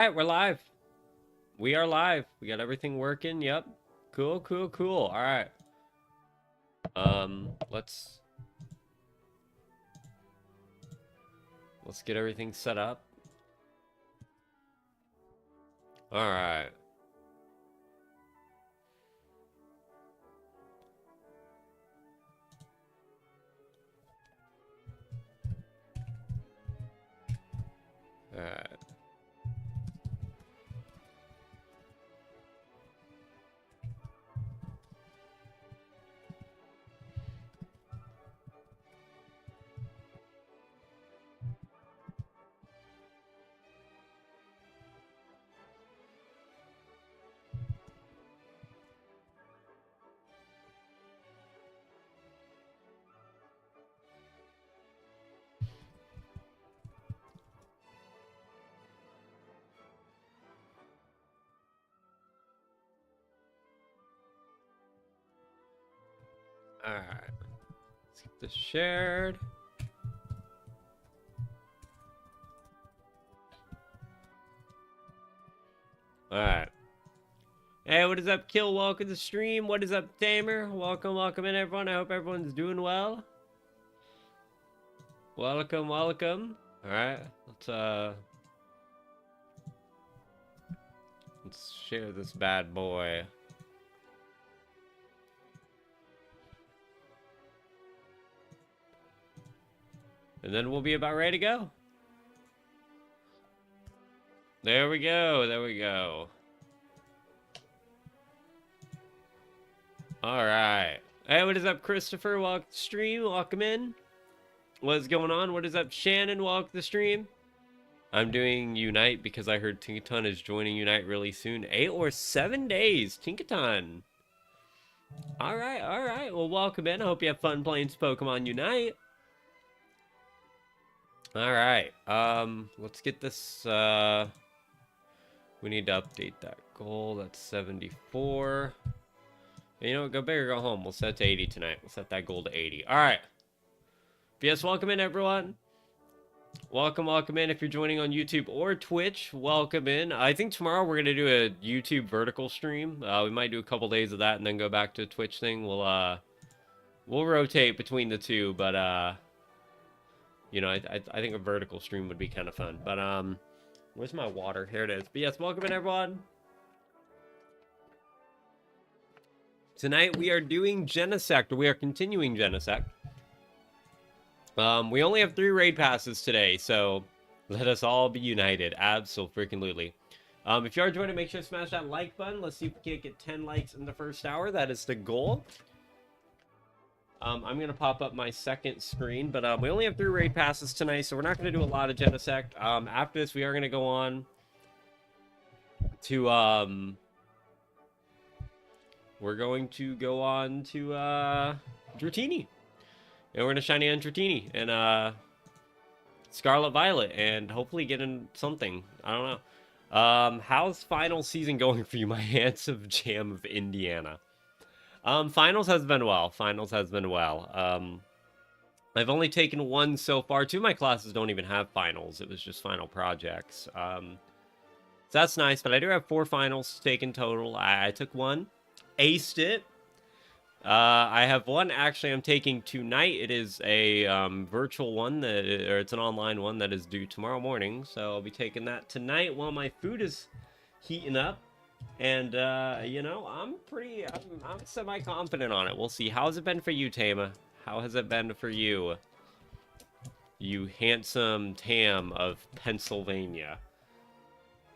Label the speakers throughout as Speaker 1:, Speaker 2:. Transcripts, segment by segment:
Speaker 1: Alright, we're live. We are live. We got everything working. Yep. Cool. Alright. Let's get everything set up. Alright. Alright. Alright. Let's get this shared. Alright. Hey, what is up, Kill? Welcome to the stream. What is up, Tamer? Welcome in, everyone. I hope everyone's doing well. Welcome. Alright. Let's share this bad boy. And then we'll be about ready to go. There we go. Alright. Hey, what is up, Christopher? Welcome to the stream. Welcome in. What's going on? What is up, Shannon? Welcome to the stream. I'm doing Unite because I heard Tinkaton is joining Unite really soon. 8 or 7 days. Tinkaton. Alright. Well, welcome in. I hope you have fun playing Pokemon Unite. Alright. Let's get this, we need to update that goal. That's 74. You know what? Go big or go home. We'll set it to 80 tonight. We'll set that goal to 80. Alright. Yes, welcome in, everyone. Welcome in. If you're joining on YouTube or Twitch, welcome in. I think tomorrow we're going to do a YouTube vertical stream. We might do a couple days of that and then go back to a Twitch thing. We'll rotate between the two, but, you know, I think a vertical stream would be kind of fun. But, where's my water? Here it is. But yes, welcome in, everyone. Tonight we are doing GENESECT. We are continuing GENESECT. We only have 3 raid passes today, so let us all be united. Absolutely. If you are joining, make sure to smash that like button. Let's see if we can get 10 likes in the first hour. That is the goal. I'm going to pop up my second screen, but we only have 3 raid passes tonight, so we're not going to do a lot of GENESECT. After this, we are going to go on to, Dratini. And we're going to shiny on Dratini and, Scarlet Violet, and hopefully get in something. I don't know. How's final season going for you, my handsome jam of Indiana? Finals has been well. I've only taken 1 so far. 2 of my classes don't even have finals. It was just final projects. So that's nice, but I do have 4 finals taken total. I took 1, aced it. I have 1 actually I'm taking tonight. It is a virtual one, or it's an online one that is due tomorrow morning. So I'll be taking that tonight while my food is heating up. And, you know, I'm semi-confident on it. We'll see. How has it been for you, Tama? How has it been for you? You handsome Tam of Pennsylvania.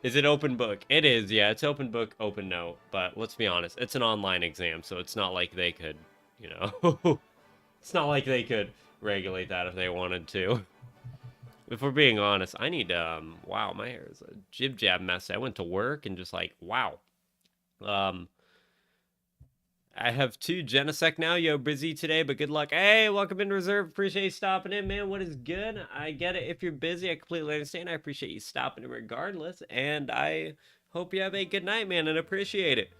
Speaker 1: Is it open book? It is, yeah. It's open book, open note. But let's be honest. It's an online exam, so it's not like they could, you know. It's not like they could regulate that if they wanted to. If we're being honest, I need, wow, my hair is a jib-jab mess. I went to work and just like, wow. I have 2 GENESECT now. Yo, busy today, but good luck. Hey, welcome in Reserve. Appreciate you stopping in, man. What is good? I get it. If you're busy, I completely understand. I appreciate you stopping in regardless. And I hope you have a good night, man, and appreciate it.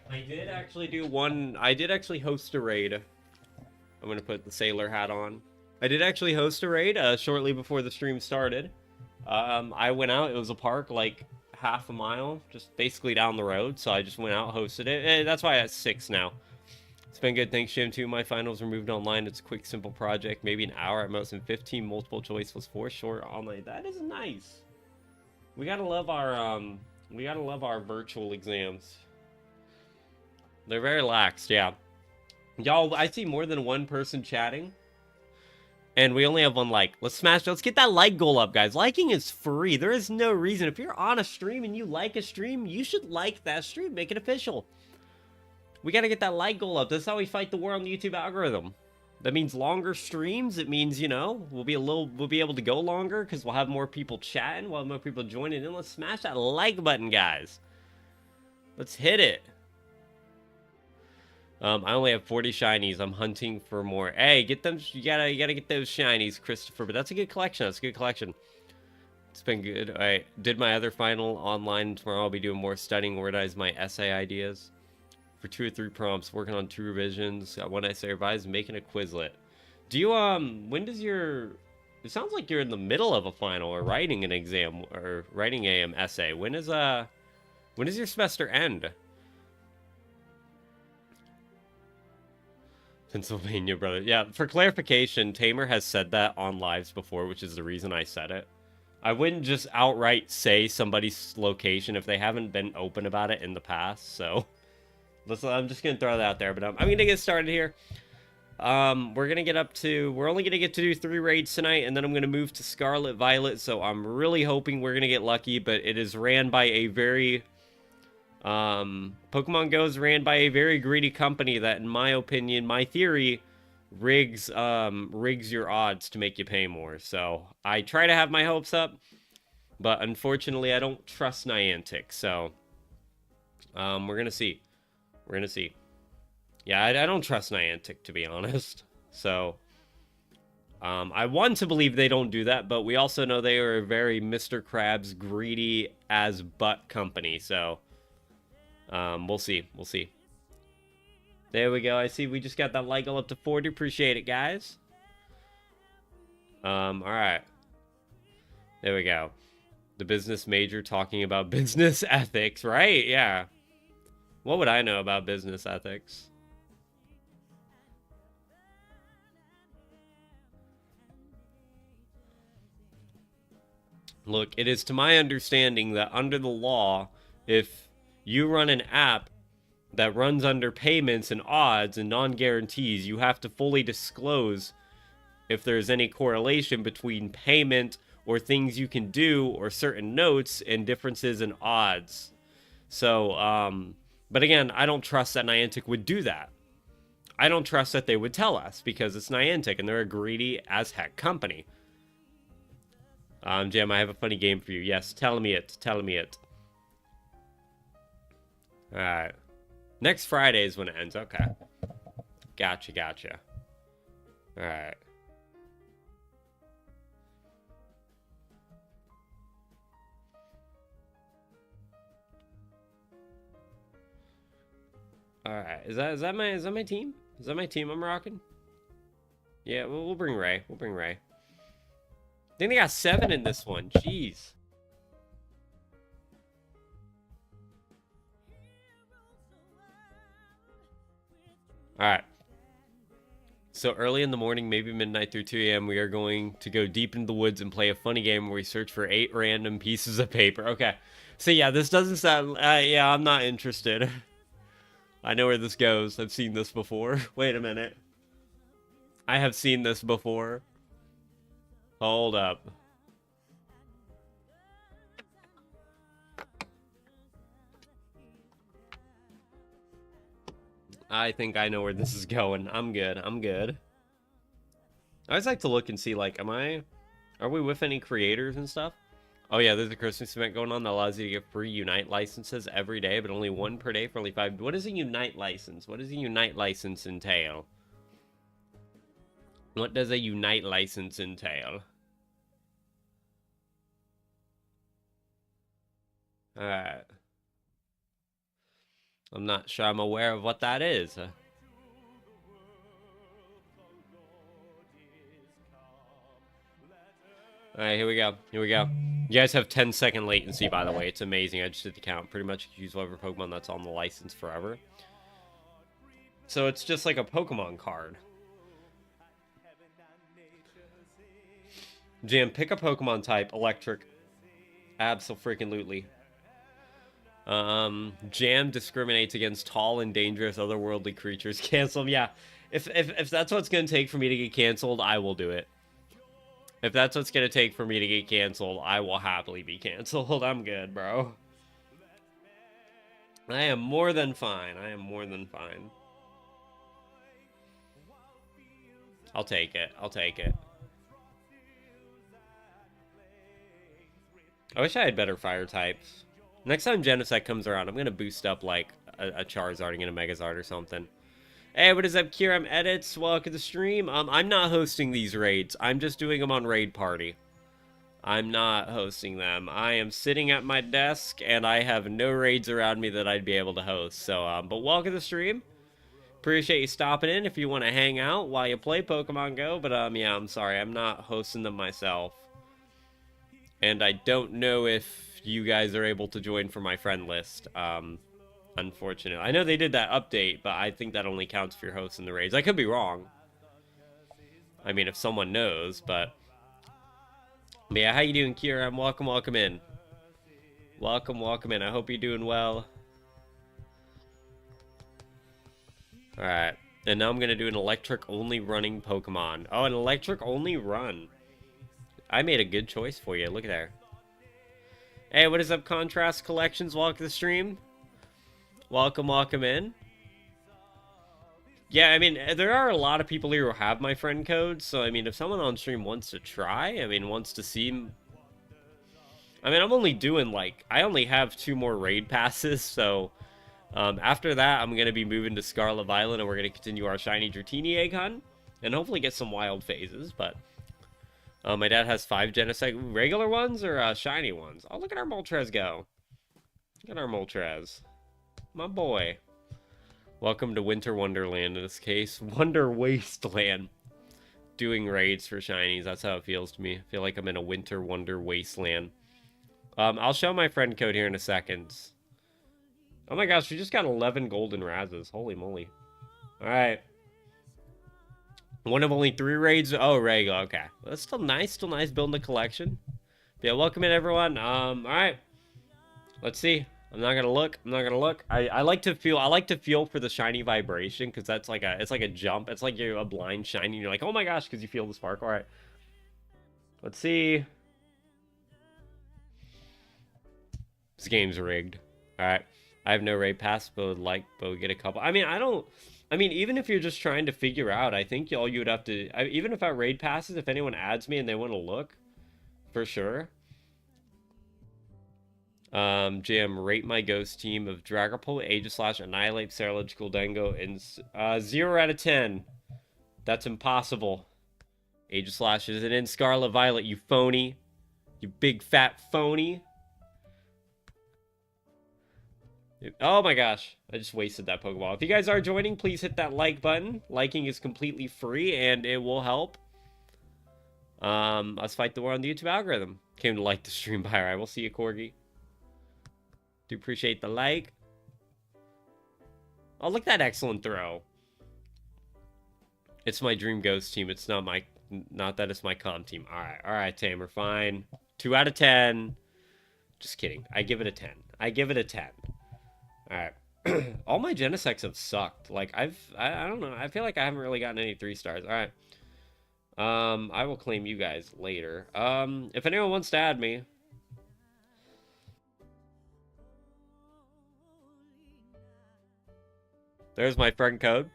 Speaker 1: I did actually host a raid. I'm going to put the sailor hat on. I did actually host a raid shortly before the stream started. I went out. It was a park like half a mile, just basically down the road. So I just went out, hosted it. And that's why I had 6 now. It's been good. Thanks, Jim. 2 of my finals were moved online. It's a quick, simple project. Maybe an hour at most, and 15 multiple choice plus 4 short online. That is nice. We gotta love our virtual exams. They're very lax, yeah. Y'all, I see more than one person chatting. And we only have 1 like. Let's get that like goal up, guys. Liking is free. There is no reason. If you're on a stream and you like a stream, you should like that stream. Make it official. We gotta get that like goal up. That's how we fight the war on the YouTube algorithm. That means longer streams. It means, you know, we'll be able to go longer because we'll have more people chatting. We'll have more people joining in. Let's smash that like button, guys. Let's hit it. I only have 40 shinies. I'm hunting for more. Hey, get them. You gotta get those shinies, Christopher. But that's a good collection. That's a good collection. It's been good. I did my other final online. Tomorrow I'll be doing more studying, organize my essay ideas for 2 or 3 prompts, working on 2 revisions. Got 1 essay revised, making a Quizlet. Do you when does your? It sounds like you're in the middle of a final or writing an exam or writing a essay. When does your semester end? Pennsylvania, brother. Yeah, for clarification, Tamer has said that on lives before, which is the reason I said it. I wouldn't just outright say somebody's location if they haven't been open about it in the past, so I'm just going to throw that out there, but I'm going to get started here. We're only going to get to do 3 raids tonight, and then I'm going to move to Scarlet Violet, so I'm really hoping we're going to get lucky, but it is ran by a very... Pokemon Go is ran by a very greedy company that, in my opinion, my theory, rigs your odds to make you pay more. So I try to have my hopes up, but unfortunately, I don't trust Niantic. So we're gonna see. Yeah, I don't trust Niantic, to be honest. So I want to believe they don't do that, but we also know they are a very Mr. Krabs greedy as butt company. So. We'll see. There we go. I see we just got that like goal up to 40. Appreciate it, guys. Alright. There we go. The business major talking about business ethics, right? Yeah. What would I know about business ethics? Look, it is to my understanding that under the law, if you run an app that runs under payments and odds and non-guarantees, you have to fully disclose if there's any correlation between payment or things you can do or certain notes and differences in odds. So, but again, I don't trust that Niantic would do that. I don't trust that they would tell us because it's Niantic and they're a greedy as heck company. Jam, I have a funny game for you. Yes, tell me it. Alright. Next Friday is when it ends. Okay. Gotcha. Alright. Alright. Is that my team? Is that my team I'm rocking? Yeah, we'll bring Ray. I think they got 7 in this one. Jeez. Alright. So early in the morning, maybe midnight through 2 a.m., we are going to go deep into the woods and play a funny game where we search for 8 random pieces of paper. Okay. So yeah, this doesn't sound... yeah, I'm not interested. I know where this goes. I've seen this before. Wait a minute. I have seen this before. Hold up. I think I know where this is going. I'm good. I always like to look and see, like, are we with any creators and stuff? Oh yeah, there's a Christmas event going on that allows you to get free Unite licenses every day, but only 1 per day for only 5. What is a Unite license? What does a Unite license entail? What does a Unite license entail? Alright. I'm not sure I'm aware of what that is. Alright, here we go. You guys have 10-second latency, by the way. It's amazing. I just did the count. Pretty much use whatever Pokemon that's on the license forever. So it's just like a Pokemon card. Jam, pick a Pokemon type. Electric. Abso-freaking-lutely. Jam discriminates against tall and dangerous otherworldly creatures. Cancel them. Yeah. If that's what's going to take for me to get canceled, I will do it. If that's what's going to take for me to get canceled, I will happily be canceled. I'm good, bro. I am more than fine. I am more than fine. I'll take it. I'll take it. I wish I had better fire types. Next time Genesect comes around, I'm going to boost up, like, a Charizard and get a Megazard or something. Hey, what is up, Kieram Edits? Welcome to the stream. I'm not hosting these raids. I'm just doing them on Raid Party. I'm not hosting them. I am sitting at my desk, and I have no raids around me that I'd be able to host. So, but welcome to the stream. Appreciate you stopping in if you want to hang out while you play Pokemon Go. But, yeah, I'm sorry. I'm not hosting them myself. And I don't know if you guys are able to join for my friend list. Unfortunately. I know they did that update, but I think that only counts if you're hosting the raids. I could be wrong. I mean, if someone knows, but yeah, how you doing, Kira? Welcome, welcome in. Welcome, welcome in. I hope you're doing well. Alright. And now I'm going to do an electric-only running Pokemon. Oh, an electric-only run. I made a good choice for you. Look at there. Hey, what is up, Contrast Collections? Welcome to the stream. Welcome, welcome in. Yeah, I mean, there are a lot of people here who have my friend code, so, I mean, if someone on stream wants to try, I mean, wants to see... I mean, I'm only doing, like, I only have 2 more raid passes, so... after that, I'm going to be moving to Scarlet Violet, and we're going to continue our Shiny Dratini egg hunt, and hopefully get some wild phases, but... my dad has 5 Genesect regular ones, or shiny ones? Oh, look at our Moltres go. Look at our Moltres. My boy. Welcome to Winter Wonderland in this case. Wonder Wasteland. Doing raids for shinies. That's how it feels to me. I feel like I'm in a Winter Wonder Wasteland. I'll show my friend code here in a second. Oh my gosh, we just got 11 golden Razzes. Holy moly. Alright. One of only 3 raids. Oh, regular. Okay. Well, that's still nice. Still nice building the collection. Yeah, welcome in, everyone. Alright. Let's see. I'm not gonna look. I'm not gonna look. I like to feel for the shiny vibration, because that's like it's like a jump. It's like you're a blind shiny and you're like, oh my gosh, because you feel the spark. Alright. Let's see. This game's rigged. Alright. I have no raid pass, but would get a couple. I mean, even if you're just trying to figure out, I think all you would have to, even if I raid passes, if anyone adds me and they want to look, for sure. Jam, rate my ghost team of Dragapult, Aegislash, Annihilate, Serological Dengo, and 0 out of 10. That's impossible. Aegislash isn't in Scarlet Violet, you phony. You big fat phony. Oh my gosh, I just wasted that Pokeball. If you guys are joining, please hit that like button. Liking is completely free, and it will help us fight the war on the YouTube algorithm. Came to like the stream by. Alright, we'll see you, Corgi. Do appreciate the like. Oh, look at that excellent throw. It's my dream ghost team. It's not that it's my comp team. Alright, Tamer, fine. 2 out of 10. Just kidding. I give it a 10. I give it a 10. Alright. All my Genesects have sucked. Like, I don't know. I feel like I haven't really gotten any 3 stars. Alright. I will claim you guys later. If anyone wants to add me. There's my friend code.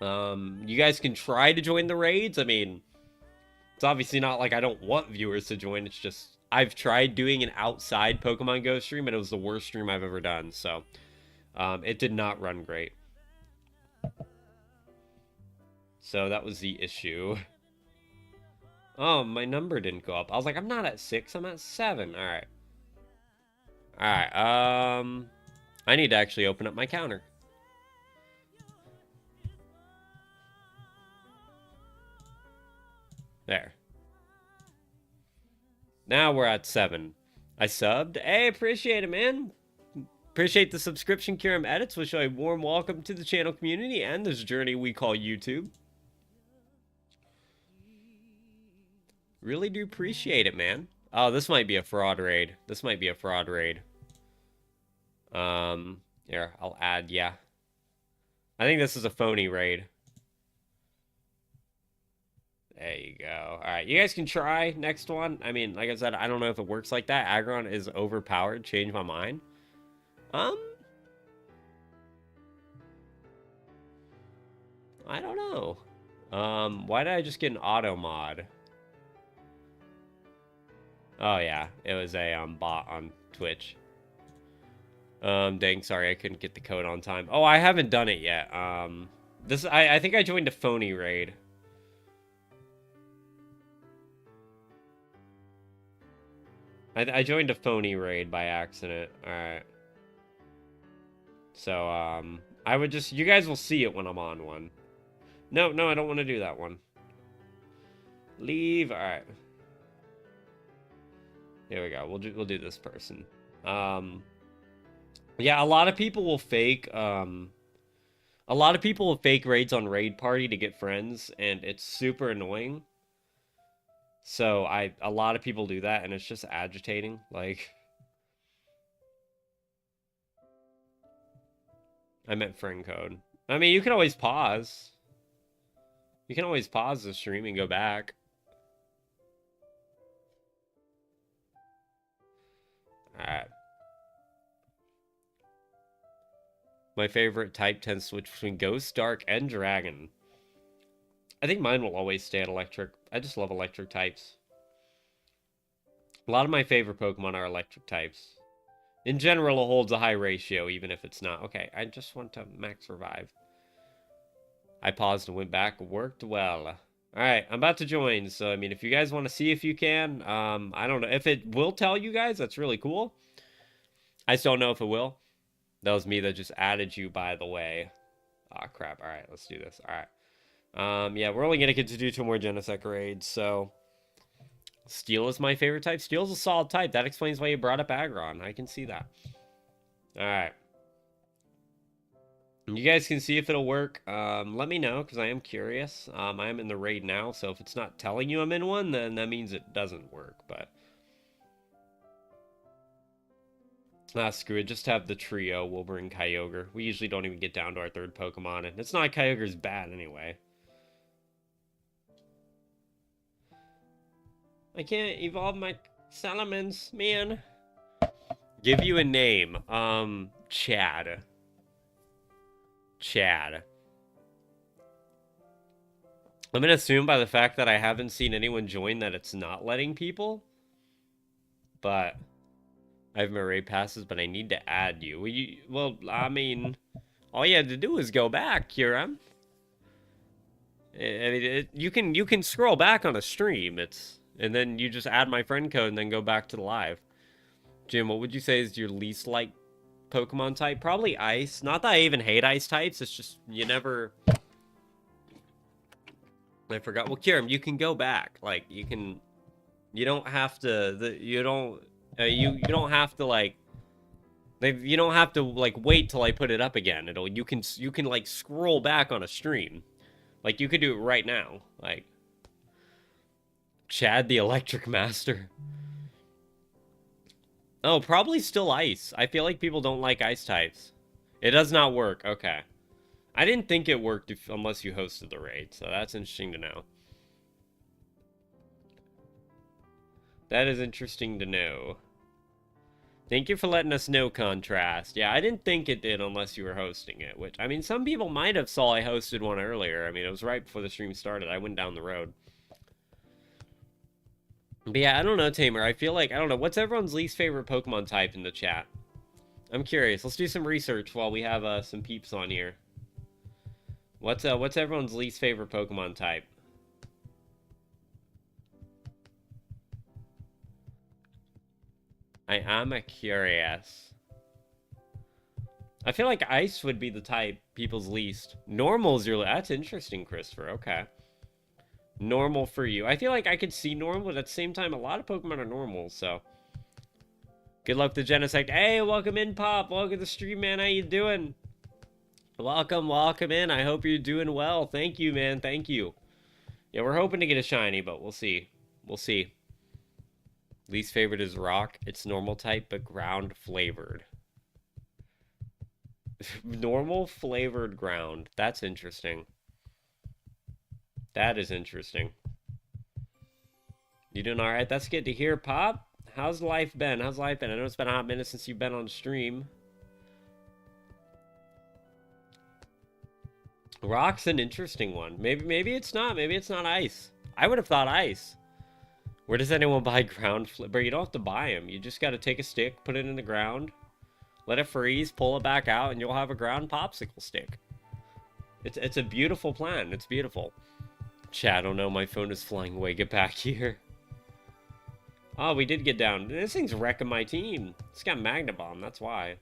Speaker 1: You guys can try to join the raids. I mean, it's obviously not like I don't want viewers to join. It's just, I've tried doing an outside Pokemon Go stream, and it was the worst stream I've ever done. So, it did not run great. So that was the issue. Oh, my number didn't go up. I was like, I'm not at 6, I'm at 7. Alright. Alright, I need to actually open up my counter. There. Now we're at 7. I subbed. Hey, appreciate it, man. Appreciate the subscription. Kiram Edits. Wish you a warm welcome to the channel community and this journey we call YouTube. Really do appreciate it, man. Oh, this might be a fraud raid. This might be a fraud raid. Here, I'll add, yeah. I think this is a phony raid. There you go. Alright, you guys can try next one. I mean, like I said, I don't know if it works like that. Aggron is overpowered. Change my mind. I don't know. Why did I just get an auto mod? Oh yeah, it was a bot on Twitch. Dang, sorry I couldn't get the code on time. Oh, I haven't done it yet. I think I joined a phony raid. I joined a phony raid by accident. Alright. So, I would just... You guys will see it when I'm on one. No, I don't want to do that one. Leave. Alright. Here we go. We'll do this person. Yeah, a lot of people will fake... A lot of people will fake raids on Raid Party to get friends, and it's super annoying. So, a lot of people do that, and it's just agitating. Like... I meant friend code. I mean, you can always pause. You can always pause the stream and go back. Alright. My favorite type tends to switch between Ghost, Dark, and Dragon. I think mine will always stay at Electric. I just love Electric types. A lot of my favorite Pokemon are Electric types. In general, it holds a high ratio, even if it's not. Okay, I just want to max revive. I paused and went back. Worked well. Alright, I'm about to join. So, I mean, if you guys want to see if you can, I don't know. If it will tell you guys, that's really cool. I just don't know if it will. That was me that just added you, by the way. Aw, crap. Alright, let's do this. Alright. Yeah, we're only going to get to do 2 more Genesect raids, so... Steel is my favorite type. Steel's a solid type. That explains why you brought up Aggron. I can see that. Alright. You guys can see if it'll work. Let me know, because I am curious. I am in the raid now, so if it's not telling you I'm in one, then that means it doesn't work, but... Ah, screw it. Just have the trio. We'll bring Kyogre. We usually don't even get down to our 3rd Pokemon, and it's not like Kyogre's bad anyway. I can't evolve my Salamence, man. Give you a name. Chad. Chad. I'm gonna assume by the fact that I haven't seen anyone join that it's not letting people. But I have my raid passes, but I need to add you. Well, I mean, all you had to do is go back, Kiram. I mean, you can scroll back on a stream. And then you just add my friend code and then go back to the live. Jim, what would you say is your least liked Pokemon type? Probably Ice. Not that I even hate Ice types. It's just, you never... I forgot. Well, Kiram, you can go back. Like, you can... You don't have to... You don't have to, like... You don't have to, like, wait till I put it up again. You can, like, scroll back on a stream. Like, you could do it right now. Like... Chad the Electric Master. Oh, probably still Ice. I feel like people don't like Ice types. It does not work. Okay. I didn't think it worked unless you hosted the raid, so that's interesting to know. That is interesting to know. Thank you for letting us know, Contrast. Yeah, I didn't think it did unless you were hosting it, which, I mean, some people might have saw I hosted one earlier. I mean, it was right before the stream started. I went down the road. But yeah, I don't know, Tamer. I feel like, I don't know. What's everyone's least favorite Pokemon type in the chat? I'm curious. Let's do some research while we have some peeps on here. What's everyone's least favorite Pokemon type? I am curious. I feel like Ice would be the type people's least. Normal's your... That's interesting, Christopher. Okay. Normal for you. I feel like I could see normal, but at the same time, a lot of Pokemon are normal, so. Good luck to Genesect. Hey, welcome in, Pop. Welcome to the stream, man. How you doing? Welcome in. I hope you're doing well. Thank you, man. Thank you. Yeah, we're hoping to get a shiny, but we'll see. We'll see. Least favorite is rock. It's normal type, but ground flavored. Normal flavored ground. That's interesting. That is interesting. You doing all right? That's good to hear, Pop. How's life been? How's life been? I know it's been a hot minute since you've been on stream. Rock's an interesting one. Maybe it's not. Maybe it's not ice. I would have thought ice. Where does anyone buy ground flipper? You don't have to buy them. You just got to take a stick, put it in the ground, let it freeze, pull it back out, and you'll have a ground popsicle stick. It's a beautiful plan. It's beautiful. Chat, oh no, my phone is flying away. Get back here. Oh, we did get down. This thing's wrecking my team. It's got Magna Bomb. That's why.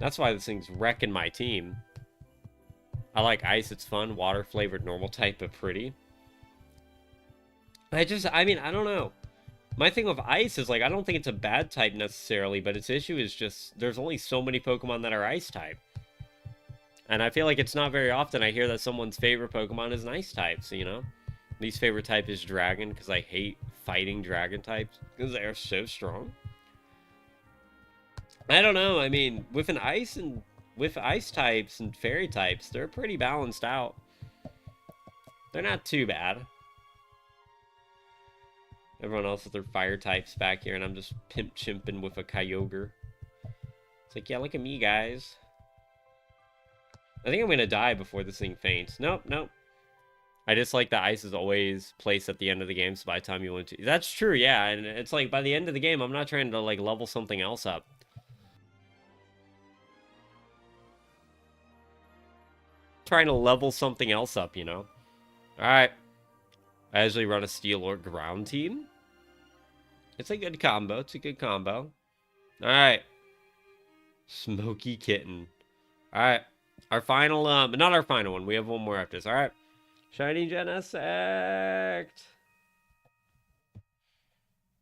Speaker 1: That's why this thing's wrecking my team. I like ice. It's fun. Water flavored normal type, but pretty. I mean, I don't know. My thing with ice is, like, I don't think it's a bad type necessarily, but its issue is just there's only so many Pokemon that are ice type. And I feel like it's not very often I hear that someone's favorite Pokemon is an ice type, so, you know? Least favorite type is dragon, because I hate fighting dragon types, because they are so strong. I don't know, I mean, with ice types and fairy types, they're pretty balanced out. They're not too bad. Everyone else with their fire types back here, and I'm just pimp chimping with a Kyogre. It's like, yeah, look at me, guys. I think I'm gonna die before this thing faints. Nope. I just like the ice is always placed at the end of the game, so by the time you went to... That's true, yeah, and it's like, by the end of the game, I'm not trying to, like, level something else up. Trying to level something else up, you know? Alright. I usually run a steel or ground team. It's a good combo. It's a good combo. Alright. Smoky Kitten. Alright. Our final, not our final one. We have one more after this. Alright. Shiny Genesect.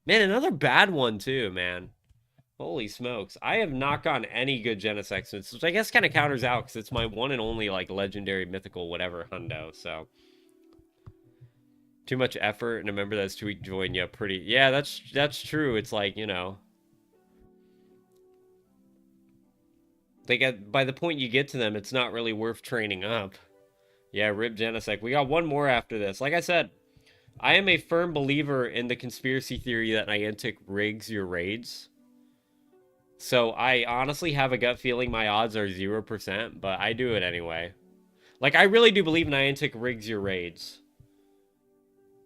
Speaker 1: Man, another bad one too, man. Holy smokes. I have not gotten any good Genesects, which I guess kind of counters out because it's my one and only, like, legendary, mythical, whatever hundo, so... Too much effort, and a member that's too weak to join. Yeah, pretty. Yeah, that's true. It's like, you know, they get by the point you get to them, it's not really worth training up. Yeah, rip Genesect. We got one more after this. Like I said, I am a firm believer in the conspiracy theory that Niantic rigs your raids. So I honestly have a gut feeling my odds are 0%, but I do it anyway. Like, I really do believe Niantic rigs your raids.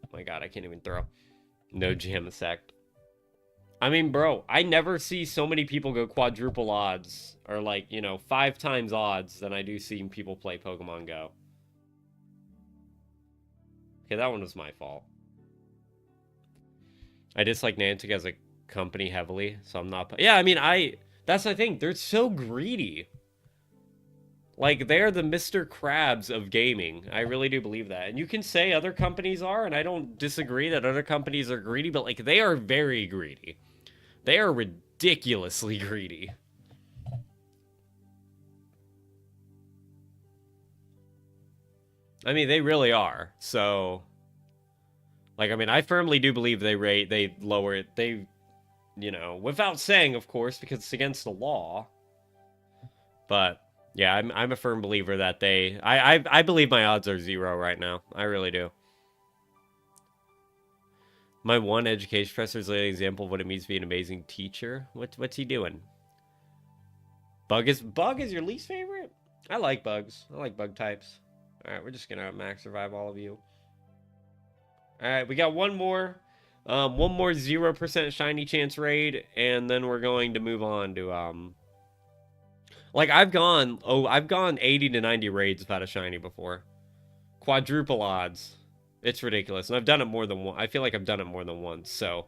Speaker 1: Oh my god, I can't even throw. No Genesect. I mean, bro, I never see so many people go quadruple odds, or like, you know, 5 times odds than I do seeing people play Pokemon Go. Okay, that one was my fault. I dislike Niantic as a company heavily, so I'm not... Yeah, I mean, that's the thing. They're so greedy. Like, they're the Mr. Krabs of gaming. I really do believe that. And you can say other companies are, and I don't disagree that other companies are greedy, but, like, they are very greedy. They are ridiculously greedy. I mean, they really are. So, like, I mean, I firmly do believe they lower it. They, you know, without saying, of course, because it's against the law. But... yeah, I'm a firm believer that I believe my odds are 0 right now. I really do. My one education professor is an example of what it means to be an amazing teacher. What's he doing? Bug is your least favorite? I like bugs. I like bug types. All right, we're just gonna max survive all of you. All right, we got one more 0% shiny chance raid, and then we're going to move on to like, I've gone 80 to 90 raids without a shiny before. Quadruple odds. It's ridiculous. And I've done it more than one. I feel like I've done it more than once. So,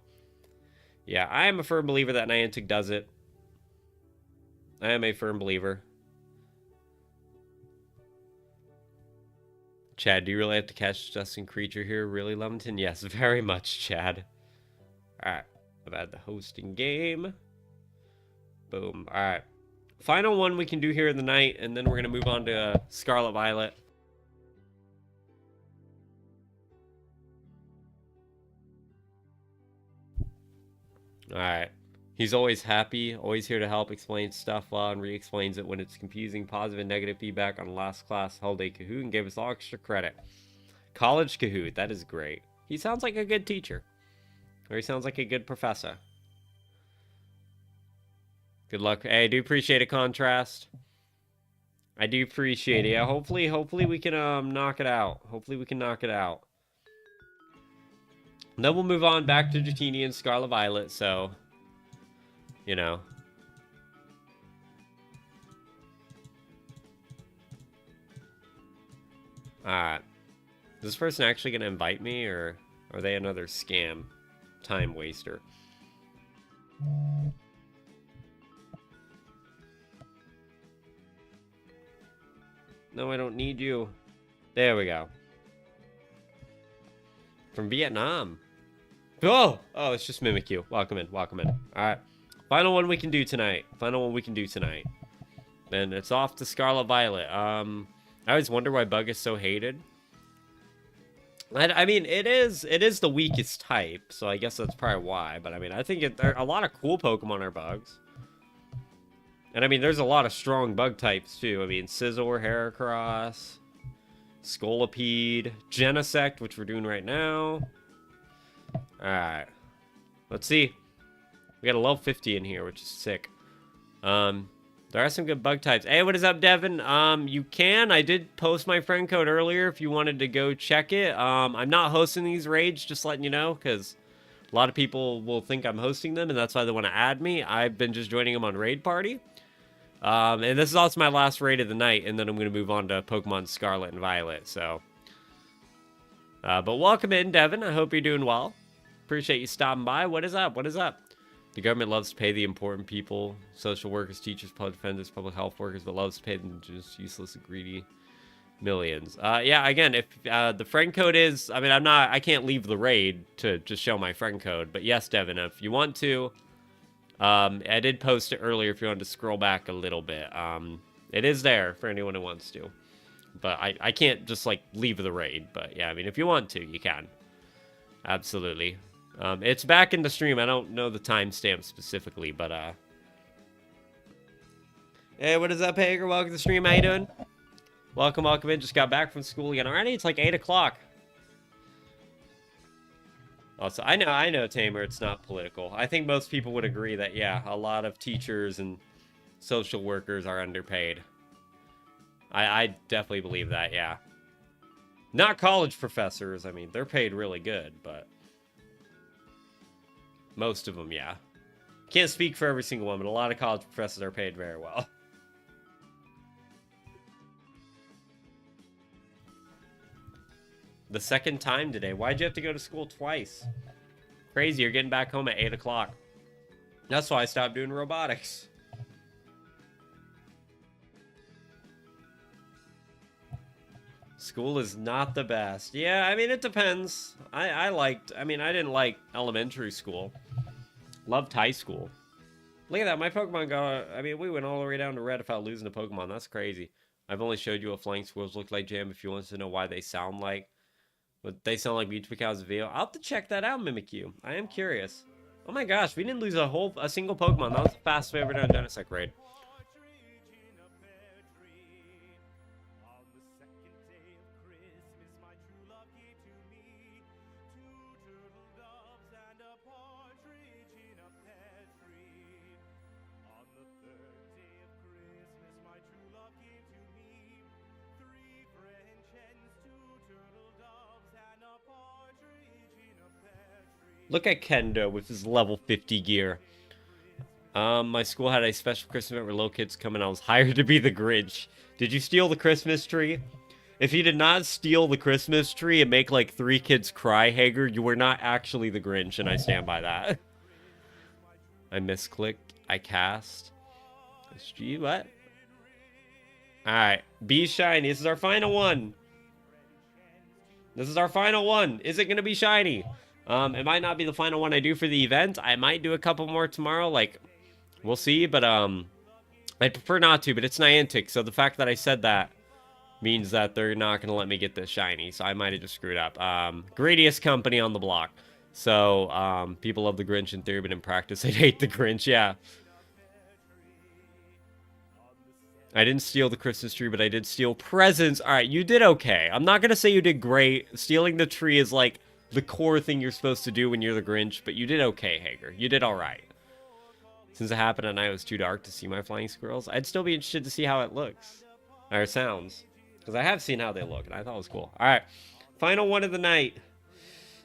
Speaker 1: yeah, I am a firm believer that Niantic does it. I am a firm believer. Chad, do you really have to catch Justin Creature here? Really, Leventon? Yes, very much, Chad. Alright. I've had the hosting game. Boom. Alright. Final one we can do here in the night, and then we're going to move on to Scarlet Violet. Alright. He's always happy, always here to help explain stuff well and re-explains it when it's confusing. Positive and negative feedback on last class held a Kahoot and gave us all extra credit. College Kahoot, that is great. He sounds like a good teacher. Or he sounds like a good professor. Good luck. Hey, I do appreciate a contrast. I do appreciate it. Yeah, hopefully we can knock it out. Hopefully we can knock it out. And then we'll move on back to Dratini and Scarlet Violet, so you know. Alright. Is this person actually gonna invite me, or are they another scam time waster? No, I don't need you. There we go. From Vietnam. Oh, it's just Mimikyu. Welcome in, welcome in. Alright. Final one we can do tonight. Final one we can do tonight. Then it's off to Scarlet Violet. I always wonder why Bug is so hated. I mean, it is the weakest type, so I guess that's probably why. But I mean, I think a lot of cool Pokemon are Bugs. And I mean, there's a lot of strong Bug types too. I mean, Scizor, Heracross, Scolipede, Genesect, which we're doing right now. Alright. Let's see. We got a level 50 in here, which is sick. There are some good bug types. Hey, what is up, Devin? You can. I did post my friend code earlier if you wanted to go check it. I'm not hosting these raids, just letting you know, because a lot of people will think I'm hosting them, and that's why they want to add me. I've been just joining them on Raid Party. And this is also my last raid of the night, and then I'm going to move on to Pokemon Scarlet and Violet, so. But welcome in, Devin. I hope you're doing well. Appreciate you stopping by. What is up? What is up? The government loves to pay the important people, social workers, teachers, public defenders, public health workers, but loves to pay them just useless and greedy millions. Yeah, again, if the friend code is, I mean, I can't leave the raid to just show my friend code, but yes, Devin, if you want to, I did post it earlier if you wanted to scroll back a little bit. It is there for anyone who wants to, but I can't just, like, leave the raid, but yeah, I mean, if you want to, you can. Absolutely. It's back in the stream. I don't know the timestamp specifically, but, Hey, what is up, Hager? Welcome to the stream. How you doing? Welcome in. Just got back from school again. Already, it's like 8 o'clock. Also, I know, Tamer, it's not political. I think most people would agree that, yeah, a lot of teachers and social workers are underpaid. I definitely believe that, yeah. Not college professors. I mean, they're paid really good, but most of them, yeah. Can't speak for every single one, but a lot of college professors are paid very well. The second time today. Why'd you have to go to school twice? Crazy, you're getting back home at 8 o'clock. That's why I stopped doing robotics. School is not the best. Yeah, I mean, it depends. I didn't like elementary school. Loved high school. Look at that, my Pokemon got, I mean, we went all the way down to red without losing a Pokemon. That's crazy. I've only showed you what flying squirrels look like, Jam, if you want to know why they sound like. But they sound like Mewtwo video. I'll have to check that out, Mimikyu. I am curious. Oh my gosh, we didn't lose a single Pokemon. That was the fastest we ever done a Genesect raid. Look at Kendo with his level 50 gear. My school had a special Christmas event where little kids come and I was hired to be the Grinch. Did you steal the Christmas tree? If you did not steal the Christmas tree and make like 3 kids cry, Hager, you were not actually the Grinch, and I stand by that. I misclicked. I cast. SG, what? Alright. Be shiny. This is our final one. This is our final one. Is it going to be shiny? It might not be the final one I do for the event. I might do a couple more tomorrow. Like, we'll see. But I'd prefer not to. But it's Niantic, so the fact that I said that means that they're not going to let me get this shiny. So I might have just screwed up. Greediest company on the block. So people love the Grinch in theory, but in practice, they hate the Grinch. Yeah. I didn't steal the Christmas tree, but I did steal presents. All right, you did okay. I'm not going to say you did great. Stealing the tree is like the core thing you're supposed to do when you're the Grinch, but you did okay, Hager. You did all right. Since it happened at night, it was too dark to see my flying squirrels. I'd still be interested to see how it looks. Or sounds. Because I have seen how they look, and I thought it was cool. All right, final one of the night.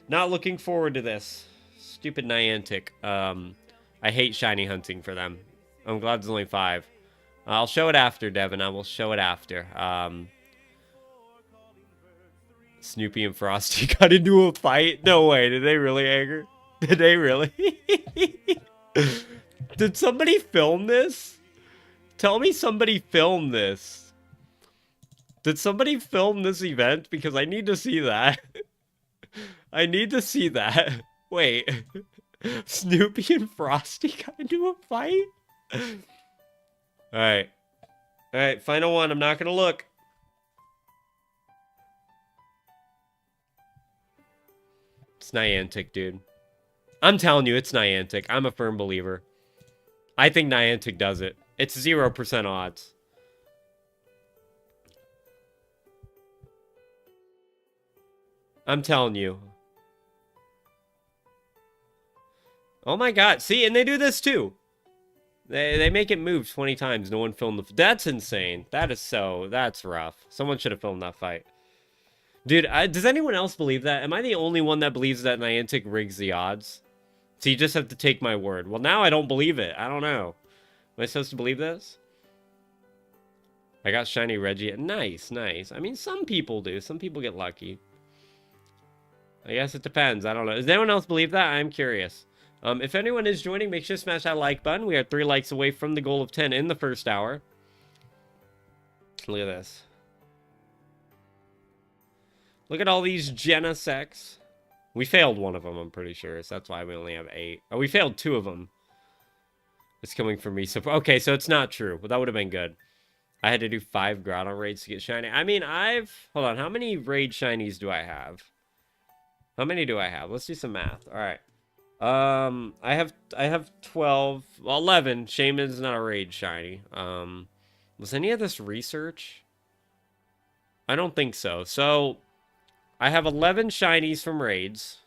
Speaker 1: Not looking forward to this. Stupid Niantic. I hate shiny hunting for them. I'm glad there's only 5. I'll show it after, Devin. I will show it after. Snoopy and Frosty got into a fight? No way. Did they really, Hager? Did they really? Did somebody film this? Tell me somebody filmed this. Did somebody film this event? Because I need to see that. I need to see that. Wait. Snoopy and Frosty got into a fight? Alright. Alright, final one. I'm not gonna look. It's Niantic, dude. I'm telling you, it's Niantic. I'm a firm believer. I think Niantic does it. It's 0% odds. I'm telling you. Oh my god. See, and they do this too. They make it move 20 times. No one filmed the... That's insane. That's rough. Someone should have filmed that fight. Dude, does anyone else believe that? Am I the only one that believes that Niantic rigs the odds? So you just have to take my word. Well, now I don't believe it. I don't know. Am I supposed to believe this? I got shiny Reggie. Nice, nice. I mean, some people do. Some people get lucky. I guess it depends. I don't know. Does anyone else believe that? I'm curious. If anyone is joining, make sure to smash that like button. We are 3 likes away from the goal of 10 in the first hour. Look at this. Look at all these Genesects. We failed one of them, I'm pretty sure. So that's why we only have 8. Oh, we failed 2 of them. It's coming from me. So okay, so it's not true. But that would have been good. I had to do 5 Groudon raids to get shiny. I mean, hold on. How many raid shinies do I have? How many do I have? Let's do some math. All right. I have 12, well, 11. Shaman's not a raid shiny. Was any of this research? I don't think so. So, I have 11 shinies from raids.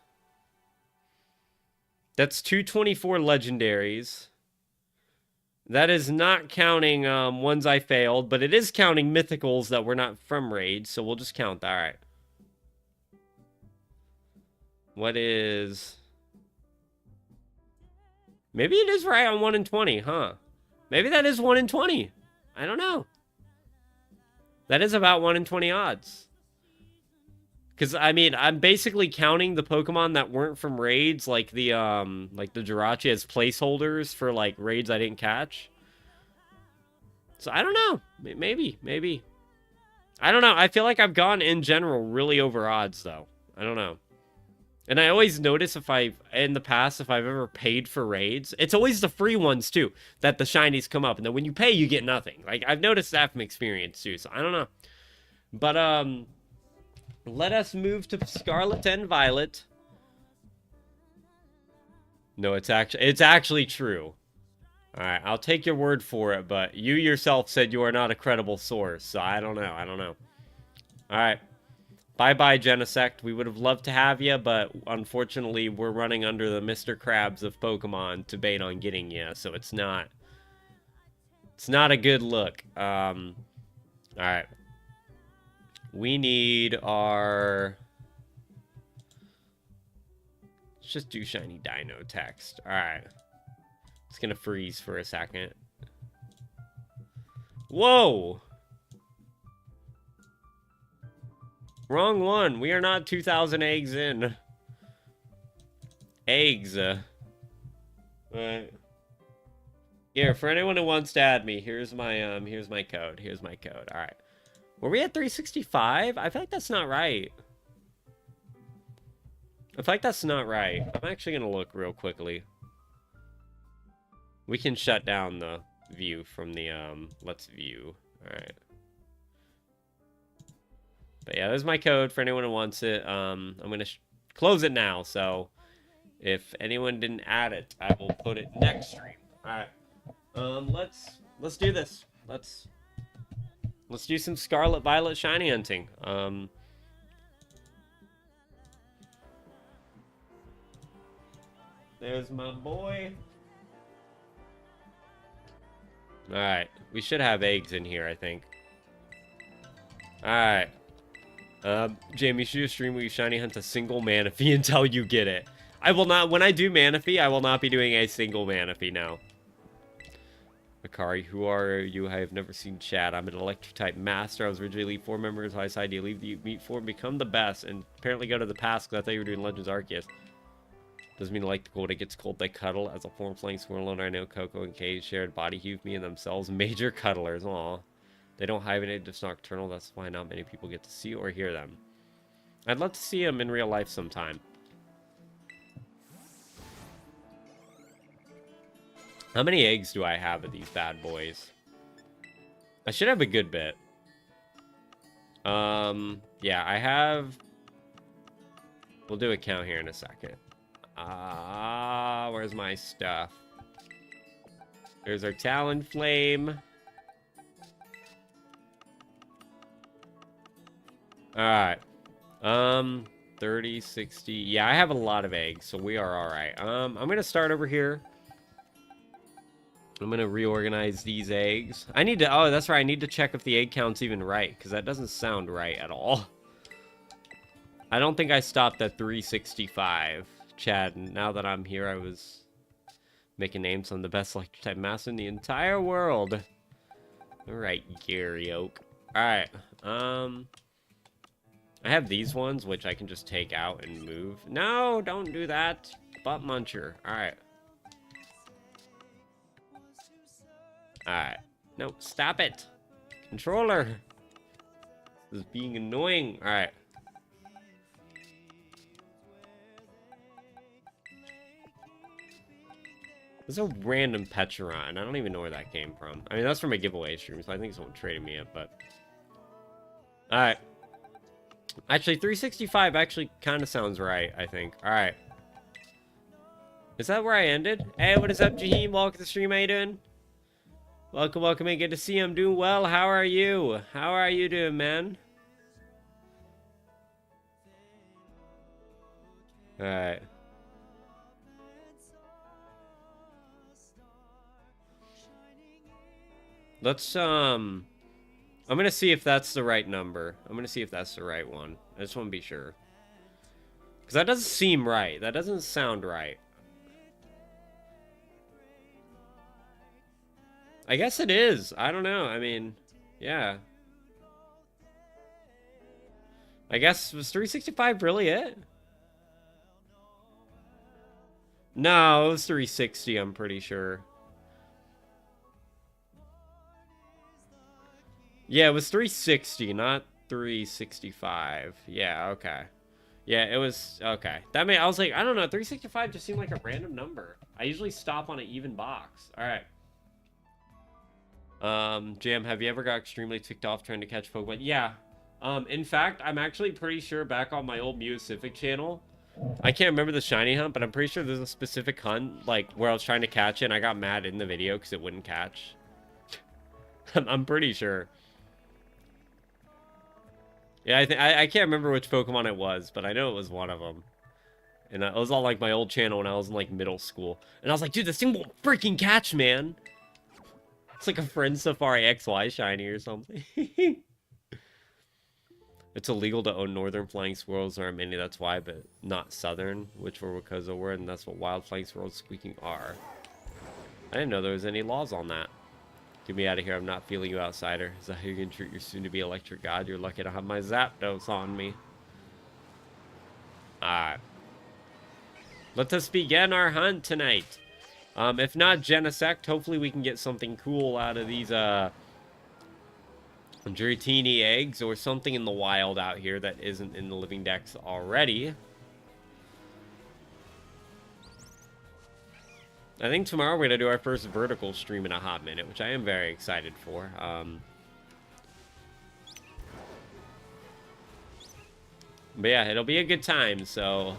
Speaker 1: That's 224 legendaries. That is not counting ones I failed, but it is counting mythicals that were not from raids, so we'll just count that. All right. What is... Maybe it is right on 1 in 20, huh? Maybe that is 1 in 20. I don't know. That is about 1 in 20 odds. Because, I mean, I'm basically counting the Pokemon that weren't from raids, like the Jirachi as placeholders for, like, raids I didn't catch. So, I don't know. Maybe. I don't know. I feel like I've gone, in general, really over odds, though. I don't know. And I always notice in the past, if I've ever paid for raids, it's always the free ones, too, that the shinies come up. And then when you pay, you get nothing. Like, I've noticed that from experience, too. So, I don't know. But, let us move to Scarlet and Violet. No, it's actually true. Alright, I'll take your word for it, but you yourself said you are not a credible source, so I don't know. Alright. Bye-bye, Genesect. We would have loved to have you, but unfortunately, we're running under the Mr. Krabs of Pokemon to bait on getting you, so it's not a good look. Alright. We need our... Let's just do shiny dino text. Alright. It's gonna freeze for a second. Whoa! Wrong one. We are not 2,000 eggs in. Eggs. Alright. Here, for anyone who wants to add me, here's my code. Alright. Were we at 365? I feel like that's not right. In fact, that's not right. I'm actually going to look real quickly. We can shut down the view from the, let's view. Alright. But yeah, there's my code for anyone who wants it. I'm going to close it now, so if anyone didn't add it, I will put it next stream. Alright. Let's do this. Let's do some Scarlet Violet shiny hunting. There's my boy. Alright. We should have eggs in here, I think. Alright. Jamie, you should do a stream where you shiny hunt a single Manaphy until you get it. I will not, when I do Manaphy, I will not be doing a single Manaphy now. Akari, who are you? I have never seen chat. I'm an electric type master. I was originally Elite 4 member. So I decided to leave the Elite 4 and become the best. And apparently go to the past because I thought you were doing Legends Arceus. Doesn't mean I like the cold. It gets cold. They cuddle. As a form flying swirl, I know Coco and Kay shared body hue with me and themselves. Major cuddlers. Aw. They don't hibernate just nocturnal. That's why not many people get to see or hear them. I'd love to see them in real life sometime. How many eggs do I have of these bad boys? I should have a good bit. Yeah, I have... We'll do a count here in a second. Where's my stuff? There's our Talonflame. Alright. 30, 60. Yeah, I have a lot of eggs, so we are alright. I'm gonna start over here. I'm gonna reorganize these eggs. I need to, oh, that's right, I need to check if the egg count's even right, because that doesn't sound right at all. I don't think I stopped at 365. Chad, now that I'm here, I was making names on the best electric type master in the entire world. Alright, Gary Oak. Alright, I have these ones, which I can just take out and move. No, don't do that. Butt muncher. Alright. Alright. No, stop it. Controller. This is being annoying. Alright. There's a random Petron. I don't even know where that came from. I mean, that's from a giveaway stream, so I think someone traded me it, but... Alright. Actually, 365 actually kind of sounds right, I think. Alright. Is that where I ended? Hey, what is up, Jaheim? Welcome to the stream. How you doing? Welcome, welcome in. Good to see you. I'm doing well. How are you? How are you doing, man? Alright. Let's, I'm gonna see if that's the right number. I'm gonna see if that's the right one. I just want to be sure. Because that doesn't seem right. That doesn't sound right. I guess it is. I don't know. I mean, yeah. I guess, was 365 really it? No, it was 360, I'm pretty sure. Yeah, it was 360, not 365. Yeah, okay. Yeah, it was, okay. That made, I was like, I don't know, 365 just seemed like a random number. I usually stop on an even box. Alright. Jam, have you ever got extremely ticked off trying to catch Pokemon? Yeah. In fact, I'm actually pretty sure back on my old Pacific channel, I can't remember the shiny hunt, but I'm pretty sure there's a specific hunt, like, where I was trying to catch it, and I got mad in the video because it wouldn't catch. I'm pretty sure. Yeah, I can't remember which Pokemon it was, but I know it was one of them. And it was all like my old channel when I was in like middle school. And I was like, dude, this thing won't freaking catch, man. It's like a Friend Safari XY shiny or something. It's illegal to own northern flying squirrels. There are many, that's why, but not southern, which were because of word, and that's what wild flying squirrels squeaking are. I didn't know there was any laws on that. Get me out of here. I'm not feeling you, outsider. Is that how you're going to treat your soon-to-be electric god? You're lucky to have my Zapdos on me. Alright. Let us begin our hunt tonight. If not Genesect, hopefully we can get something cool out of these, Dratini eggs or something in the wild out here that isn't in the living decks already. I think tomorrow we're going to do our first vertical stream in a hot minute, which I am very excited for. But yeah, it'll be a good time, so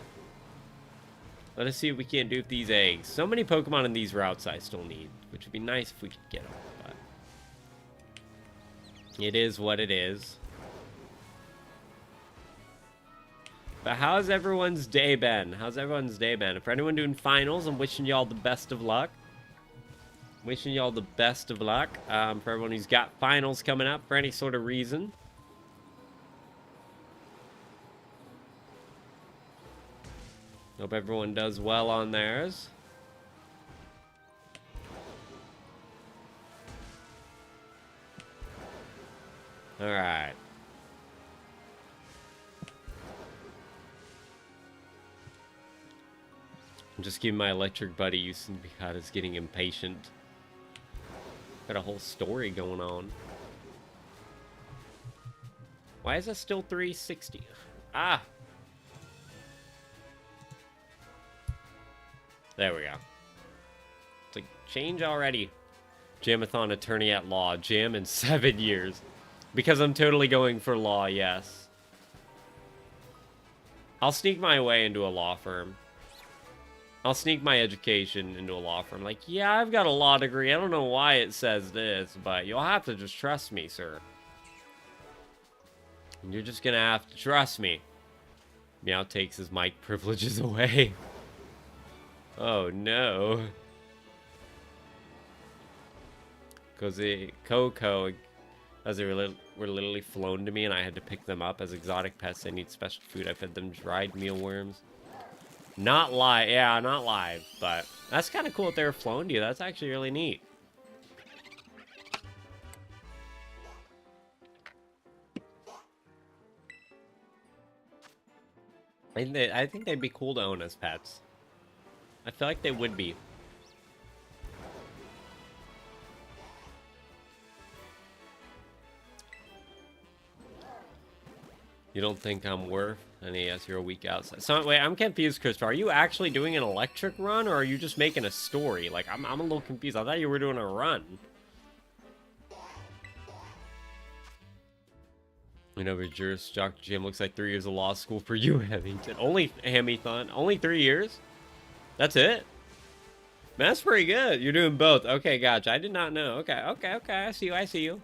Speaker 1: let us see what we can do with these eggs. So many Pokemon in these routes I still need, which would be nice if we could get them, but it is what it is. But how's everyone's day been? How's everyone's day been? For anyone doing finals, I'm wishing y'all the best of luck. Wishing y'all the best of luck. For everyone who's got finals coming up for any sort of reason. Hope everyone does well on theirs. Alright. I'm just giving my electric buddy use because it's getting impatient. Got a whole story going on. Why is that still 360? Ah! There we go. It's like, change already. Jamathon attorney at law. Jam in 7 years. Because I'm totally going for law, yes. I'll sneak my way into a law firm. I'll sneak my education into a law firm. Like, yeah, I've got a law degree. I don't know why it says this, but you'll have to just trust me, sir. You're just gonna have to trust me. Meow takes his mic privileges away. Oh, no. Because Coco, as they were literally flown to me, and I had to pick them up as exotic pets. They need special food. I fed them dried mealworms. Not live. Yeah, not live. But that's kind of cool that they were flown to you. That's actually really neat. I think they'd be cool to own as pets. I feel like they would be. You don't think I'm worth? And yes, you're a week outside. So wait, I'm confused, Christopher. Are you actually doing an electric run, or are you just making a story? Like, I'm a little confused. I thought you were doing a run. You know, Juris, Dr. Jim looks like 3 years of law school for you, Hamilton. Only Hamilton. Only 3 years? That's it? Man, that's pretty good. You're doing both. Okay, gotcha. I did not know. Okay. I see you.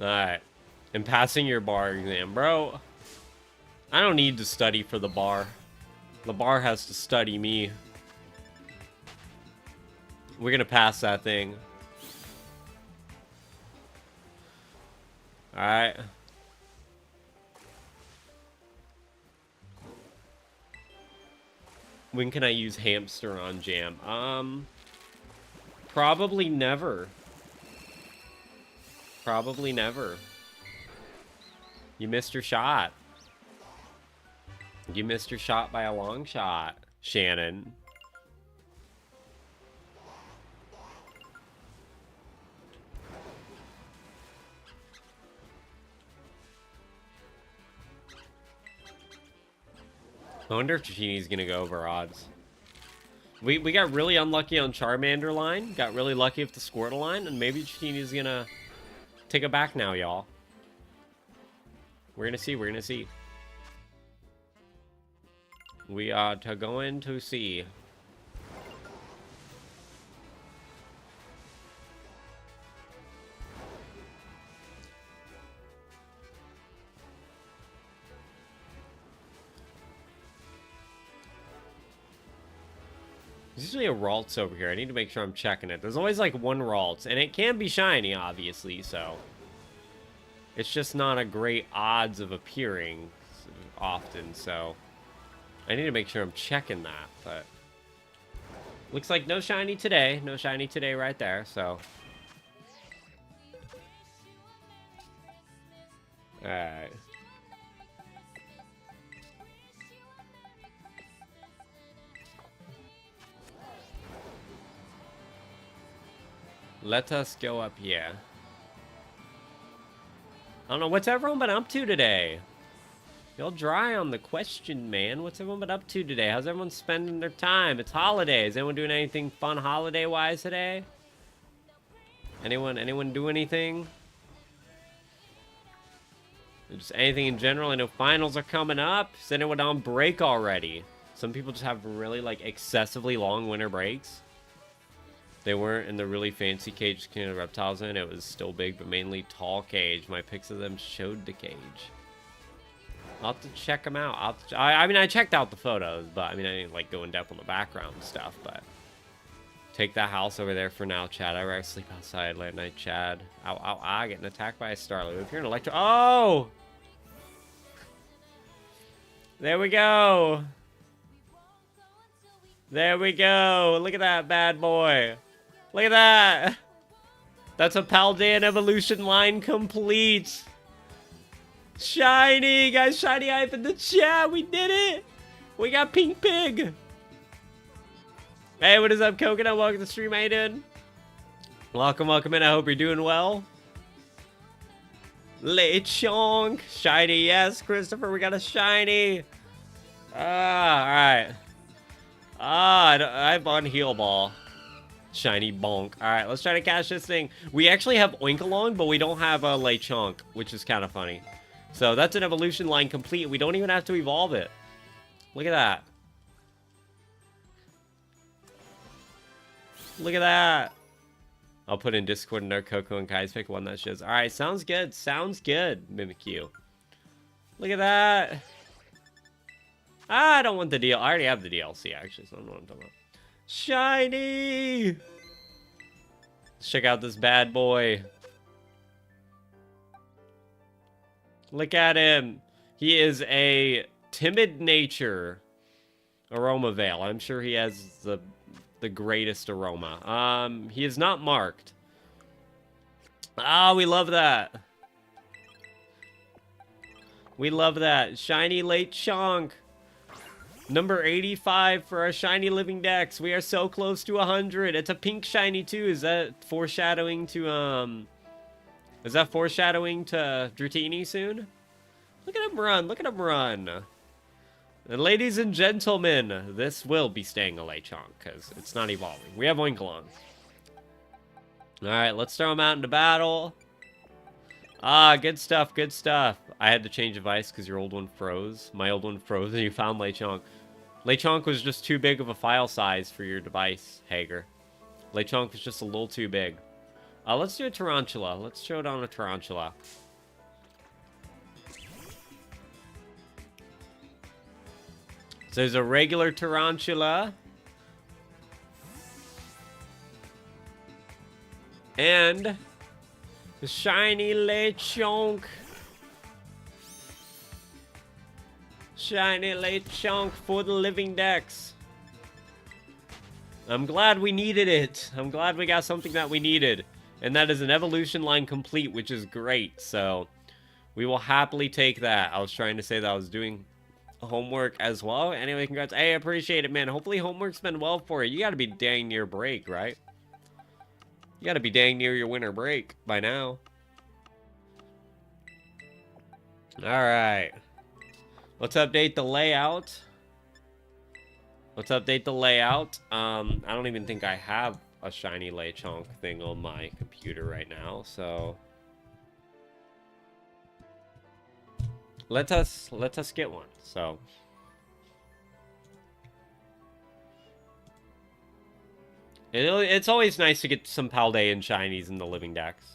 Speaker 1: Alright. And passing your bar exam. Bro, I don't need to study for the bar. The bar has to study me. We're gonna pass that thing. Alright. When can I use hamster on Jam? Probably never. Probably never. You missed your shot. You missed your shot by a long shot, Shannon. I wonder if Chini's gonna go over odds. We got really unlucky on Charmander line, got really lucky with the Squirtle line, and maybe Chini's gonna take it back now, y'all. We're gonna see. We are going to see. There's usually a Ralts over here. I need to make sure I'm checking it. There's always like one Ralts, and it can be shiny, obviously, so it's just not a great odds of appearing often, so I need to make sure I'm checking that, but looks like no shiny today. No shiny today right there, so. Alright. Let us go up here. I don't know, what's everyone been up to today? You're dry on the question, man. What's everyone been up to today? How's everyone spending their time? It's holidays. Anyone doing anything fun holiday-wise today? Anyone do anything? Just anything in general? I know finals are coming up. Is anyone on break already? Some people just have really, like, excessively long winter breaks. They weren't in the really fancy cage King of Reptiles in. It was still big, but mainly tall cage. My pics of them showed the cage. I'll have to check them out. I mean, I checked out the photos, but I mean, I didn't like go in depth on the background and stuff, but take that house over there for now, Chad. I rather sleep outside late night, Chad. Ow, ow, ow, getting attacked by a starlet. If you're an electro... Oh! There we go. There we go. Look at that bad boy. Look at that. That's a Paldean evolution line complete. Shiny, guys, shiny hype in the chat. We did it. We got Pink Pig. Hey, what is up, Coconut? Welcome to the stream. How you doing? Welcome, welcome in. I hope you're doing well. Lechonk. Shiny, yes, Christopher. We got a shiny. Alright. I have on heal ball. Shiny bonk. Alright, let's try to catch this thing. We actually have Oinkalong, but we don't have a Lechonk, which is kind of funny. So that's an evolution line complete. We don't even have to evolve it. Look at that. Look at that. I'll put in Discord and our Coco and Kai's pick one that shows. Alright, sounds good. Sounds good, Mimikyu. Look at that. I don't want the deal. I already have the DLC, actually, so I don't know what I'm talking about. Shiny! Let's check out this bad boy. Look at him. He is a timid nature aroma veil. I'm sure he has the greatest aroma. He is not marked. Ah, we love that. We love that. Shiny Lechonk. Number 85 for our shiny living dex. We are so close to 100. It's a pink shiny too. Is that foreshadowing to Is that foreshadowing to Dratini soon? Look at him run. Look at him run. And ladies and gentlemen, this will be staying a Lechonk because it's not evolving. We have Oinkalong. Alright, let's throw him out into battle. Ah, good stuff, good stuff. I had to change device because your old one froze. My old one froze and you found Lechonk. Lechonk was just too big of a file size for your device, Hager. Lechonk was just a little too big. Let's do a Tarantula. Let's show down a Tarantula. So there's a regular Tarantula. And the shiny Lechonk. Shiny Lechonk for the living dex. I'm glad we needed it. I'm glad we got something that we needed. And that is an evolution line complete, which is great. So we will happily take that. I was trying to say that I was doing homework as well. Anyway, congrats. Hey, I appreciate it, man. Hopefully homework's been well for you. You gotta be dang near break, right? You gotta be dang near your winter break by now. Alright. Let's update the layout. Let's update the layout. I don't even think I have a shiny Lechonk thing on my computer right now, so let us get one. So it's always nice to get some Paldean shinies in the living dex.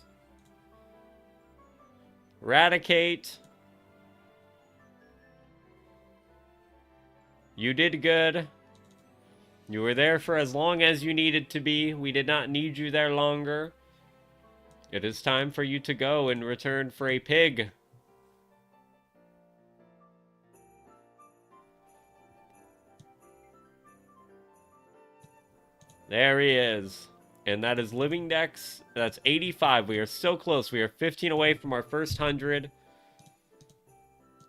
Speaker 1: Eradicate. You did good. You were there for as long as you needed to be. We did not need you there longer. It is time for you to go in return for a pig. There he is. And that is living dex. That's 85. We are so close. We are 15 away from our first 100.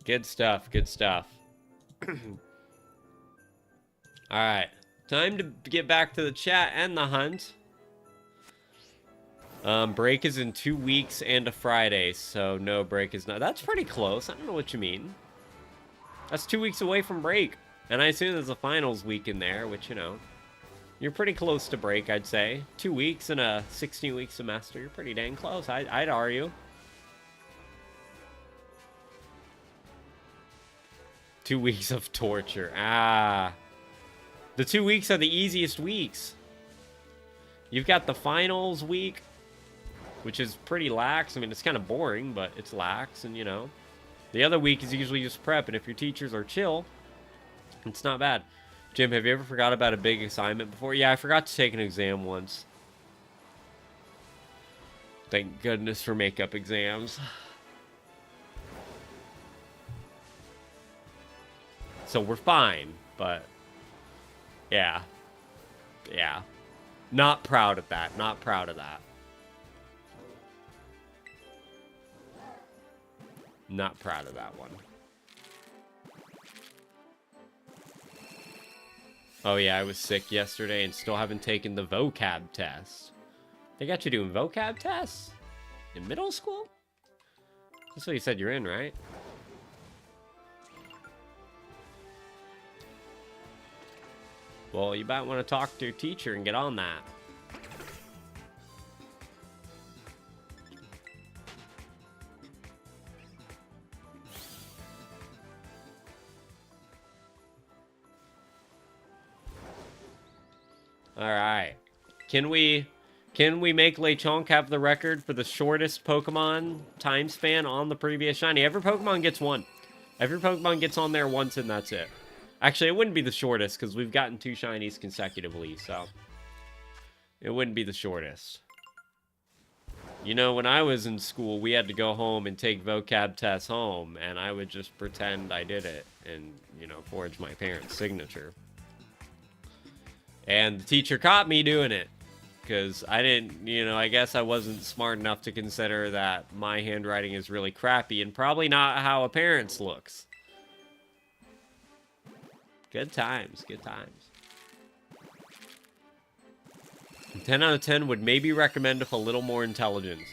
Speaker 1: Good stuff. Good stuff. Alright. Time to get back to the chat and the hunt. Break is in 2 weeks and a Friday, so no, break is not. That's pretty close. I don't know what you mean. That's 2 weeks away from break. And I assume there's a finals week in there, which, you know, you're pretty close to break, I'd say. 2 weeks in a 16-week semester. You're pretty dang close, I'd argue. 2 weeks of torture. Ah. The 2 weeks are the easiest weeks. You've got the finals week, which is pretty lax. I mean, it's kind of boring, but it's lax, and, you know. The other week is usually just prep, and if your teachers are chill, it's not bad. Jim, have you ever forgot about a big assignment before? Yeah, I forgot to take an exam once. Thank goodness for makeup exams. So we're fine, but yeah. Yeah. Not proud of that. Not proud of that. Not proud of that one. Oh yeah, I was sick yesterday and still haven't taken the vocab test. They got you doing vocab tests? In middle school? That's what you said you're in, right? Well, you might want to talk to your teacher and get on that. Alright. Can we make Lechonk have the record for the shortest Pokemon time span on the previous shiny? Every Pokemon gets one. Every Pokemon gets on there once and that's it. Actually, it wouldn't be the shortest because we've gotten 2 shinies consecutively, so it wouldn't be the shortest. You know, when I was in school, we had to go home and take vocab tests home, and I would just pretend I did it and, you know, forge my parents' signature. And the teacher caught me doing it because I didn't, you know, I guess I wasn't smart enough to consider that my handwriting is really crappy and probably not how a parent's looks. Good times, good times. 10 out of 10 would maybe recommend with a little more intelligence.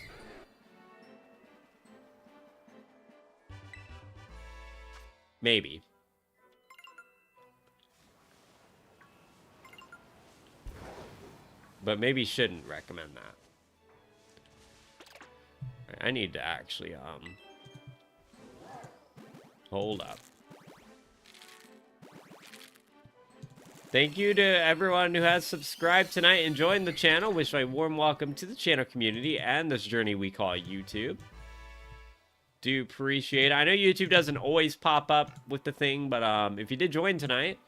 Speaker 1: Maybe. But maybe shouldn't recommend that. I need to actually, hold up. Thank you to everyone who has subscribed tonight and joined the channel. Wish a warm welcome to the channel community and this journey we call YouTube. Do appreciate it. I know YouTube doesn't always pop up with the thing, but if you did join tonight,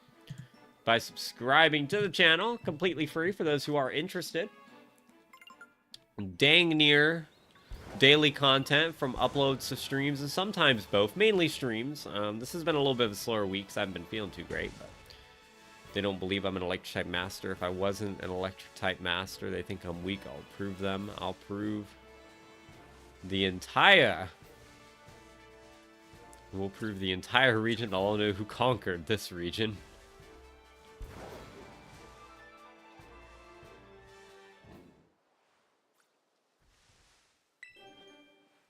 Speaker 1: by subscribing to the channel, completely free for those who are interested. Dang near daily content from uploads to streams, and sometimes both, mainly streams. This has been a little bit of a slower week because I haven't been feeling too great, but they don't believe I'm an electric type master. If I wasn't an electric type master, they think I'm weak. I'll prove them. I'll prove the entire... We'll prove the entire region. I'll know who conquered this region.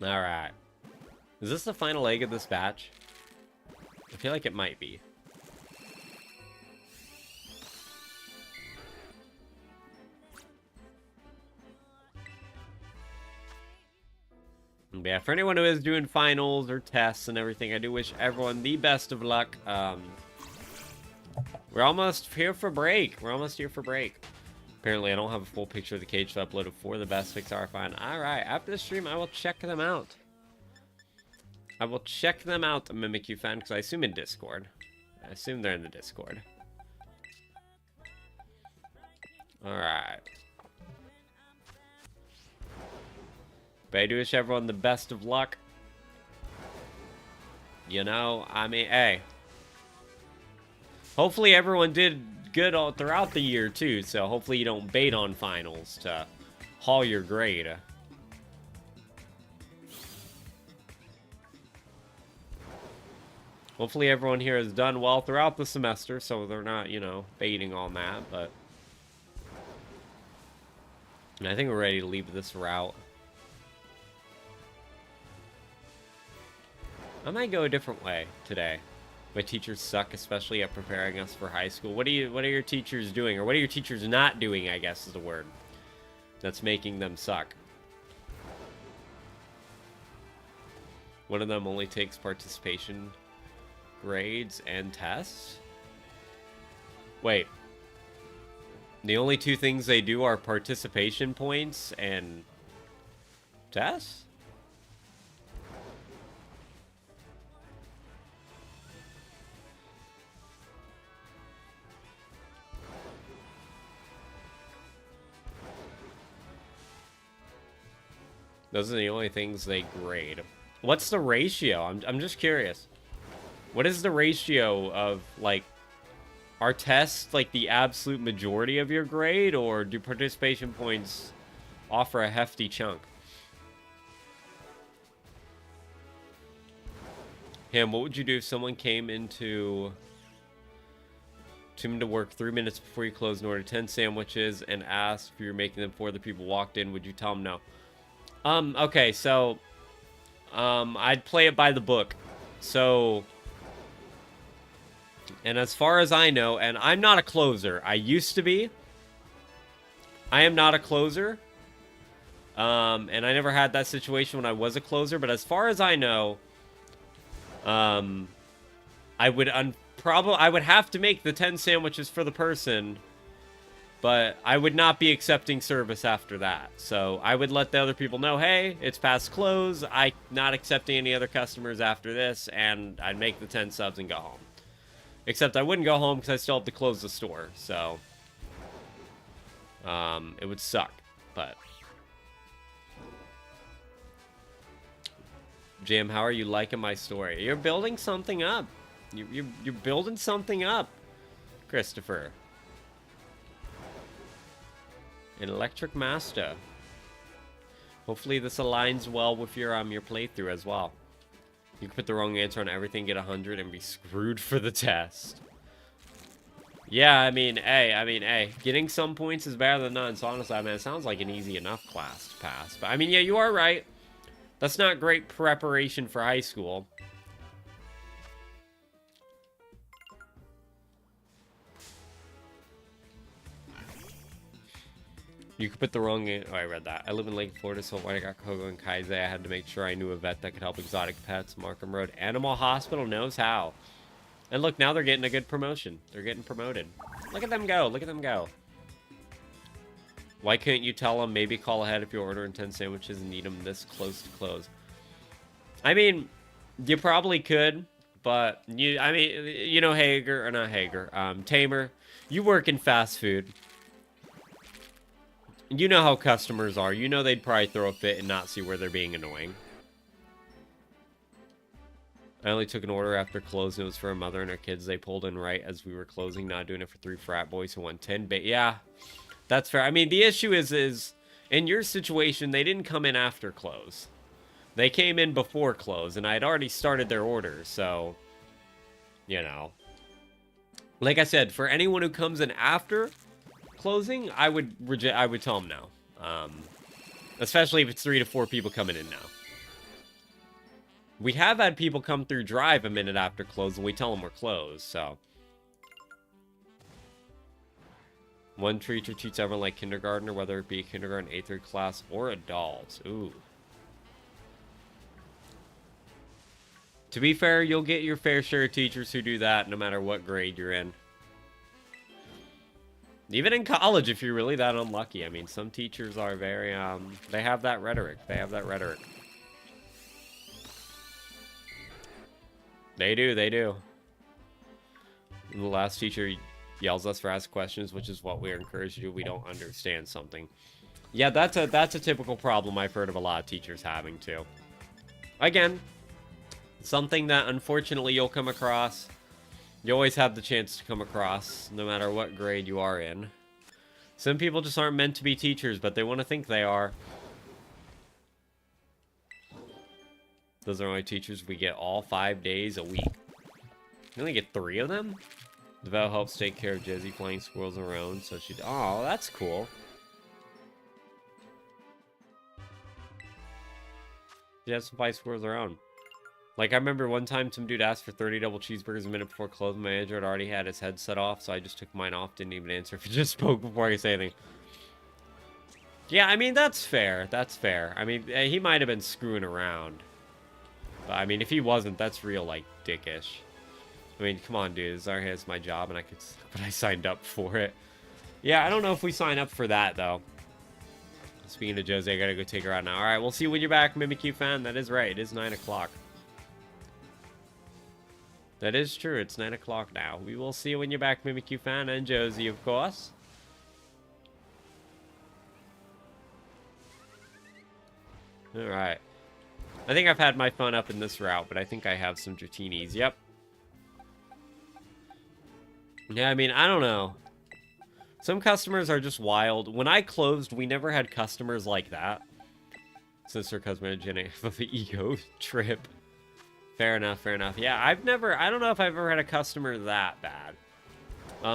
Speaker 1: Alright. Is this the final egg of this batch? I feel like it might be. But yeah, for anyone who is doing finals or tests and everything, I do wish everyone the best of luck. We're almost here for break. We're almost here for break. Apparently, I don't have a full picture of the cage to upload for the best fix are fine. Alright, after the stream, I will check them out. I will check them out, Mimic You fan, because I assume in Discord. I assume they're in the Discord. Alright. But I do wish everyone the best of luck. You know, I mean, hey. Hopefully everyone did good all throughout the year too, so hopefully you don't bait on finals to haul your grade. Hopefully everyone here has done well throughout the semester, so they're not, you know, baiting on that, but And I think we're ready to leave this route. I might go a different way today. My teachers suck, especially at preparing us for high school. What are your teachers doing? Or what are your teachers not doing, I guess is the word, that's making them suck? One of them only takes participation grades and tests? Wait. The only two things they do are participation points and tests? Those are the only things they grade. What's the ratio? I'm just curious. What is the ratio of, like, are tests, like, the absolute majority of your grade, or do participation points offer a hefty chunk? Ham, what would you do if someone came into work 3 minutes before you closed and ordered 10 sandwiches and asked if you were making them before the people walked in? Would you tell them no? Okay, so, I'd play it by the book. So, and as far as I know, and I'm not a closer. I used to be. I am not a closer. And I never had that situation when I was a closer, but as far as I know, I would have to make the 10 sandwiches for the person, but I would not be accepting service after that. So I would let the other people know, hey, it's past close. I'm not accepting any other customers after this, and I'd make the 10 subs and go home. Except I wouldn't go home because I still have to close the store. So it would suck, but Jim, how are you liking my story? You're building something up. You're building something up, Christopher. An electric master. Hopefully this aligns well with your playthrough as well. You can put the wrong answer on everything, get 100, and be screwed for the test. Yeah, I mean, hey, getting some points is better than none. So honestly, I mean, it sounds like an easy enough class to pass. But I mean, yeah, you are right. That's not great preparation for high school. You could put the wrong... Oh, I read that. I live in Lake Florida, so when I got Kogo and Kaizei, I had to make sure I knew a vet that could help exotic pets. Markham Road Animal Hospital knows how. And look, now they're getting a good promotion. They're getting promoted. Look at them go. Look at them go. Why couldn't you tell them maybe call ahead if you're ordering 10 sandwiches and need them this close to close? I mean, you probably could, but you know Hager, or not Hager, Tamer, you work in fast food. You know how customers are. You know they'd probably throw a fit and not see where they're being annoying. I only took an order after closing. It was for a mother and her kids. They pulled in right as we were closing, not doing it for 3 frat boys who won 10. But yeah, that's fair. I mean, the issue is in your situation, they didn't come in after close. They came in before close, and I had already started their order, so, you know. Like I said, for anyone who comes in after closing, I would tell them no. Especially if it's 3 to 4 people coming in now. We have had people come through drive a minute after close, and we tell them we're closed, so. One teacher treats everyone like kindergartner, whether it be kindergarten, 8th grade class, or adults. Ooh. To be fair, you'll get your fair share of teachers who do that no matter what grade you're in. Even in college, if you're really that unlucky. I mean, some teachers are very, they have that rhetoric. They have that rhetoric. They do, they do. And the last teacher yells us for ask questions, which is what we're encouraged to do. We don't understand something. Yeah, that's a typical problem I've heard of a lot of teachers having, too. Again, something that, unfortunately, you'll come across. You always have the chance to come across, no matter what grade you are in. Some people just aren't meant to be teachers, but they want to think they are. Those are only teachers we get all 5 days a week. You only get 3 of them? The vet helps take care of Jizzy flying squirrels around, so she... Oh, that's cool. She has some fight scores of her own. Like, I remember one time some dude asked for 30 double cheeseburgers a minute before closing. My manager had already had his headset off, so I just took mine off, didn't even answer. If he just spoke before I could say anything. Yeah, I mean, that's fair. That's fair. I mean, he might have been screwing around. But, I mean, if he wasn't, that's real, like, dickish. I mean, come on, dude. It's my job, and but I signed up for it. Yeah, I don't know if we sign up for that, though. Speaking of Jose, I gotta go take her out now. Alright, we'll see you when you're back, Mimikyu fan. That is right. It is 9 o'clock. That is true. It's 9 o'clock now. We will see you when you're back, Mimikyu fan, and Josie, of course. Alright. I think I've had my fun up in this route, but I think I have some Dratinis. Yep. Yeah, I mean, I don't know. Some customers are just wild. When I closed, we never had customers like that. Sister cousin Jenny of the ego trip. Fair enough, fair enough. Yeah, I don't know if I've ever had a customer that bad.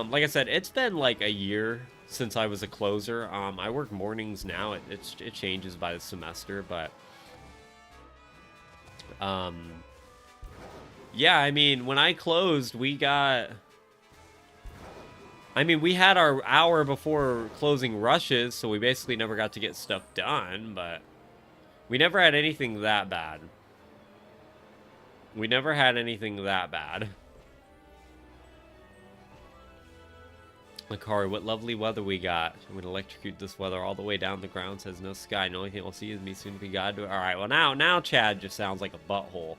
Speaker 1: Like I said, it's been like a year since I was a closer. I work mornings now. It changes by the semester, but yeah, I mean, when I closed, we had our hour before closing rushes, so we basically never got to get stuff done, but we never had anything that bad. We never had anything that bad. Lakari, what lovely weather we got. I'm going to electrocute this weather all the way down the ground. Says no sky. The only thing we'll see is me soon to be God. Alright, well now Chad just sounds like a butthole.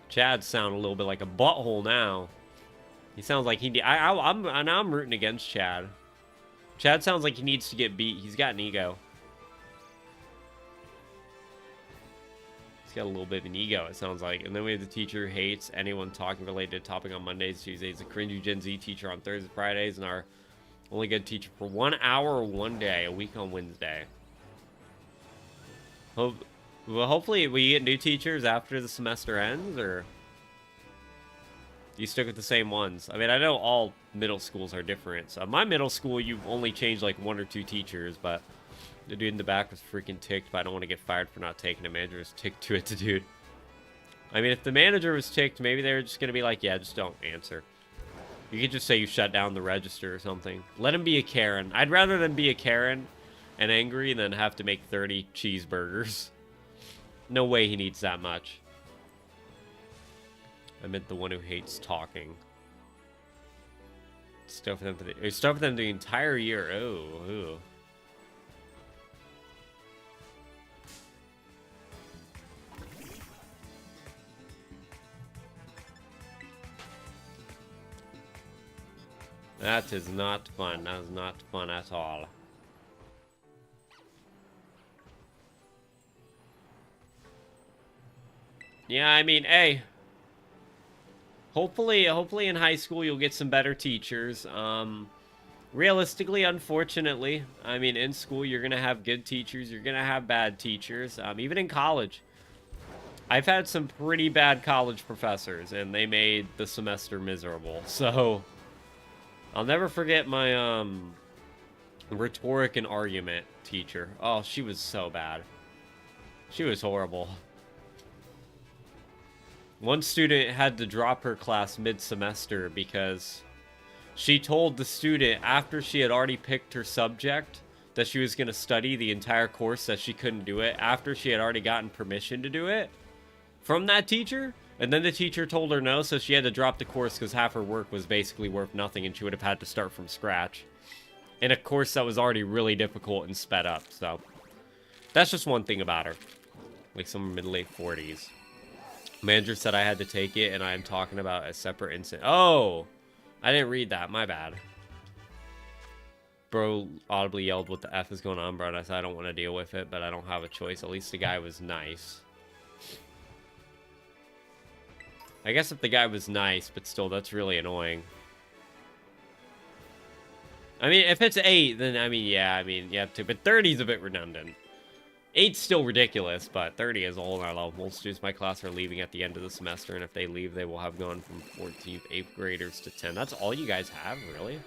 Speaker 1: Chad sound a little bit like a butthole now. He sounds like I'm rooting against Chad. Chad sounds like he needs to get beat. He's got an ego. He's got a little bit of an ego, it sounds like. And then we have the teacher who hates anyone talking related to topic on Mondays, Tuesdays, a cringy Gen Z teacher on Thursdays, Fridays, and our only good teacher for 1 hour or 1 day, a week on Wednesday. Well, hopefully we get new teachers after the semester ends, or you stick with the same ones? I mean, I know all middle schools are different. So my middle school, you only changed like 1 or 2 teachers, but the dude in the back was freaking ticked, but I don't want to get fired for not taking a manager. Was ticked to it, the dude. I mean, if the manager was ticked, maybe they were just going to be like, yeah, just don't answer. You could just say you shut down the register or something. Let him be a Karen. I'd rather than be a Karen and angry than have to make 30 cheeseburgers. No way he needs that much. I meant the one who hates talking. Stuff for them the entire year. Oh, ooh. That is not fun. That is not fun at all. Yeah, I mean, hey. Hopefully in high school you'll get some better teachers. Realistically, unfortunately, I mean, in school you're gonna have good teachers, you're gonna have bad teachers. Even in college, I've had some pretty bad college professors, and they made the semester miserable. So I'll never forget my rhetoric and argument teacher. Oh, she was so bad. She was horrible. One student had to drop her class mid-semester because she told the student, after she had already picked her subject, that she was going to study the entire course, that she couldn't do it, after she had already gotten permission to do it from that teacher. And then the teacher told her no, so she had to drop the course because half her work was basically worth nothing, and she would have had to start from scratch in a course that was already really difficult and sped up. So that's just one thing about her. Like some mid-late 40s. Manager said I had to take it, and I am talking about a separate incident. Oh, I didn't read that. My bad. Bro audibly yelled, "What the F is going on, bro?" And I said, I don't want to deal with it, but I don't have a choice. At least the guy was nice. I guess if the guy was nice, but still, that's really annoying. I mean, if it's 8, then, I mean, yeah, you have to. But 30 is a bit redundant. 8's still ridiculous, but 30 is a whole nother level. Most students in my class are leaving at the end of the semester, and if they leave, they will have gone from 14th, 8th graders to 10. That's all you guys have, really?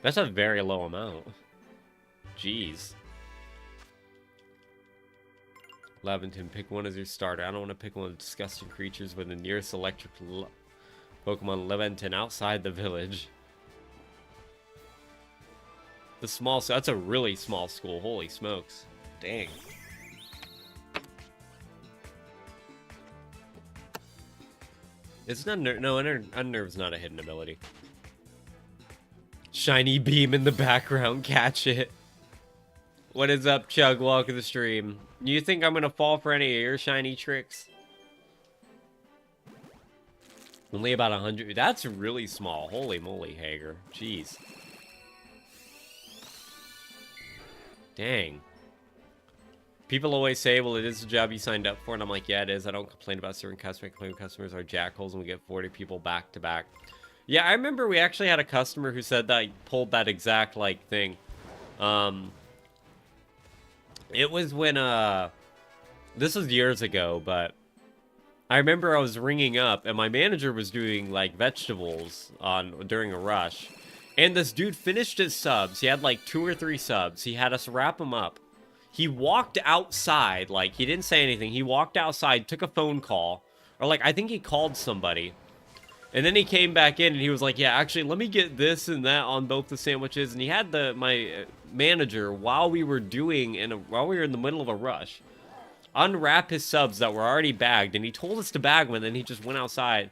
Speaker 1: That's a very low amount. Jeez. Leventon, pick one as your starter. I don't want to pick one of the disgusting creatures with the nearest electric Pokemon Leventon outside the village. The small, so that's a really small school. Holy smokes. Dang. It's not no, Unnerve's not a hidden ability. Shiny beam in the background, catch it. What is up, Chug? Welcome to the stream. You think I'm gonna fall for any of your shiny tricks? Only about 100. That's really small. Holy moly, Hager. Jeez. Dang. People always say, well, it is the job you signed up for, and I'm like, yeah, it is. I don't complain about serving customers. I complain customers are jackholes, and we get 40 people back to back. Yeah, I remember we actually had a customer who said that he pulled that exact, like, thing. It was when, this was years ago, but I remember I was ringing up, and my manager was doing, like, vegetables during a rush. And this dude finished his subs. He had, like, 2 or 3 subs. He had us wrap them up. He walked outside, like, he didn't say anything. He walked outside, took a phone call. Or, like, I think he called somebody. And then he came back in, and he was like, yeah, actually, let me get this and that on both the sandwiches. And he had my manager, while we were in the middle of a rush, unwrap his subs that were already bagged. And he told us to bag them, and then he just went outside.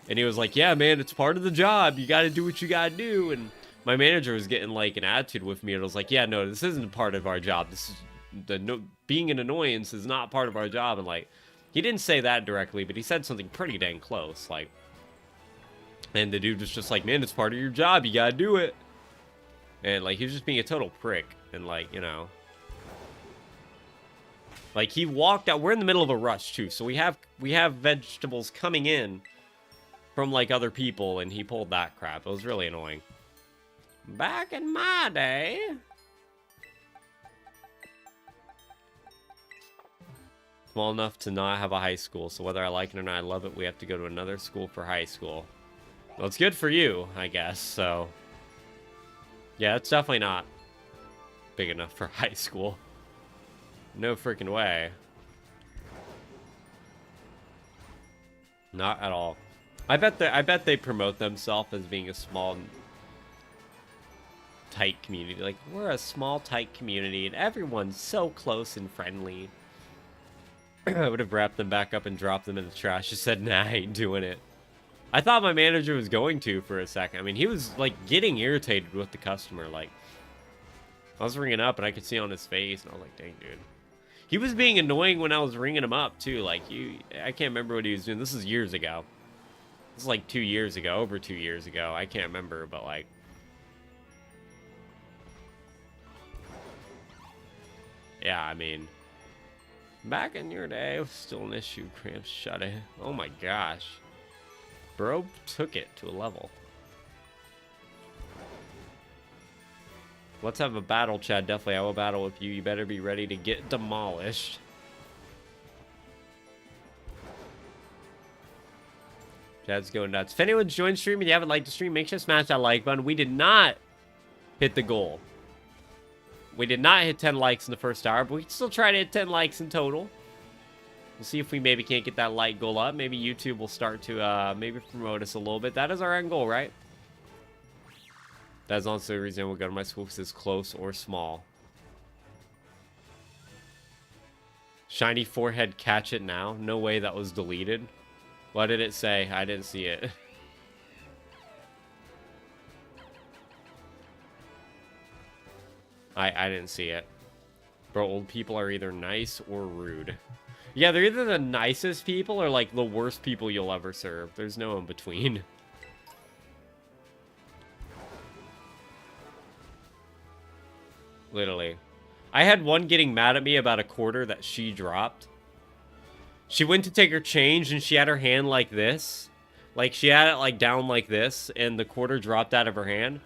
Speaker 1: And he was like, yeah, man, it's part of the job. You got to do what you got to do. And my manager was getting, like, an attitude with me. And I was like, yeah, no, this isn't part of our job. This is... being an annoyance is not part of our job. And, like, he didn't say that directly, but he said something pretty dang close, like, and the dude was just like, man, it's part of your job, you gotta do it. And, like, he was just being a total prick. And, like, you know, like, he walked out. We're in the middle of a rush too, so we have vegetables coming in from, like, other people, and he pulled that crap. It was really annoying. Back in my day, small enough to not have a high school, so whether I like it or not, I love it. We have to go to another school for high school. Well, it's good for you, I guess, so... yeah, it's definitely not big enough for high school. No freaking way. Not at all. I bet they promote themselves as being a small, tight community. Like, we're a small, tight community, and everyone's so close and friendly. I would have wrapped them back up and dropped them in the trash. Just said, nah, I ain't doing it. I thought my manager was going to for a second. I mean, he was, like, getting irritated with the customer. Like, I was ringing up, and I could see on his face, and I was like, dang, dude. He was being annoying when I was ringing him up, too. Like, I can't remember what he was doing. This is years ago. This is, like, 2 years ago. Over 2 years ago. I can't remember, but, like... yeah, I mean... back in your day, it was still an issue. Cramps shut it. Oh, my gosh. Bro took it to a level. Let's have a battle, Chad. Definitely, I will battle with you. You better be ready to get demolished. Chad's going nuts. If anyone's joined stream and you haven't liked the stream, make sure to smash that like button. We did not hit the goal. We did not hit 10 likes in the first hour, but we can still try to hit 10 likes in total. We'll see if we maybe can't get that like goal up. Maybe YouTube will start to maybe promote us a little bit. That is our end goal, right? That's also the reason we'll go to my school, because it's close or small. Shiny forehead, catch it now. No way that was deleted. What did it say? I didn't see it. I didn't see it. Bro, old people are either nice or rude. Yeah, they're either the nicest people or, like, the worst people you'll ever serve. There's no in between. Literally. I had one getting mad at me about a quarter that she dropped. She went to take her change and she had her hand like this. Like, she had it, like, down like this, and the quarter dropped out of her hand.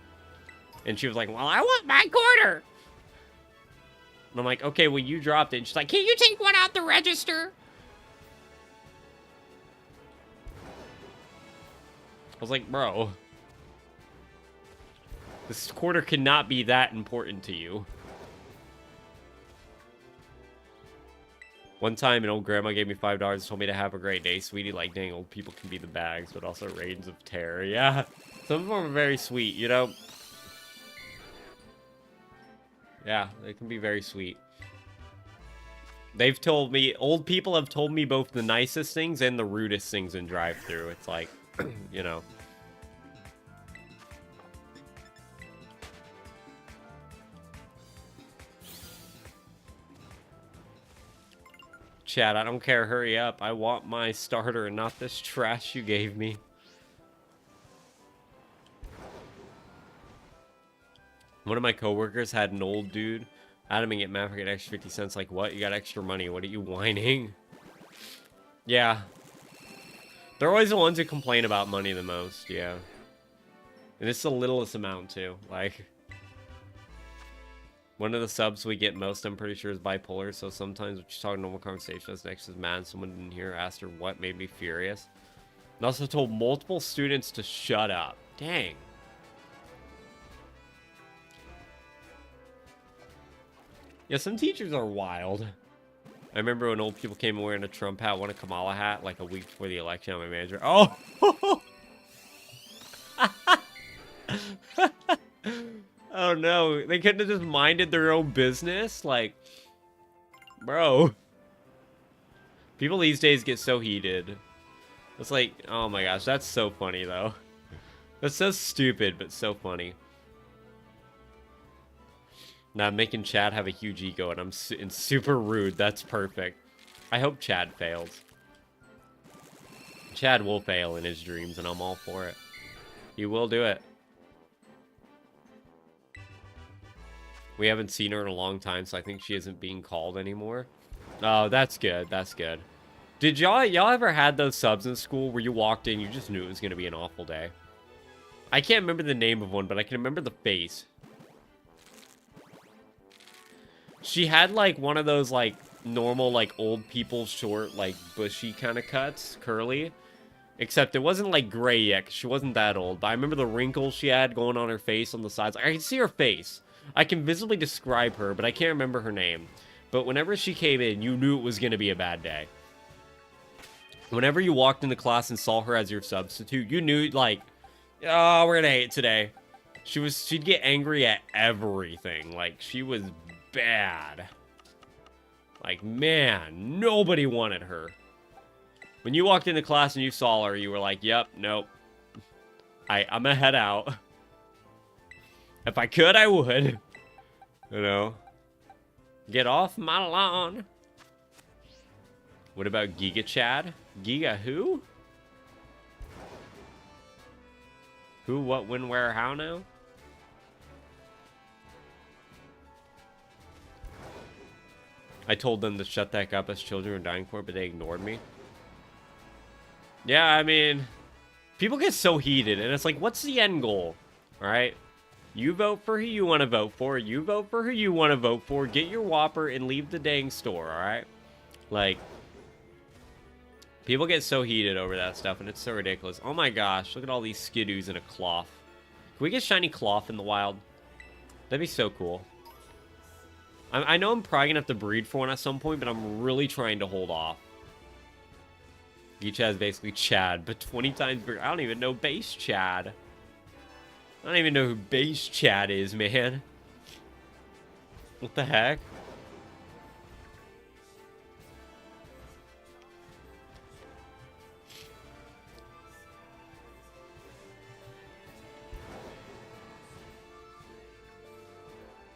Speaker 1: And she was like, well, I want my quarter! And I'm like, okay, well, you dropped it. And she's like, can you take one out the register? I was like, bro. This quarter cannot be that important to you. One time, an old grandma gave me $5, told me to have a great day, sweetie. Like, dang, old people can be the bags, but also reigns of terror. Yeah, some of them are very sweet, you know? Yeah, they can be very sweet. They've told me, old people have told me both the nicest things and the rudest things in drive-thru. It's like, you know. Chat, I don't care, hurry up. I want my starter and not this trash you gave me. One of my coworkers had an old dude adaming at Maverick an extra 50 cents. Like, what? You got extra money. What are you whining? Yeah. They're always the ones who complain about money the most, yeah. And it's the littlest amount, too. Like, one of the subs we get most, I'm pretty sure, is bipolar. So sometimes when she's talking normal conversation, as next is mad, someone didn't hear, asked her what made me furious. And also told multiple students to shut up. Dang. Yeah, some teachers are wild. I remember when old people came in wearing a Trump hat, one a Kamala hat, like a week before the election. I'm my manager. Oh! Oh no, they couldn't have just minded their own business? Like, bro. People these days get so heated. It's like, oh my gosh, that's so funny though. That's so stupid, but so funny. Now, making Chad have a huge ego and I'm super rude. That's perfect. I hope Chad fails. Chad will fail in his dreams and I'm all for it. He will do it. We haven't seen her in a long time, so I think she isn't being called anymore. Oh, that's good. That's good. Did y'all ever had those subs in school where you walked in, you just knew it was going to be an awful day? I can't remember the name of one, but I can remember the face. She had, like, one of those, like, normal, like, old people short, like, bushy kind of cuts, curly. Except it wasn't, like, gray yet, 'cause she wasn't that old. But I remember the wrinkles she had going on her face on the sides. I can see her face. I can visibly describe her, but I can't remember her name. But whenever she came in, you knew it was going to be a bad day. Whenever you walked into class and saw her as your substitute, you knew, like, oh, we're going to hate today. She'd get angry at everything. Like, she was bad. Like, man, nobody wanted her. When you walked into class and you saw her, you were like, yep, nope. I'm gonna head out. If I could, I would. You know? Get off my lawn. What about Giga Chad? Giga who? Who, what, when, where, how now? I told them to shut that up as children were dying for it, but they ignored me. Yeah, I mean, people get so heated, and it's like, what's the end goal? Alright? You vote for who you want to vote for. You vote for who you want to vote for. Get your Whopper and leave the dang store, alright? Like, people get so heated over that stuff, and it's so ridiculous. Oh my gosh, look at all these skidoos in a cloth. Can we get shiny cloth in the wild? That'd be so cool. I know I'm probably gonna have to breed for one at some point, but I'm really trying to hold off. Geechad is basically Chad, but 20 times bigger. I don't even know base Chad. I don't even know who base Chad is, man. What the heck?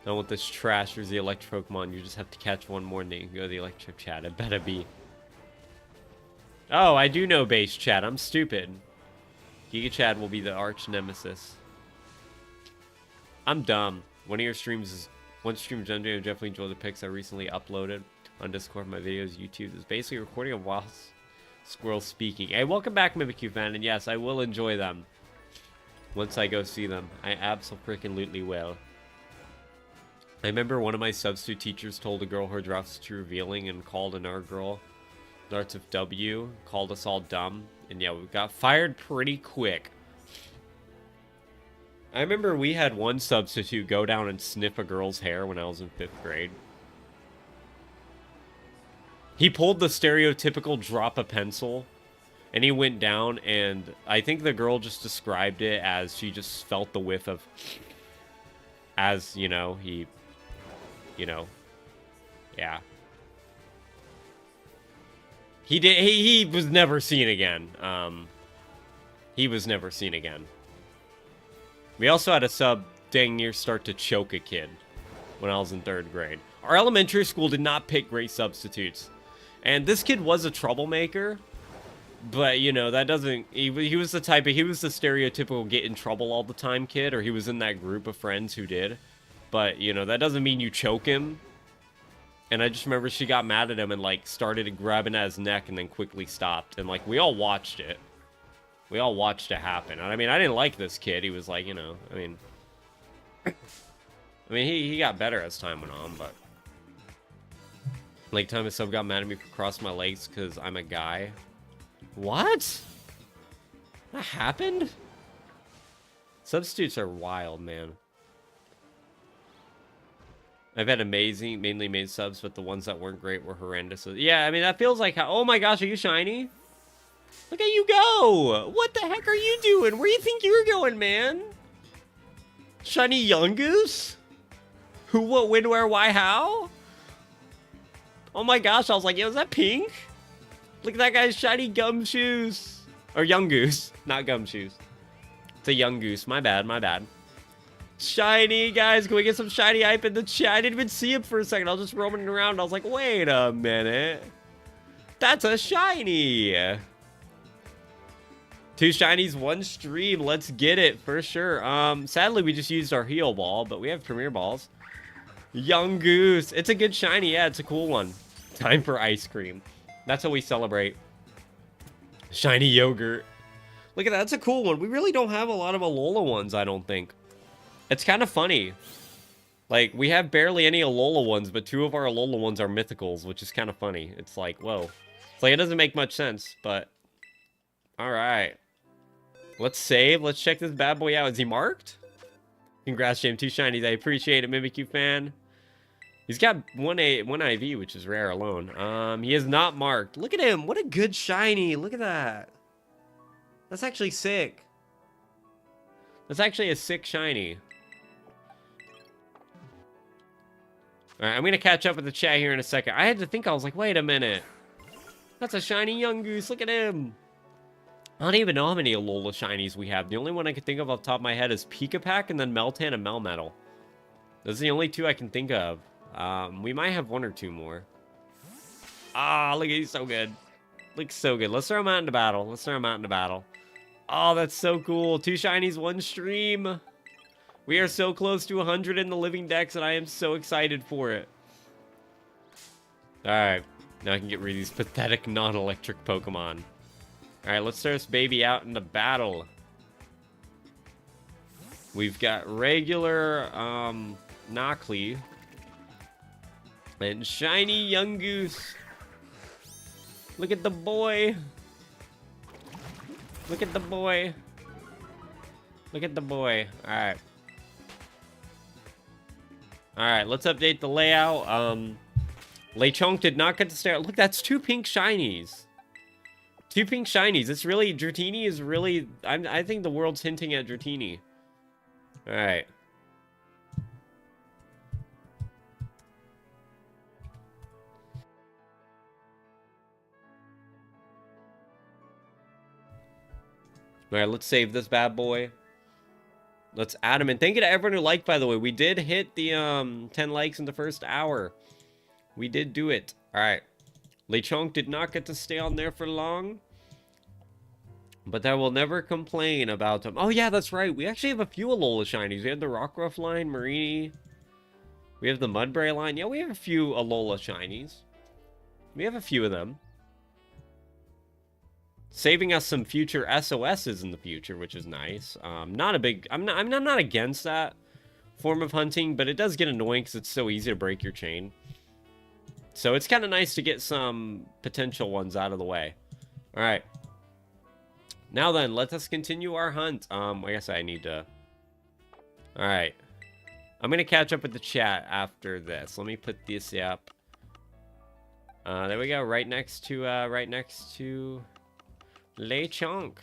Speaker 1: Don't want this trash. There's the electric Pokemon. You just have to catch one more and then you can go to the electric Chad. It better be. Oh, I do know base Chad. I'm stupid. Giga Chad will be the arch nemesis. I'm dumb. One stream is MJ. I definitely enjoyed the pics I recently uploaded on Discord for my videos. YouTube is basically recording a wild squirrel speaking. Hey, welcome back, Mimikyu fan. And yes, I will enjoy them once I go see them. I absolutely will. I remember one of my substitute teachers told a girl her dress was too revealing and called another girl Darts of W, called us all dumb, and yeah, we got fired pretty quick. I remember we had one substitute go down and sniff a girl's hair when I was in 5th grade. He pulled the stereotypical drop a pencil, and he went down, and I think the girl just described it as she just felt the whiff of, as, you know, he, you know, yeah. He was never seen again. He was never seen again. We also had a sub dang near start to choke a kid when I was in 3rd grade. Our elementary school did not pick great substitutes. And this kid was a troublemaker. But, you know, that doesn't... He was the type of... He was the stereotypical get in trouble all the time kid. Or he was in that group of friends who did. But, you know, that doesn't mean you choke him. And I just remember she got mad at him and, like, started grabbing at his neck and then quickly stopped. And, like, we all watched it. We all watched it happen. I mean, I didn't like this kid. He was like, you know, I mean... he got better as time went on, but... Like, time a sub got mad at me for crossing my legs because I'm a guy. What? That happened? Substitutes are wild, man. I've had mainly made subs, but the ones that weren't great were horrendous. Yeah, I mean, that feels like how... Oh my gosh, are you shiny? Look at you go! What the heck are you doing? Where do you think you're going, man? Shiny young goose? Who, what, when, where, why, how? Oh my gosh, I was like, yo, is that pink? Look at that guy's shiny gumshoes. Or young goose, not gumshoes. It's a young goose. My bad, my bad. Shiny, guys. Can we get some shiny hype in the chat? I didn't even see him for a second. I was just roaming around. I was like, wait a minute. That's a shiny. 2 shinies, 1 stream. Let's get it for sure. Sadly, we just used our heal ball, but we have premier balls. Young goose. It's a good shiny. Yeah, it's a cool one. Time for ice cream. That's how we celebrate. Shiny yogurt. Look at that. That's a cool one. We really don't have a lot of Alola ones, I don't think. It's kind of funny. Like, we have barely any Alola ones, but 2 of our Alola ones are mythicals, which is kind of funny. It's like, whoa. It's like, it doesn't make much sense, but... Alright. Let's save. Let's check this bad boy out. Is he marked? Congrats, Jam. 2 shinies. I appreciate it, Mimikyu fan. He's got one IV, which is rare alone. He is not marked. Look at him. What a good shiny. Look at that. That's actually sick. That's actually a sick shiny. Alright, I'm going to catch up with the chat here in a second. I had to think. I was like, wait a minute. That's a shiny young goose. Look at him. I don't even know how many Alola shinies we have. The only one I can think of off the top of my head is Pikapak and then Meltan and Melmetal. Those are the only 2 I can think of. We might have 1 or 2 more. Ah, look, he's so good. Looks so good. Let's throw him out into battle. Let's throw him out into battle. Oh, that's so cool. 2 shinies, 1 stream. We are so close to 100 in the living decks, and I am so excited for it. Alright. Now I can get rid of these pathetic non-electric Pokemon. Alright, let's throw this baby out into battle. We've got regular, Knockley. And shiny young goose. Look at the boy. Look at the boy. Look at the boy. Alright. Alright, let's update the layout. Lechonk did not get to stare. Look, that's 2 pink shinies. 2 pink shinies. It's really... Dratini is really... I think the world's hinting at Dratini. Alright. Alright, let's save this bad boy. Let's add him in. Thank you to everyone who liked, by the way. We did hit the 10 likes in the first hour. We did do it. Alright. Lechonk did not get to stay on there for long. But I will never complain about him. Oh, yeah, that's right. We actually have a few Alola shinies. We have the Rockruff line, Marini. We have the Mudbray line. Yeah, we have a few Alola shinies. We have a few of them. Saving us some future SOSs in the future, which is nice. Not a big... I'm not against that form of hunting, but it does get annoying because it's so easy to break your chain. So it's kind of nice to get some potential ones out of the way. All right. Now then, let us continue our hunt. I guess I need to... All right. I'm going to catch up with the chat after this. Let me put this up. There we go. Right next to Lei Chunk.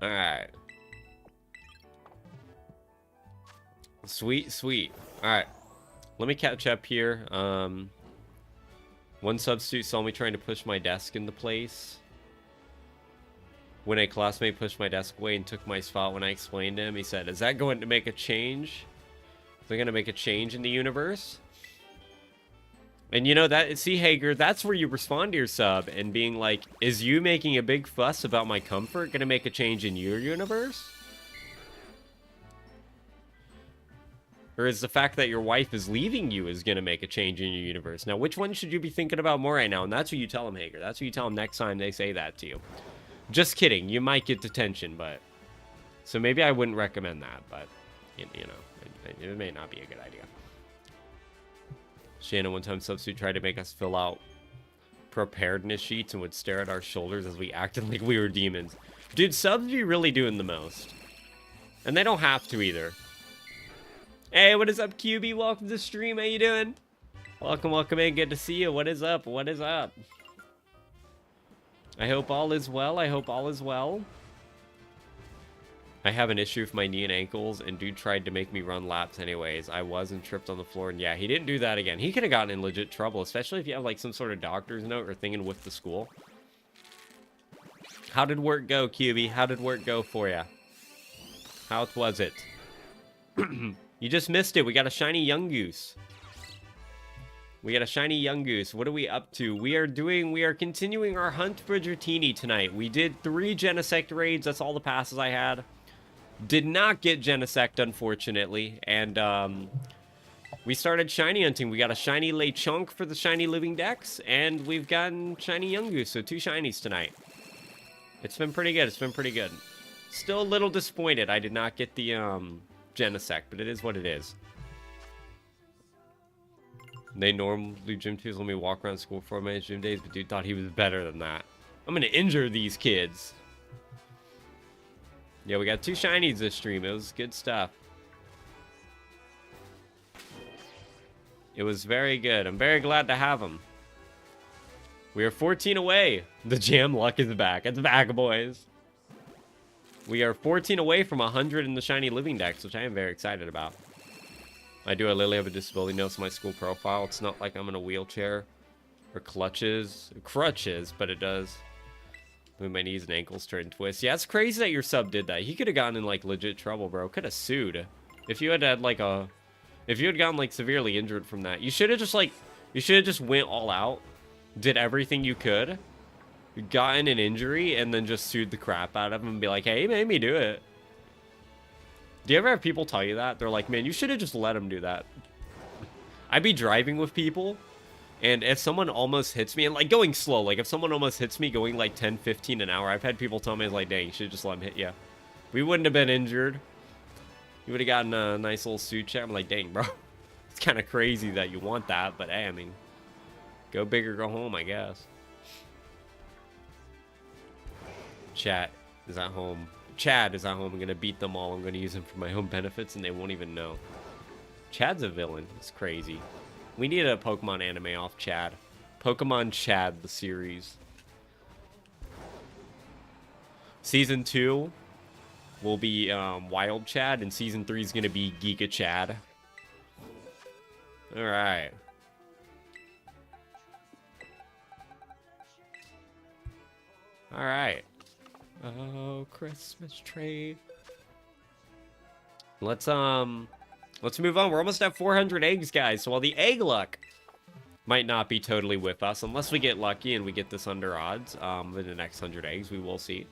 Speaker 1: All right. Sweet, sweet. All right. Let me catch up here. One substitute saw me trying to push my desk into place. When a classmate pushed my desk away and took my spot, when I explained to him, he said, "Is that going to make a change? Is it going to make a change in the universe?" And you know, that, see, Hager, that's where you respond to your sub and being like, is you making a big fuss about my comfort going to make a change in your universe? Or is the fact that your wife is leaving you is going to make a change in your universe? Now, which one should you be thinking about more right now? And that's what you tell them, Hager. That's what you tell them next time they say that to you. Just kidding. You might get detention, but... So maybe I wouldn't recommend that, but, you know, it may not be a good idea. Shannon one time substitute tried to make us fill out preparedness sheets and would stare at our shoulders as we acted like we were demons. Dude, subs be really doing the most. And they don't have to either. Hey, what is up, QB? Welcome to the stream. How you doing? Welcome, welcome in. Good to see you. What is up? What is up? I hope all is well. I hope all is well. I have an issue with my knee and ankles, and dude tried to make me run laps anyways. I was and tripped on the floor, and yeah, he didn't do that again. He could have gotten in legit trouble, especially if you have like some sort of doctor's note or thing with the school. How did work go, QB? How did work go for you? How was it? You just missed it. We got a shiny young goose. We got a shiny young goose. What are we up to? We are continuing our hunt for Dratini tonight. We did 3 GENESECT raids. That's all the passes I had. Did not get GENESECT, unfortunately. And we started shiny hunting. We got a shiny Lei Chunk for the shiny living dex. And we've gotten shiny young goose. So 2 shinies tonight. It's been pretty good. It's been pretty good. Still a little disappointed I did not get the GENESECT, but it is what it is. They normally do gym twos. Let me walk around school for my gym days, but dude thought he was better than that. I'm gonna injure these kids. Yeah, we got 2 shinies this stream. It was good stuff. It was very good. I'm very glad to have them. We are 14 away. The jam luck is back. It's back, boys. We are 14 away from 100 in the shiny living dex, which I am very excited about. I literally have a disability notice on my school profile. It's not like I'm in a wheelchair or crutches, but it does move my knees and ankles, turn twists. Yeah, it's crazy that your sub did that. He could have gotten in like legit trouble, bro. Could have sued. If you had like if you had gotten like severely injured from that, you should have just went all out, did everything you could, gotten an injury, and then just sued the crap out of him and be like, hey, he made me do it. Do you ever have people tell you that? They're like, man, you should have just let him do that. I'd be driving with people, and if someone almost hits me, and like going slow, like if someone almost hits me going like 10, 15 an hour, I've had people tell me, like, dang, you should just let him hit you. We wouldn't have been injured. You would have gotten a nice little suit check. I'm like, dang, bro. It's kind of crazy that you want that, but hey, I mean, go big or go home, I guess. Chat is at home. Chad is at home. I'm going to beat them all. I'm going to use him for my own benefits, and they won't even know. Chad's a villain. It's crazy. We need a Pokemon anime off Chad. Pokemon Chad, the series. Season 2 will be Wild Chad, and Season 3 is going to be Giga Chad. Alright. Alright. Oh, Christmas tree. Let's move on. We're almost at 400 eggs, guys. So while the egg luck might not be totally with us, unless we get lucky and we get this under odds in the next 100 eggs, we will see.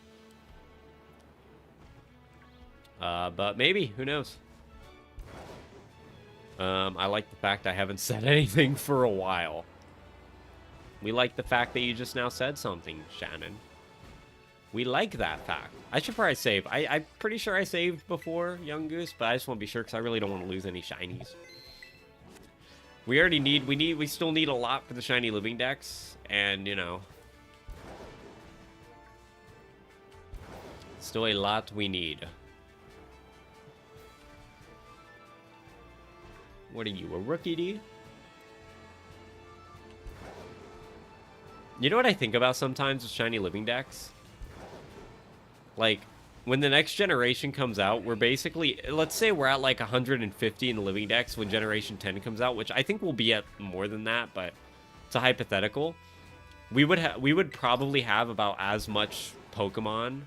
Speaker 1: But maybe, who knows? I like the fact I haven't said anything for a while. We like the fact that you just now said something, Shannon. We like that fact. I should probably save. I'm pretty sure I saved before Young Goose, but I just want to be sure because I really don't want to lose any shinies. We already need, we still need a lot for the shiny living dex, and you know, still a lot we need. What are you, a rookie, D? You know what I think about sometimes with shiny living decks? Like, when the next generation comes out, we're basically, let's say we're at like 150 in the living decks when generation 10 comes out, which I think we'll be at more than that, but it's a hypothetical. We would probably have about as much Pokemon.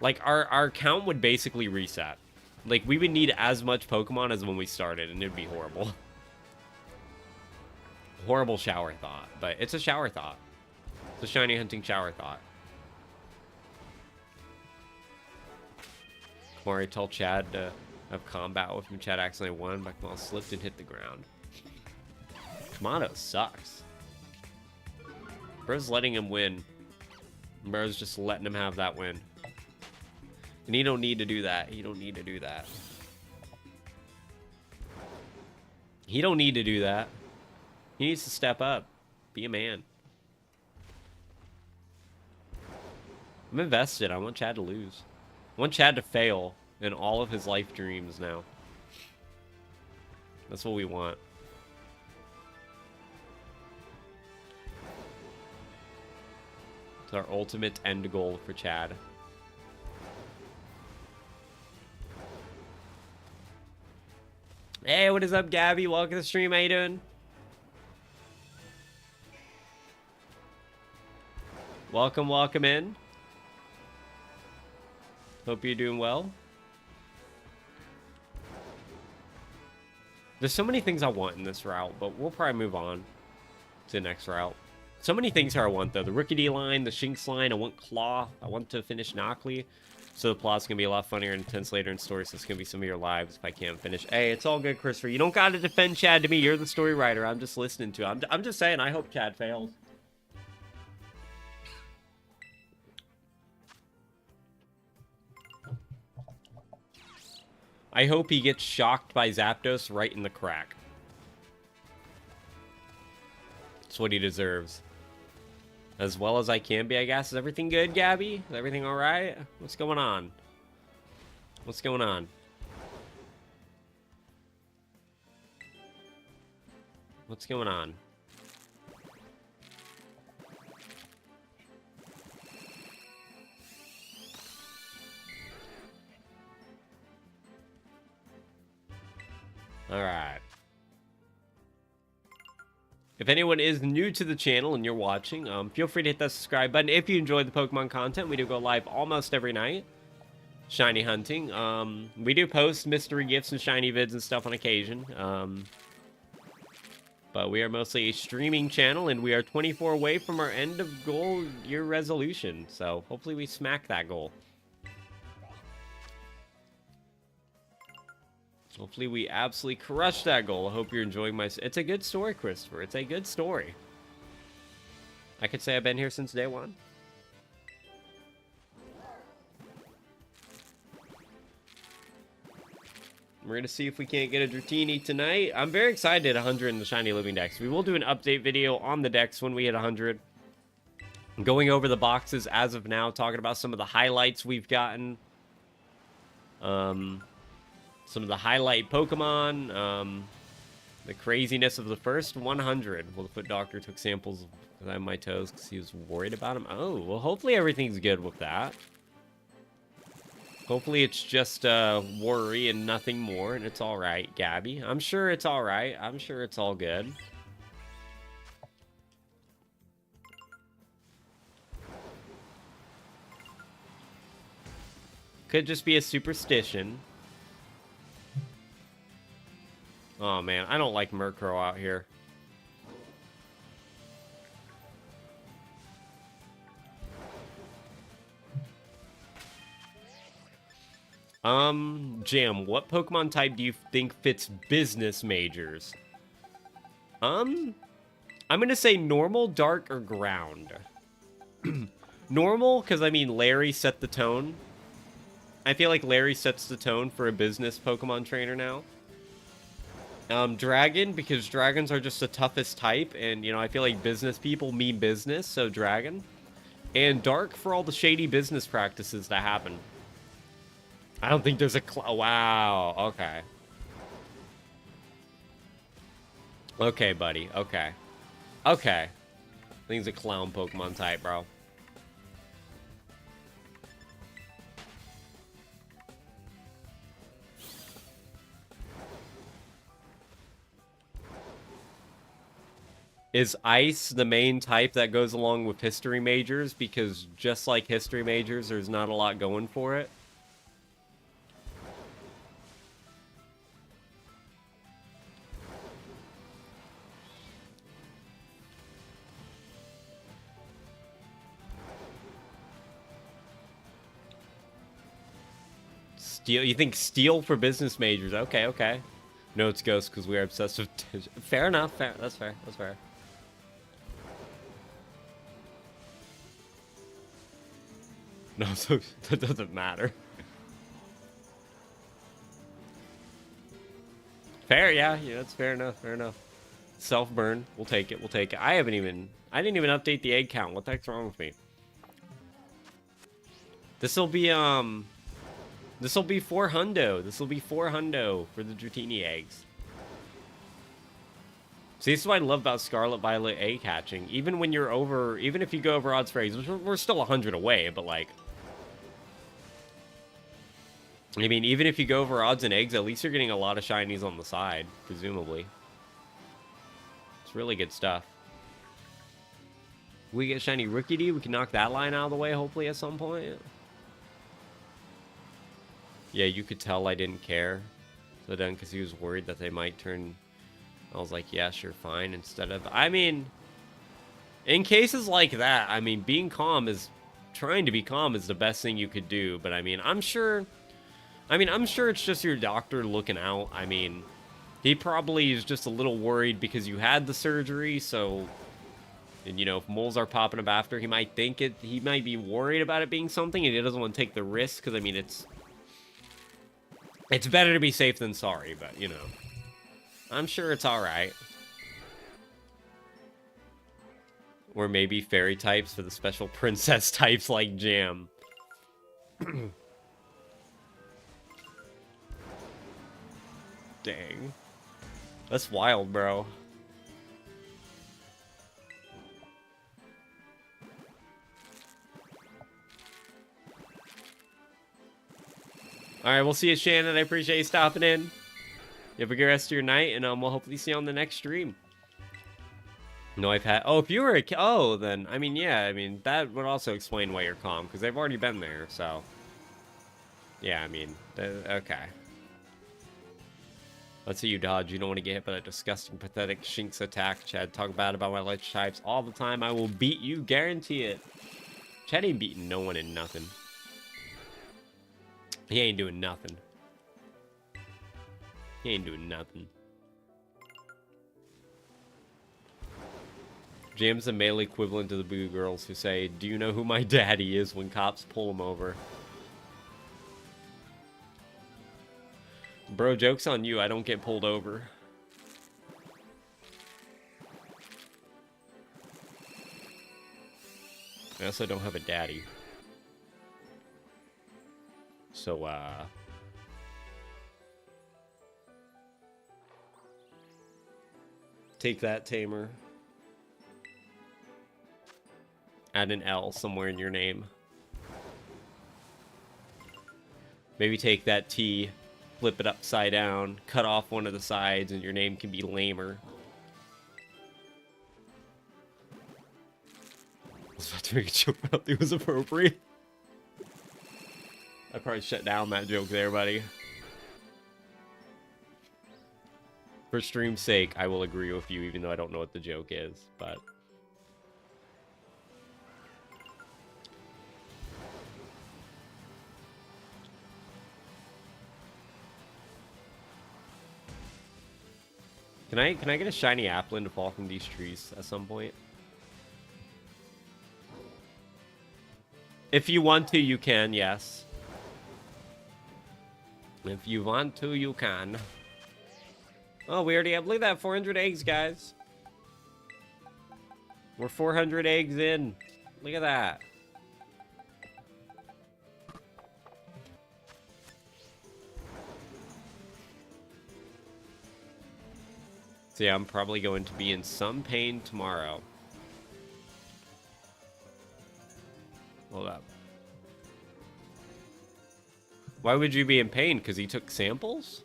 Speaker 1: Like, our count would basically reset. Like, we would need as much Pokemon as when we started, and it'd be horrible. Horrible shower thought, but it's a shower thought. It's a shiny hunting shower thought. Kamari told Chad to have combat with him. Chad accidentally won, but Kamal slipped and hit the ground. Kamado sucks. Bro's letting him win. Bro's just letting him have that win. And he don't need to do that. He don't need to do that. He don't need to do that. He needs to step up. Be a man. I'm invested. I want Chad to lose. I want Chad to fail in all of his life dreams now. That's what we want. It's our ultimate end goal for Chad. Hey, what is up, Gabby? Welcome to the stream. How you doing? Welcome, welcome in. Hope you're doing well. There's so many things I want in this route, but we'll probably move on to the next route. So many things here I want, though. The Rookie D line, the Shinx line, I want Claw. I want to finish Knockley. So the plot's going to be a lot funnier and intense later in story, so it's going to be some of your lives if I can't finish. Hey, it's all good, Christopher. You don't got to defend Chad to me. You're the story writer. I'm just listening to it. I'm just saying, I hope Chad fails. I hope he gets shocked by Zapdos right in the crack. That's what he deserves. As well as I can be, I guess. Is everything good, Gabby? Is everything alright? What's going on? What's going on? What's going on? Alright. If anyone is new to the channel and you're watching, feel free to hit that subscribe button. If you enjoyed the Pokemon content, we do go live almost every night. Shiny hunting. We do post mystery gifts and shiny vids and stuff on occasion. But we are mostly a streaming channel, and we are 24 away from our end of goal year resolution. So hopefully we smack that goal. Hopefully we absolutely crush that goal. I hope you're enjoying my... It's a good story, Christopher. It's a good story. I could say I've been here since day one. We're going to see if we can't get a Dratini tonight. I'm very excited at 100 in the Shiny Living decks. We will do an update video on the decks when we hit 100. Going over the boxes as of now, talking about some of the highlights we've gotten. Some of the highlight Pokemon, the craziness of the first 100. Well, the Foot Doctor took samples of my toes because he was worried about them. Oh, well, hopefully everything's good with that. Hopefully it's just worry and nothing more, and it's all right, Gabby. I'm sure it's all right. I'm sure it's all good. Could just be a superstition. Oh, man. I don't like Murkrow out here. Jam, what Pokemon type do you think fits business majors? I'm gonna say normal, dark, or ground. Normal, because, I mean, Larry set the tone. I feel like Larry sets the tone for a business Pokemon trainer now. Dragon, because dragons are just the toughest type, and, you know, I feel like business people mean business, so dragon. And dark for all the shady business practices that happen. I don't think there's a wow, okay. Okay, buddy. Okay. Okay. I think it's a clown Pokemon type, bro. Is Ice the main type that goes along with History Majors? Because just like History Majors, there's not a lot going for it. Steel? You think Steel for business majors? Okay, okay. No, it's Ghost because we are obsessed with... Fair enough. Fair. That's fair. That's fair. No, so that doesn't matter. Fair, yeah, that's fair enough, fair enough. Self-burn, we'll take it, we'll take it. I didn't even update the egg count. What the heck's wrong with me? This'll be 4 hundo. This'll be 4 hundo for the Dratini eggs. See, this is what I love about Scarlet Violet egg hatching. Even when you're over, even if you go over odds for eggs, we're still 100 away, but like... I mean, even if you go over odds and eggs, at least you're getting a lot of shinies on the side, presumably. It's really good stuff. We get shiny Rookidee, we can knock that line out of the way, hopefully, at some point. Yeah, you could tell I didn't care. So then, because he was worried that they might turn... I was like, yeah, sure, fine, instead of... I mean, in cases like that, I mean, being calm is... Trying to be calm is the best thing you could do, but I mean, I'm sure it's just your doctor looking out. I mean, he probably is just a little worried because you had the surgery, so... And, you know, if moles are popping up after, he might think it... He might be worried about it being something, and he doesn't want to take the risk, because, I mean, it's better to be safe than sorry, but, you know. I'm sure it's alright. Or maybe fairy types for the special princess types like Jam. Dang. That's wild, bro. Alright, we'll see you, Shannon. I appreciate you stopping in. You have a good rest of your night, and we'll hopefully see you on the next stream. No, I've had... Oh, if you were a... Oh, then... I mean, yeah, I mean, that would also explain why you're calm, because they've already been there, so... Yeah, I mean... Okay. Let's see you dodge. You don't want to get hit by that disgusting, pathetic Shinx attack. Chad, talk bad about my ledge types all the time. I will beat you, guarantee it. Chad ain't beating no one in nothing. He ain't doing nothing. He ain't doing nothing. Jam's the male equivalent to the boo girls who say, "Do you know who my daddy is?" when cops pull him over. Bro, joke's on you. I don't get pulled over. I also don't have a daddy. So, take that, Tamer. Add an L somewhere in your name. Maybe take that T, flip it upside down, cut off one of the sides, and your name can be Lamer. I was about to make a joke, but I don't think it was appropriate. I probably shut down that joke there, buddy. For stream's sake, I will agree with you, even though I don't know what the joke is, but... Can I get a shiny Applin to fall from these trees at some point? If you want to, you can, yes. If you want to, you can. Oh, we already have, look at that, 400 eggs, guys. We're 400 eggs in. Look at that. So yeah, I'm probably going to be in some pain tomorrow. Hold up. Why would you be in pain? Because he took samples?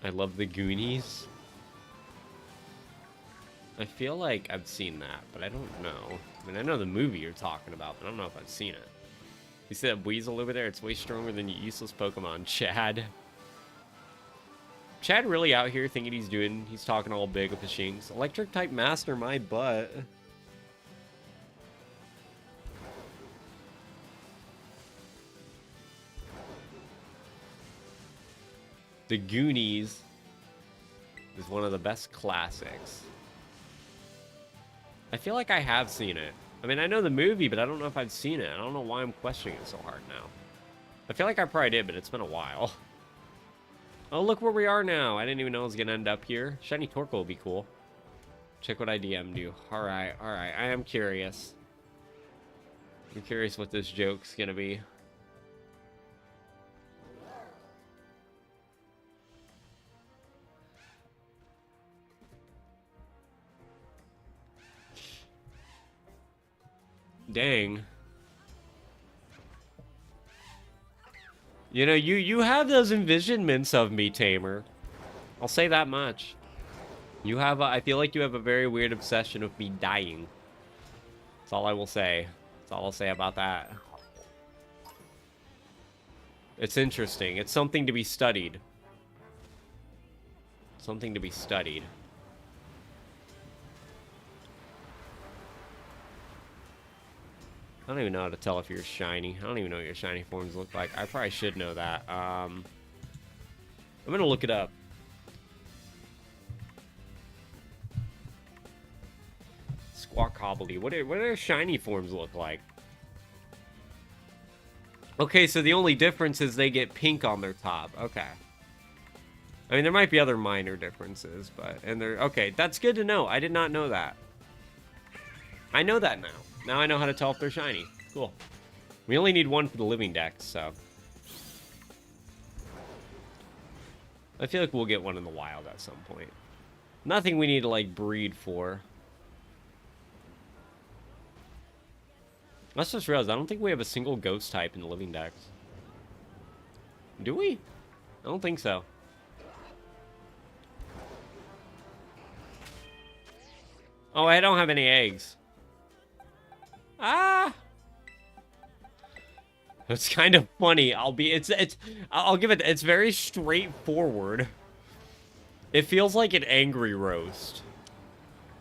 Speaker 1: I love the Goonies. I feel like I've seen that, but I don't know. I mean, I know the movie you're talking about, but I don't know if I've seen it. You see that weasel over there? It's way stronger than your useless Pokemon, Chad. Chad really out here thinking he's talking all big with the Shinx. Electric type master, my butt. The Goonies is one of the best classics. I feel like I have seen it. I mean, I know the movie, but I don't know if I've seen it. I don't know why I'm questioning it so hard now. I feel like I probably did, but it's been a while. Oh, look where we are now. I didn't even know I was going to end up here. Shiny Torkoal will be cool. Check what I DM'd you. Alright, alright. I am curious. I'm curious what this joke's going to be. Dang. You know, you have those envisionments of me, Tamer. I'll say that much. You have I feel like you have a very weird obsession with me dying. That's all I will say. That's all I'll say about that. It's interesting. It's something to be studied. Something to be studied. I don't even know how to tell if you're shiny. I don't even know what your shiny forms look like. I probably should know that. I'm gonna look it up. Squawkobbly. What do their shiny forms look like? Okay, so the only difference is they get pink on their top. Okay. I mean, there might be other minor differences, but... And they're... Okay, that's good to know. I did not know that. I know that now. Now I know how to tell if they're shiny. Cool. We only need one for the living dex, so... I feel like we'll get one in the wild at some point. Nothing we need to, like, breed for. Let's just realize, I don't think we have a single ghost type in the living dex. Do we? I don't think so. Oh, I don't have any eggs. Ah! It's kind of funny. I'll give it, it's very straightforward. It feels like an angry roast.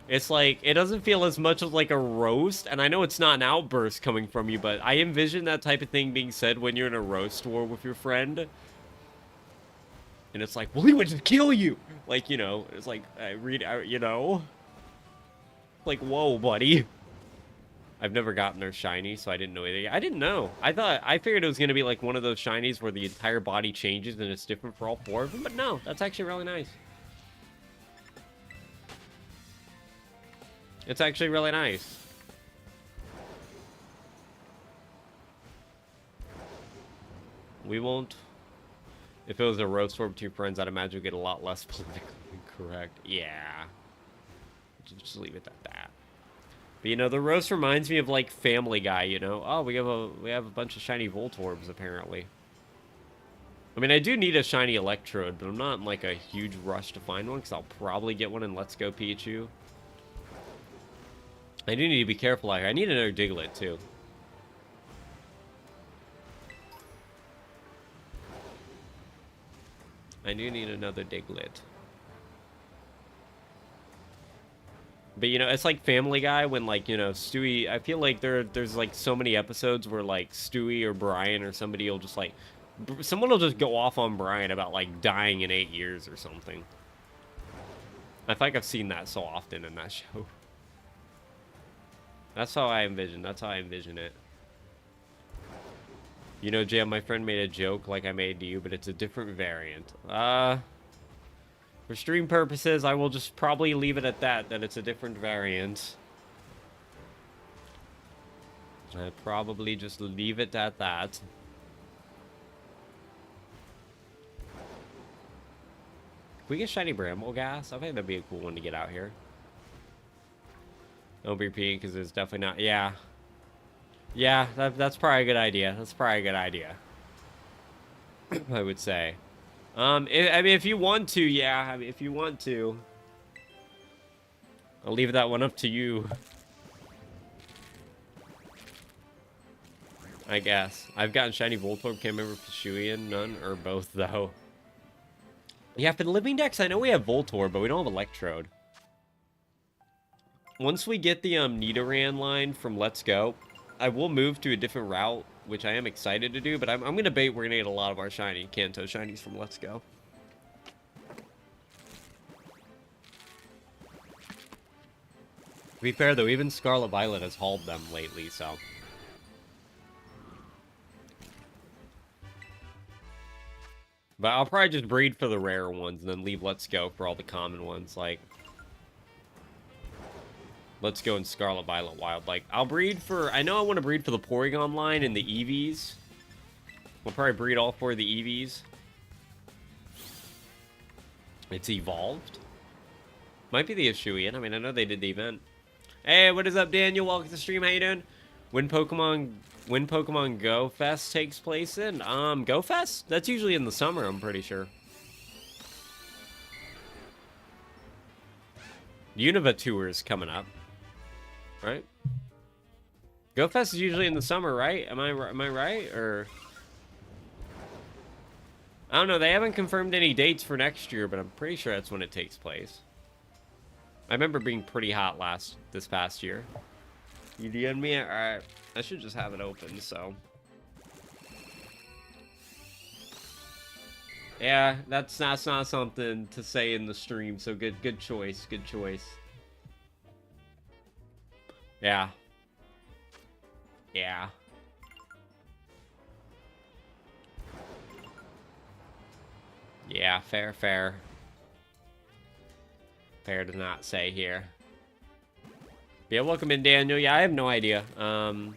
Speaker 1: It's like, it doesn't feel as much of like a roast, and I know it's not an outburst coming from you, but I envision that type of thing being said when you're in a roast war with your friend. And it's like, well, he would just kill you! Like, you know, it's like, you know? Like, whoa, buddy. I've never gotten their shiny, so I didn't know anything. I didn't know. I figured it was going to be like one of those shinies where the entire body changes and it's different for all four of them, but no, that's actually really nice. It's actually really nice. We won't... If it was a roast war with two friends, I'd imagine we'd get a lot less politically incorrect. Yeah. Just leave it at that. But, you know, the roast reminds me of, like, Family Guy, you know? Oh, we have a bunch of shiny Voltorbs, apparently. I mean, I do need a shiny Electrode, but I'm not in, like, a huge rush to find one, because I'll probably get one in Let's Go Pichu. I do need to be careful. I need another Diglett, too. I do need another Diglett. But, you know, it's like Family Guy when, like, you know, Stewie... I feel like there's, like, so many episodes where, like, Stewie or Brian or somebody will just, like... Someone will just go off on Brian about, like, dying in 8 years or something. I feel like I've seen that so often in that show. That's how I envision it. You know, Jam, my friend made a joke like I made to you, but it's a different variant. For stream purposes, I will just probably leave it at that it's a different variant. I'd probably just leave it at that. Can we get shiny bramble gas? I think that'd be a cool one to get out here. Don't be repeating because it's definitely not. Yeah. Yeah, that's probably a good idea. That's probably a good idea. I would say. I mean, if you want to, yeah. I mean, if you want to. I'll leave that one up to you. I guess. I've gotten shiny Voltorb, can't remember Pachirian, none, or both, though. Yeah, for the Living Dex, I know we have Voltorb, but we don't have Electrode. Once we get the Nidoran line from Let's Go, I will move to a different route, which I am excited to do, but I'm going to bait we're going to get a lot of our shiny Kanto shinies from Let's Go. To be fair, though, even Scarlet Violet has hauled them lately, so... But I'll probably just breed for the rare ones and then leave Let's Go for all the common ones, like... Let's Go and Scarlet Violet Wild. Like, I'll breed for... I know I want to breed for the Porygon line and the EVs. We'll probably breed all 4 of the EVs. It's evolved. Might be the Ishuian. I mean, I know they did the event. Hey, what is up, Daniel? Welcome to the stream. How you doing? When Pokemon Go Fest takes place in? Go Fest? That's usually in the summer, I'm pretty sure. Unova Tour is coming up. Right? Go Fest is usually in the summer, right? Am I right? Or... I don't know. They haven't confirmed any dates for next year, but I'm pretty sure that's when it takes place. I remember being pretty hot this past year. You DM'd me? Alright. I should just have it open, so. Yeah, that's not something to say in the stream, so good choice. Good choice. Yeah. Yeah. Yeah, fair. Fair to not say here. Yeah, welcome in, Daniel. Yeah, I have no idea. Not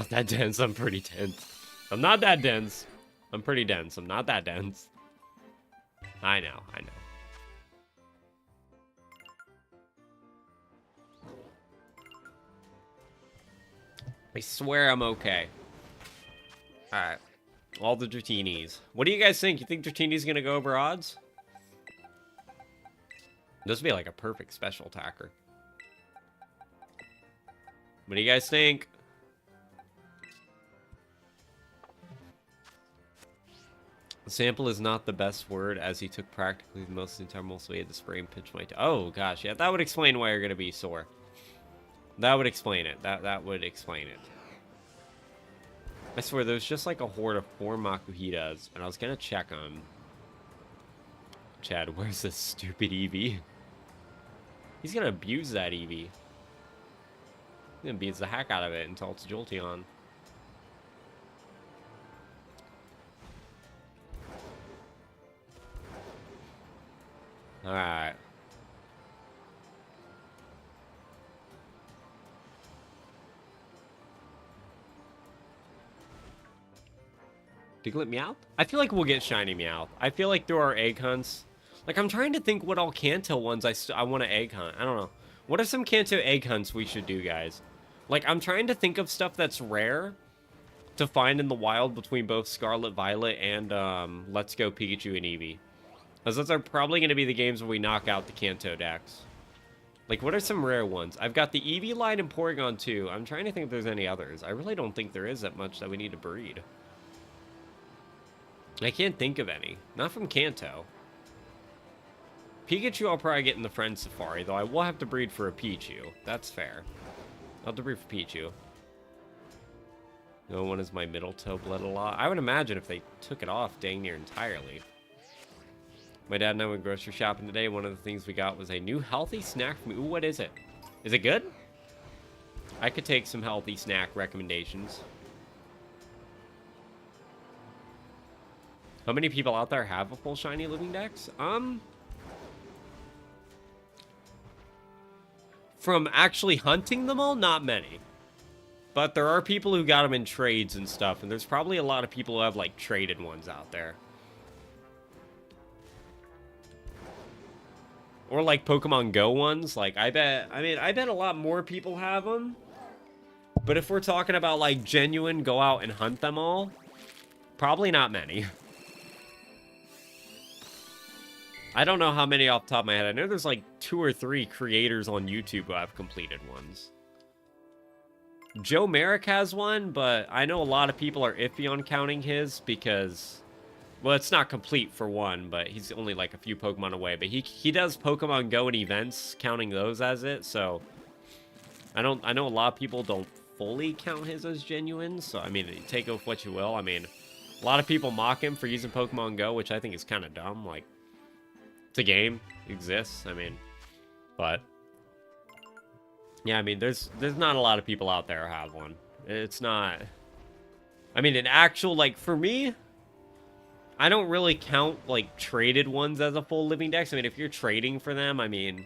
Speaker 1: that dense. I'm pretty dense. I'm not that dense. I'm pretty dense. I'm not that dense. I know. I swear I'm okay. Alright. All the Dratinis. What do you guys think? You think Dratini's gonna go over odds? This would be like a perfect special attacker. What do you guys think? Sample is not the best word, as he took practically most of the time. Also, he had to spray and pinch my toe. Oh, gosh. Yeah, that would explain why you're going to be sore. That would explain it. That would explain it. I swear, there's just like a horde of 4 Makuhitas, and I was going to check on... Chad, where's this stupid Eevee? He's going to abuse that Eevee. He's going to abuse the heck out of it until it's Jolteon. Alright. Diglett Meowth? I feel like we'll get shiny Meowth. I feel like through our egg hunts... Like, I'm trying to think what all Kanto ones I want to egg hunt. I don't know. What are some Kanto egg hunts we should do, guys? Like, I'm trying to think of stuff that's rare to find in the wild between both Scarlet Violet and Let's Go Pikachu and Eevee. Because those are probably going to be the games where we knock out the Kanto decks. Like, what are some rare ones? I've got the Eevee line and Porygon 2. I'm trying to think if there's any others. I really don't think there is that much that we need to breed. I can't think of any. Not from Kanto. Pikachu I'll probably get in the Friend Safari, though I will have to breed for a Pichu. That's fair. I'll have to breed for Pichu. No one is my middle toe bled a lot. I would imagine if they took it off dang near entirely. My dad and I went grocery shopping today. One of the things we got was a new healthy snack from... Ooh, what is it? Is it good? I could take some healthy snack recommendations. How many people out there have a full shiny living dex? From actually hunting them all, not many. But there are people who got them in trades and stuff, and there's probably a lot of people who have, like, traded ones out there. Or, like, Pokemon Go ones. Like, I bet a lot more people have them. But if we're talking about, like, genuine go out and hunt them all, probably not many. I don't know how many off the top of my head. I know there's, like, 2 or 3 creators on YouTube who have completed ones. Joe Merrick has one, but I know a lot of people are iffy on counting his because, well, it's not complete for one, but he's only like a few Pokemon away. But he does Pokemon Go and events, counting those as it. So I know a lot of people don't fully count his as genuine. So I mean, take it with what you will. I mean, a lot of people mock him for using Pokemon Go, which I think is kind of dumb. Like, it's a game, it exists. I mean, but. Yeah, I mean, there's not a lot of people out there who have one. It's not... I mean, an actual, like, for me, I don't really count, like, traded ones as a full living dex. I mean, if you're trading for them, I mean,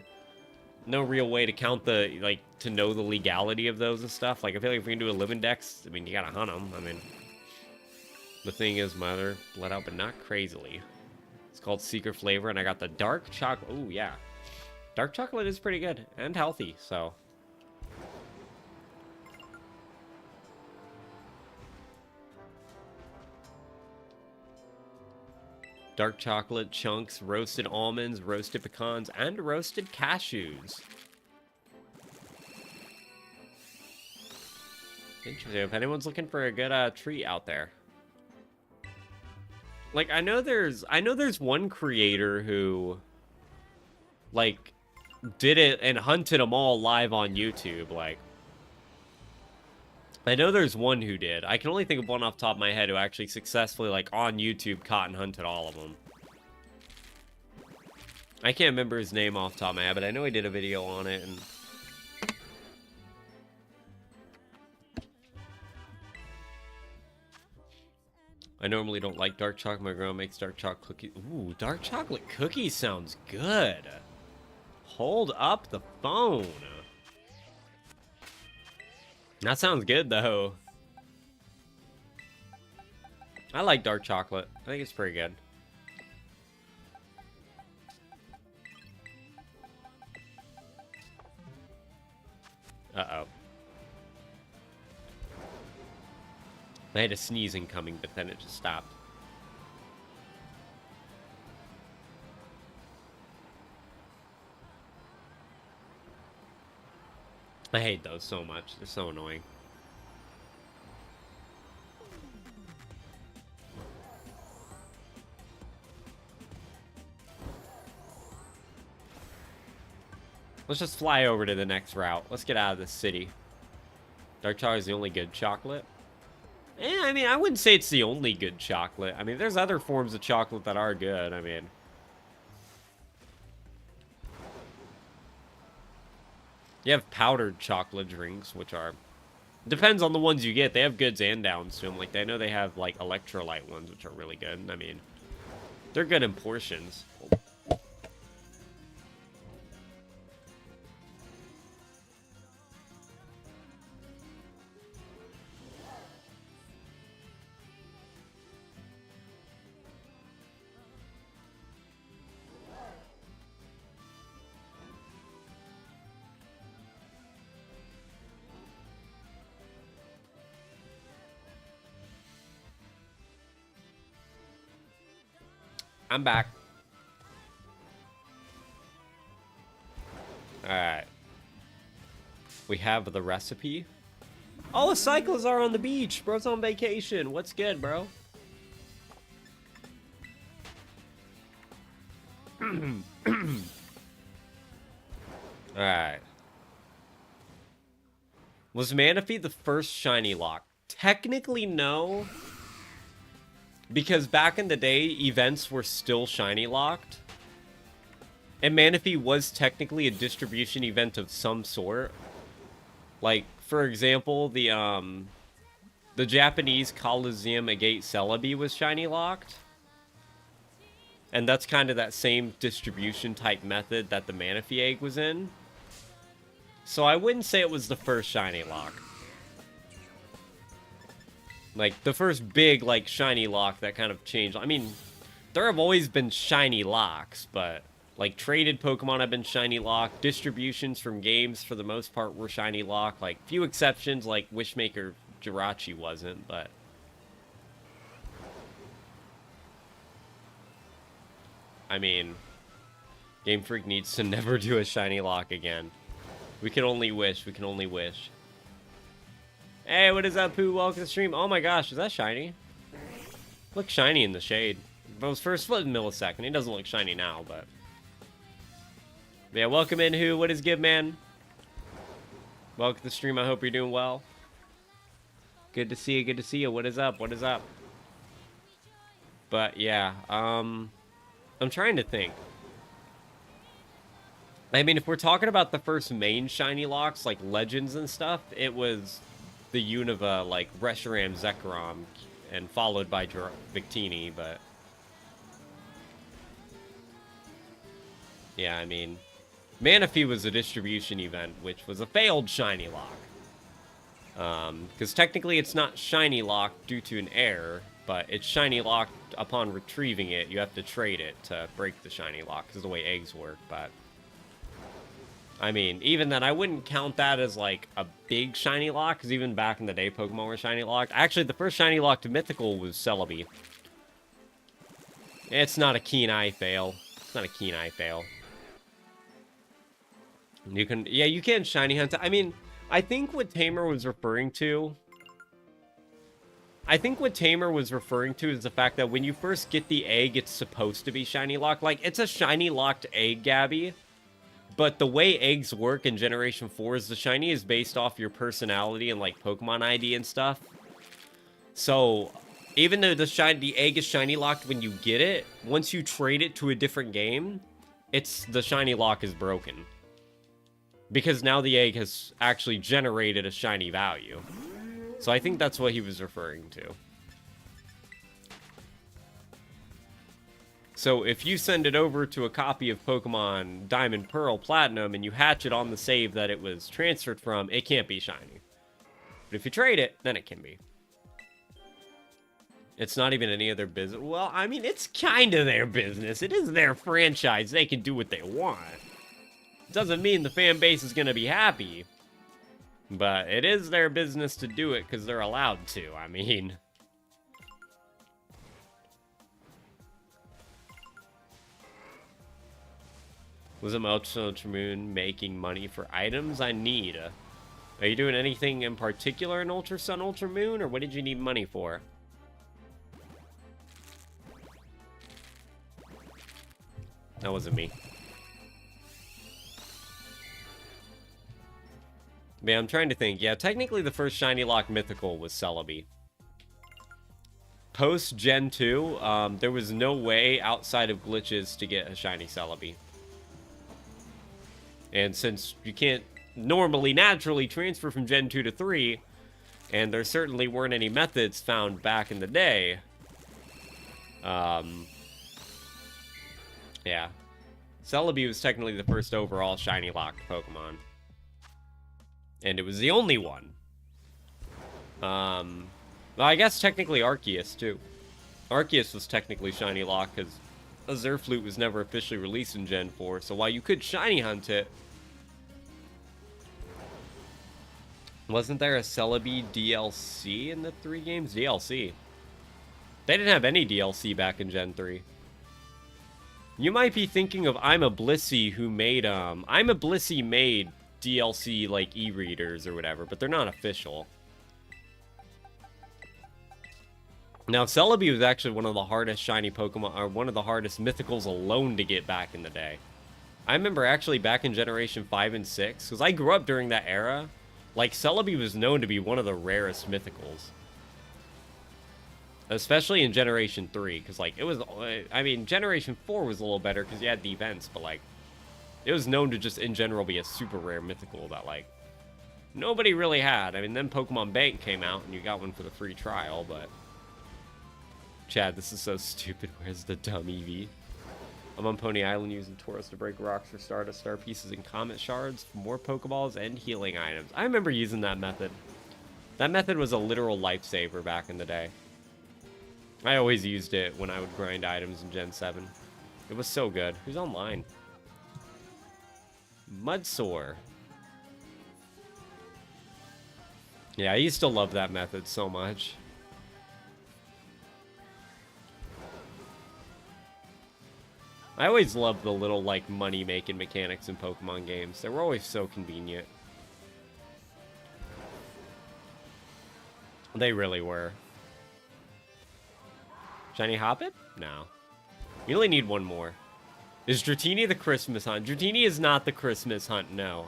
Speaker 1: no real way to count the, like, to know the legality of those and stuff. Like, I feel like if we can do a living dex, I mean, you gotta hunt them. I mean, the thing is, my other bled out, but not crazily. It's called Secret Flavor, and I got the dark chocolate. Oh, yeah. Dark chocolate is pretty good and healthy, so... Dark chocolate, chunks, roasted almonds, roasted pecans, and roasted cashews. Interesting. If anyone's looking for a good treat out there. Like, I know there's one creator who, like, did it and hunted them all live on YouTube. Like, I know there's one who did. I can only think of one off the top of my head who actually successfully, like, on YouTube, caught and hunted all of them. I can't remember his name off the top of my head, but I know he did a video on it, and... I normally don't like dark chocolate. My grandma makes dark chocolate cookies. Ooh, dark chocolate cookies sounds good. Hold up the phone. That sounds good, though. I like dark chocolate. I think it's pretty good. Uh-oh. I had a sneezing coming, but then it just stopped. I hate those so much. They're so annoying. Let's just fly over to the next route. Let's get out of this city. Dark chocolate is the only good chocolate. I mean, I wouldn't say it's the only good chocolate. I mean, there's other forms of chocolate that are good. I mean... You have powdered chocolate drinks, which are... Depends on the ones you get. They have goods and downs to them. Like, I know they have, like, electrolyte ones, which are really good. I mean, they're good in portions. I'm back. Alright. We have the recipe. Oh, the cyclists are on the beach. Bro's on vacation. What's good, bro? Alright. Was Manaphy the first shiny lock? Technically, no. Because back in the day, events were still shiny locked. And Manaphy was technically a distribution event of some sort. Like, for example, the Japanese Coliseum Agate Celebi was shiny locked. And that's kind of that same distribution type method that the Manaphy egg was in. So I wouldn't say it was the first shiny lock. Like, the first big, like, shiny lock that kind of changed. I mean, there have always been shiny locks, but, like, traded Pokemon have been shiny lock. Distributions from games, for the most part, were shiny lock. Like, few exceptions, like Wishmaker Jirachi wasn't, but... I mean, Game Freak needs to never do a shiny lock again. We can only wish, we can only wish. Hey, what is up, Pooh? Welcome to the stream. Oh my gosh, is that shiny? Looks shiny in the shade. If it was first split millisecond, it doesn't look shiny now, but... Yeah, welcome in, Who. What is good, man? Welcome to the stream. I hope you're doing well. Good to see you, good to see you. What is up? What is up? But, yeah, I'm trying to think. I mean, if we're talking about the first main shiny locks, like Legends and stuff, it was the Unova, like Reshiram, Zekrom, and followed by Victini, but... Yeah, I mean... Manaphy was a distribution event, which was a failed shiny lock. Because technically it's not shiny locked due to an error, but it's shiny locked upon retrieving it. You have to trade it to break the shiny lock, because of the way eggs work, but... I mean, even then, I wouldn't count that as, like, a big shiny lock, because even back in the day, Pokemon were shiny locked. Actually, the first shiny locked mythical was Celebi. It's not a keen eye fail. It's not a keen eye fail. You can, yeah, you can shiny hunt. I mean, I think what Tamer was referring to... I think what Tamer was referring to is the fact that when you first get the egg, it's supposed to be shiny locked. Like, it's a shiny locked egg, Gabby. But the way eggs work in Generation 4 is the shiny is based off your personality and, like, Pokemon ID and stuff. So, even though the egg is shiny locked when you get it, once you trade it to a different game, the shiny lock is broken. Because now the egg has actually generated a shiny value. So I think that's what he was referring to. So if you send it over to a copy of Pokemon Diamond, Pearl, Platinum, and you hatch it on the save that it was transferred from, it can't be shiny. But if you trade it, then it can be. It's not even any of their business. Well, I mean, it's kind of their business. It is their franchise. They can do what they want. It doesn't mean the fan base is going to be happy. But it is their business to do it because they're allowed to. I mean... Was Ultramoon making money for items I need? Are you doing anything in particular in Ultra Sun, Ultramoon, or what did you need money for? That wasn't me. Man, I'm trying to think. Yeah, technically the first shiny lock mythical was Celebi. Post Gen 2, there was no way outside of glitches to get a shiny Celebi. And since you can't normally, naturally transfer from Gen 2 to 3, and there certainly weren't any methods found back in the day, yeah. Celebi was technically the first overall shiny locked Pokemon. And it was the only one. Well, I guess technically Arceus, too. Arceus was technically shiny locked, because Azurflute was never officially released in Gen 4, so while you could shiny hunt it, wasn't there a Celebi DLC in the 3 games? DLC. They didn't have any DLC back in Gen 3. You might be thinking of I'm a Blissey who made, I'm a Blissey made DLC, like, e-readers or whatever, but they're not official. Now, Celebi was actually one of the hardest shiny Pokemon, or one of the hardest mythicals alone to get back in the day. I remember actually back in Generation 5 and 6, because I grew up during that era, like, Celebi was known to be one of the rarest mythicals. Especially in Generation 3, because, like, it was, I mean, Generation 4 was a little better because you had the events, but, like, it was known to just, in general, be a super rare mythical that, like, nobody really had. I mean, then Pokemon Bank came out, and you got one for the free trial, but... Chad, this is so stupid. Where's the dumb Eevee? I'm on Pony Island using Tauros to break rocks for Stardust Star pieces and Comet Shards for more Pokeballs and healing items. I remember using that method. That method was a literal lifesaver back in the day. I always used it when I would grind items in Gen 7. It was so good. Who's online? Mudsore. Yeah, I used to love that method so much. I always loved the little, like, money-making mechanics in Pokemon games. They were always so convenient. They really were. Shiny Hoppip? No. You only need one more. Is Dratini the Christmas hunt? Dratini is not the Christmas hunt, no.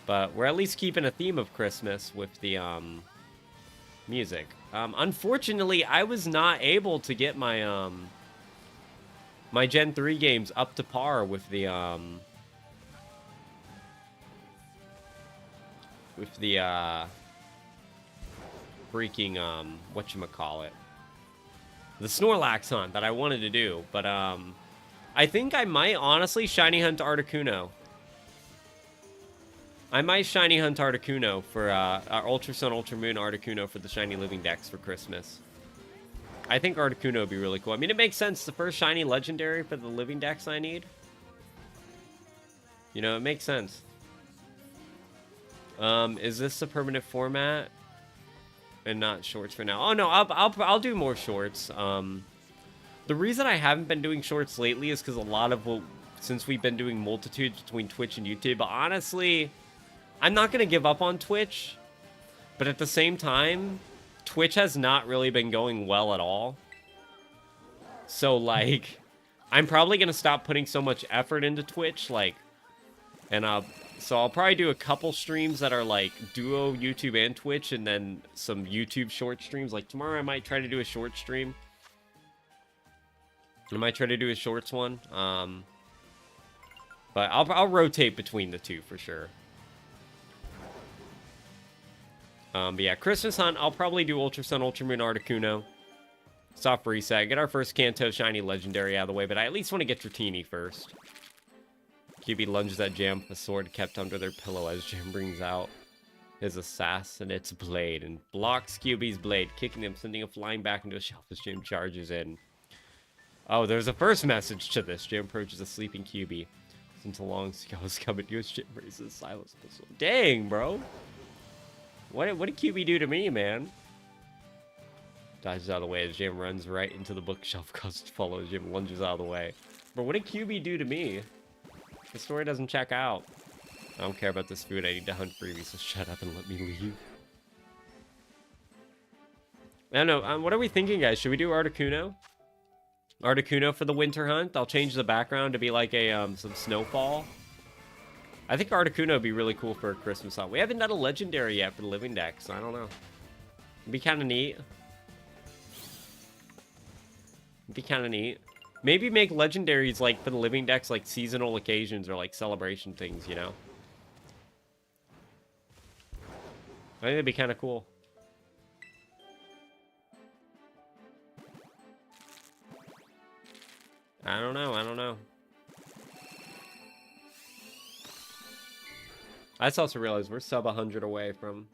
Speaker 1: But we're at least keeping a theme of Christmas with the, music. Unfortunately, I was not able to get my, my Gen 3 games up to par with the, freaking, whatchamacallit. The Snorlax hunt that I wanted to do, but, I think I might honestly Shiny Hunt Articuno. I might Shiny Hunt Articuno for, our Ultra Sun, Ultra Moon Articuno for the Shiny Living Dex for Christmas. I think Articuno would be really cool. I mean, it makes sense. The first Shiny Legendary for the Living Dex I need. You know, it makes sense. Is this a permanent format? And not shorts for now. Oh, no, I'll do more shorts. The reason I haven't been doing shorts lately is because a lot of since we've been doing multitudes between Twitch and YouTube, but honestly, I'm not going to give up on Twitch, but at the same time, Twitch has not really been going well at all. So, like, I'm probably going to stop putting so much effort into Twitch, like, and so I'll probably do a couple streams that are, like, duo YouTube and Twitch, and then some YouTube short streams. Like, tomorrow I might try to do a short stream. I might try to do a shorts one. But I'll rotate between the two for sure. But yeah, Christmas hunt, I'll probably do Ultra Sun, Ultra Moon, Articuno. Soft reset, get our first Kanto Shiny Legendary out of the way, but I at least want to get Dratini first. QB lunges at Jam, a sword kept under their pillow as Jam brings out his assassin's blade and blocks QB's blade, kicking him, sending him flying back into a shelf as Jam charges in. Oh, there's a first message to this. Jam approaches a sleeping QB. Since a long was coming to his Jam raises silence pistol. Dang, bro. What did QB do to me, man? Dodges out of the way as Jam runs right into the bookshelf. Cause follows Jam lunges out of the way. But what did QB do to me? The story doesn't check out. I don't care about this food. I need to hunt freebies, so shut up and let me leave. I don't know. What are we thinking, guys? Should we do Articuno? Articuno for the winter hunt? I'll change the background to be like a some snowfall. I think Articuno would be really cool for a Christmas hunt. We haven't done a legendary yet for the Living Dex, so I don't know. It'd be kind of neat. It'd be kind of neat. Maybe make legendaries like for the Living Dex, like seasonal occasions or like celebration things, you know? I think it'd be kind of cool. I don't know. I don't know. I just also realized we're sub 100 away from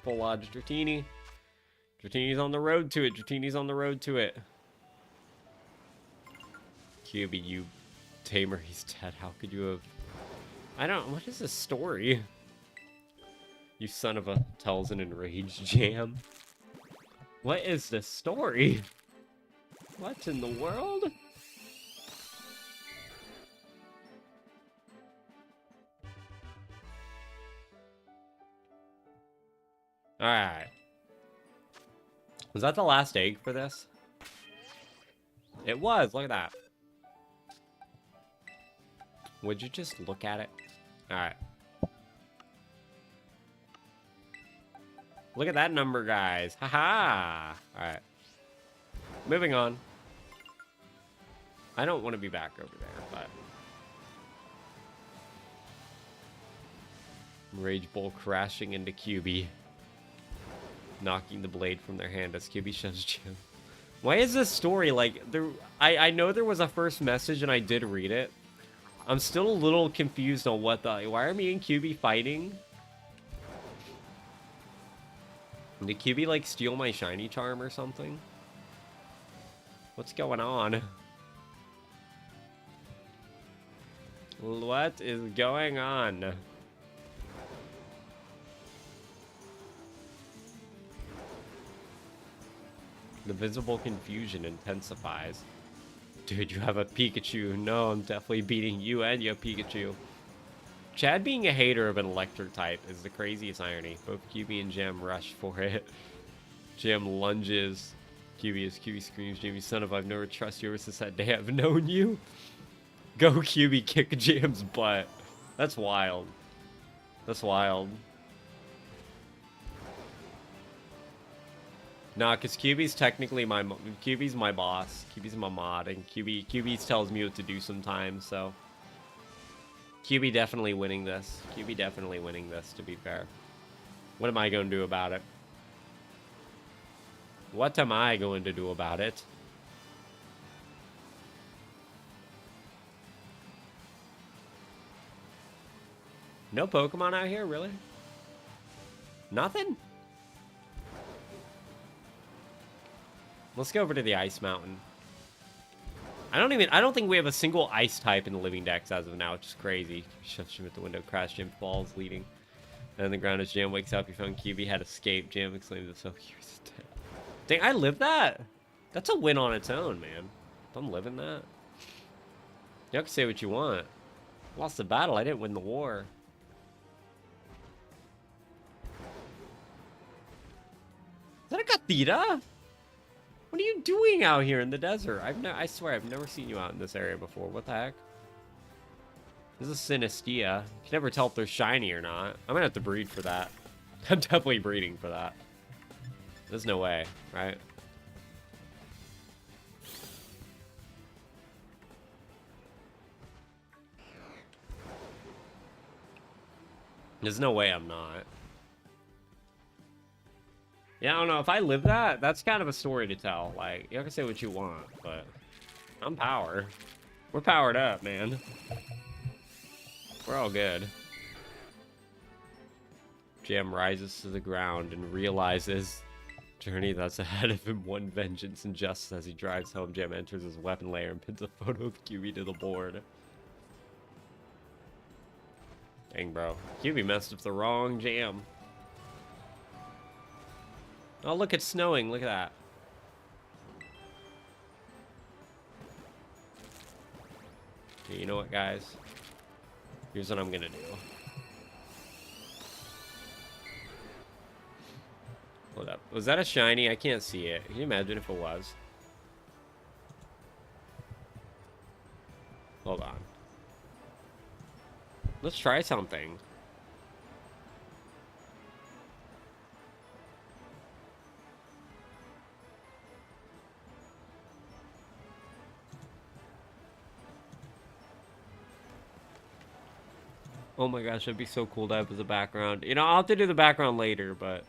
Speaker 1: full Lodge Dratini. Dratini's on the road to it. Dratini's on the road to it. QB, you tamer, he's dead. How could you have... I don't... What is this story? You son of a... Tells an enraged Jam. What is this story? What in the world? Alright. Was that the last egg for this? It was. Look at that. Would you just look at it? Alright. Look at that number, guys. Haha. Alright. Moving on. I don't want to be back over there, but... Rage Bull crashing into QB. Knocking the blade from their hand as QB shoves Jim. Why is this story like there? I know there was a first message and I did read it. I'm still a little confused on what the. Why are me and QB fighting? Did QB like steal my shiny charm or something? What's going on? What is going on? The visible confusion intensifies. Dude, you have a Pikachu. No, I'm definitely beating you and your Pikachu. Chad being a hater of an electric type is the craziest irony. Both QB and Jam rush for it. Jam lunges. QB screams, Jamie, son of I've never trusted you ever since that day I've known you. Go QB, kick Jam's butt. That's wild. That's wild. Nah, because QB's technically QB's my boss. QB's my mod, and QB tells me what to do sometimes, so. QB definitely winning this. QB definitely winning this, to be fair. What am I going to do about it? What am I going to do about it? No Pokemon out here, really? Nothing? Let's go over to the Ice Mountain. I don't think we have a single ice type in the living dex as of now, which is crazy. Shuts him at the window, crash Jam falls, leading. And on the ground as Jam wakes up, he found QB had escaped. Jam exclaims, "So here's dead." Dang, I lived that? That's a win on its own, man. If I'm living that. Y'all can say what you want. Lost the battle, I didn't win the war. Is that a Gothita? What are you doing out here in the desert? I swear I've never seen you out in this area before. What the heck? This is Synestia. You can never tell if they're shiny or not. I'm gonna have to breed for that. I'm definitely breeding for that. There's no way, right? There's no way I'm not. Yeah, I don't know. If I live that, that's kind of a story to tell. Like, you can say what you want, but I'm power. We're powered up, man. We're all good. Jam rises to the ground and realizes journey that's ahead of him. One vengeance and justice as he drives home. Jam enters his weapon lair and pins a photo of QB to the board. Dang, bro. QB messed up the wrong Jam. Oh, look, it's snowing. Look at that. Okay, you know what, guys? Here's what I'm gonna do. Hold up. Was that a shiny? I can't see it. Can you imagine if it was? Hold on. Let's try something. Oh my gosh, that'd be so cool to have as a background. You know, I'll have to do the background later, but...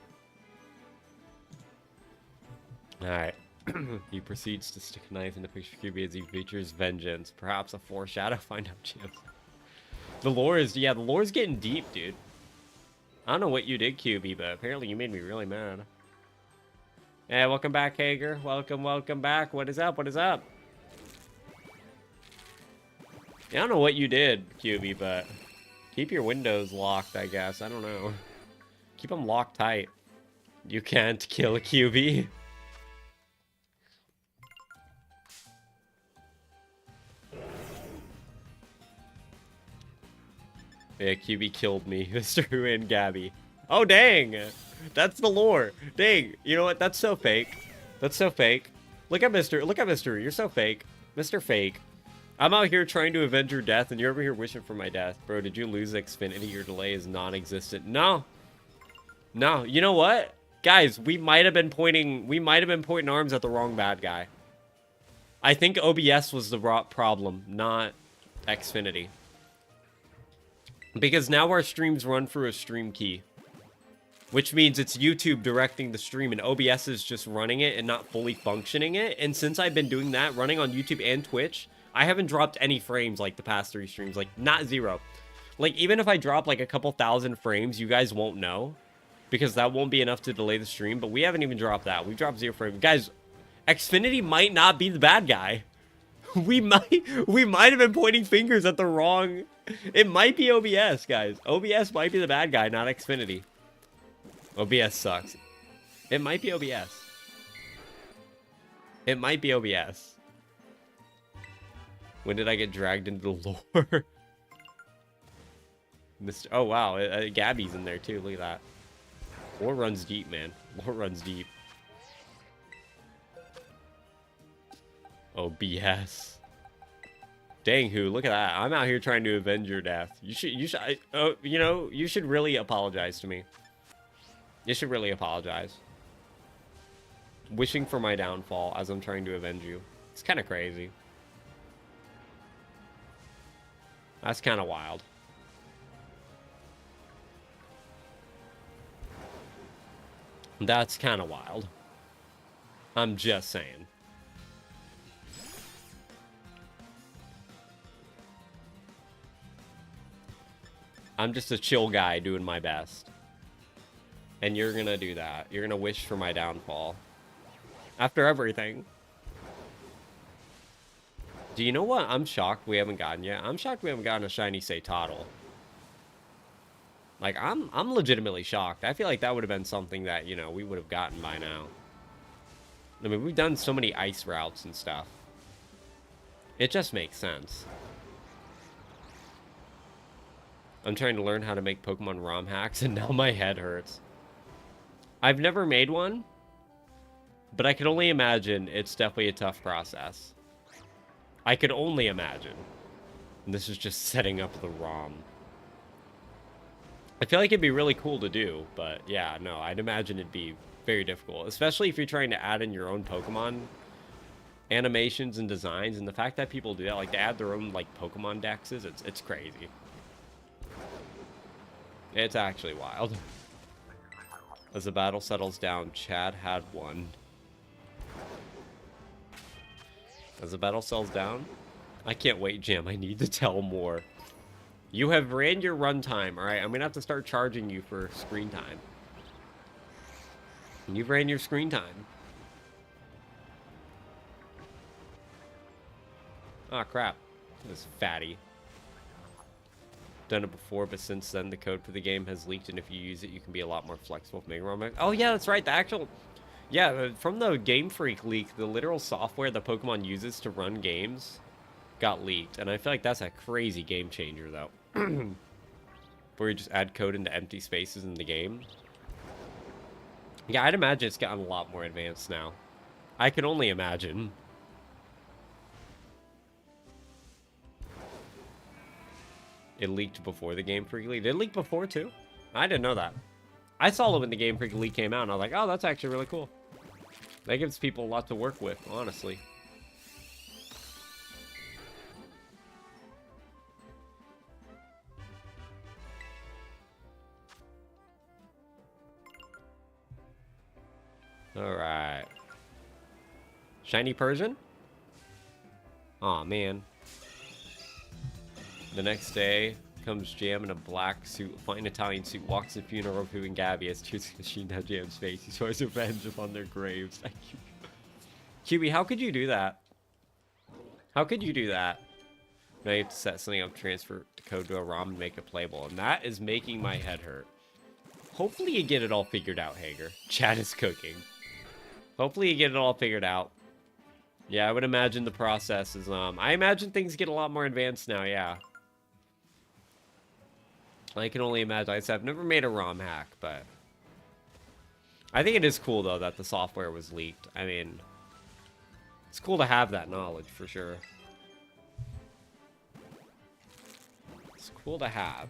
Speaker 1: Alright. He proceeds to stick a knife in the picture of QB as he features vengeance. Perhaps a foreshadow. Find out chance. The lore is... Yeah, the lore's getting deep, dude. I don't know what you did, QB, but apparently you made me really mad. Hey, welcome back, Hager. Welcome back. What is up? What is up? Yeah, I don't know what you did, QB, but... Keep your windows locked, I guess. I don't know. Keep them locked tight. You can't kill a QB. Yeah, QB killed me. Mr. Who and Gabby. Oh, dang! That's the lore. Dang. You know what? That's so fake. That's so fake. Look at Mr. You're so fake. Mr. Fake. I'm out here trying to avenge your death, and you're over here wishing for my death. Bro, did you lose Xfinity? Your delay is non-existent. No. No. You know what? Guys, we might have been pointing arms at the wrong bad guy. I think OBS was the problem, not Xfinity. Because now our streams run through a stream key. which means it's YouTube directing the stream and OBS is just running it and not fully functioning it. And since I've been doing that, running on YouTube and Twitch, I haven't dropped any frames like the past 3 streams, like not 0. Like even if I drop like a couple thousand frames, you guys won't know because that won't be enough to delay the stream, but we haven't even dropped that. We've dropped 0 frames. Guys, Xfinity might not be the bad guy. We might have been pointing fingers at the wrong... It might be OBS, guys. OBS might be the bad guy, not Xfinity. OBS sucks. It might be OBS. It might be OBS. When did I get dragged into the lore? Mr. Oh, wow. Gabby's in there, too. Look at that. Lore runs deep, man. Lore runs deep. OBS. Dang, who? Look at that. I'm out here trying to avenge your death. You should, you know, you should really apologize to me. You should really apologize. Wishing for my downfall as I'm trying to avenge you. It's kind of crazy. That's kind of wild. That's kind of wild. I'm just saying. I'm just a chill guy doing my best. And you're gonna do that. You're gonna wish for my downfall. After everything. Do you know what I'm shocked we haven't gotten yet? I'm shocked we haven't gotten a shiny Saytotl. Like, I'm legitimately shocked. I feel like that would have been something that, you know, we would have gotten by now. I mean, we've done so many ice routes and stuff. It just makes sense. I'm trying to learn how to make Pokemon ROM hacks, and now my head hurts. I've never made one, but I can only imagine it's definitely a tough process. I could only imagine. And this is just setting up the ROM. I feel like it'd be really cool to do, but yeah, no, I'd imagine it'd be very difficult, especially if you're trying to add in your own Pokemon animations and designs, and the fact that people do that, like, they add their own, like, Pokemon dexes, it's crazy. It's actually wild. As the battle settles down, Chad had one. As the battle settles down? I can't wait, Jam. I need to tell more. You have ran your runtime, alright? I'm gonna have to start charging you for screen time. You've ran your screen time. Oh, crap. This fatty. Done it before, but since then the code for the game has leaked, and if you use it, you can be a lot more flexible with making ROM. Oh yeah, that's right. The actual, yeah, from the Game Freak leak, the literal software that Pokemon uses to run games got leaked, and I feel like that's a crazy game changer, though. Where you just add code into empty spaces in the game. Yeah, I'd imagine it's gotten a lot more advanced now. I can only imagine. It leaked before the Game Freak leak. Did it leak before, too? I didn't know that. I saw it when the Game Freak leak came out, and I was like, oh, that's actually really cool. That gives people a lot to work with, honestly. Alright. Shiny Persian? Aw, man. The next day, comes Jam in a black suit, fine Italian suit, walks in funeral of and Gabby as tears machine down Jam's face. He swears revenge upon their graves. Thank you. QB, how could you do that? How could you do that? Now you have to set something up, transfer the code to a ROM, and make it playable. And that is making my head hurt. Hopefully you get it all figured out, Hager. Chat is cooking. Hopefully you get it all figured out. Yeah, I would imagine the process is, I imagine things get a lot more advanced now, yeah. I can only imagine. I said, I've never made a ROM hack, but I think it is cool, though, that the software was leaked. I mean, it's cool to have that knowledge, for sure. It's cool to have.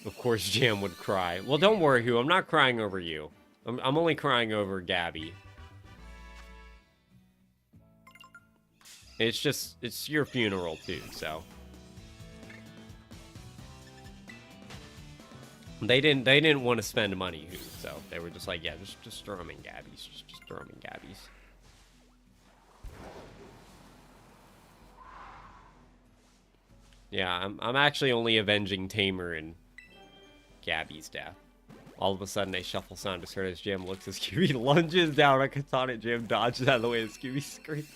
Speaker 1: Of course, Jam would cry. Well, don't worry, Hugh. I'm not crying over you. I'm only crying over Gabby. It's just, it's your funeral, too, so. They didn't want to spend money, so they were just like, yeah, just throw them in Gabby's. Just throw them in Gabby's. Yeah, I'm actually only avenging Tamer and Gabby's death. All of a sudden, a shuffle sound is heard as Jam looks as QB lunges down a katana. Jam dodges out of the way as QB screams.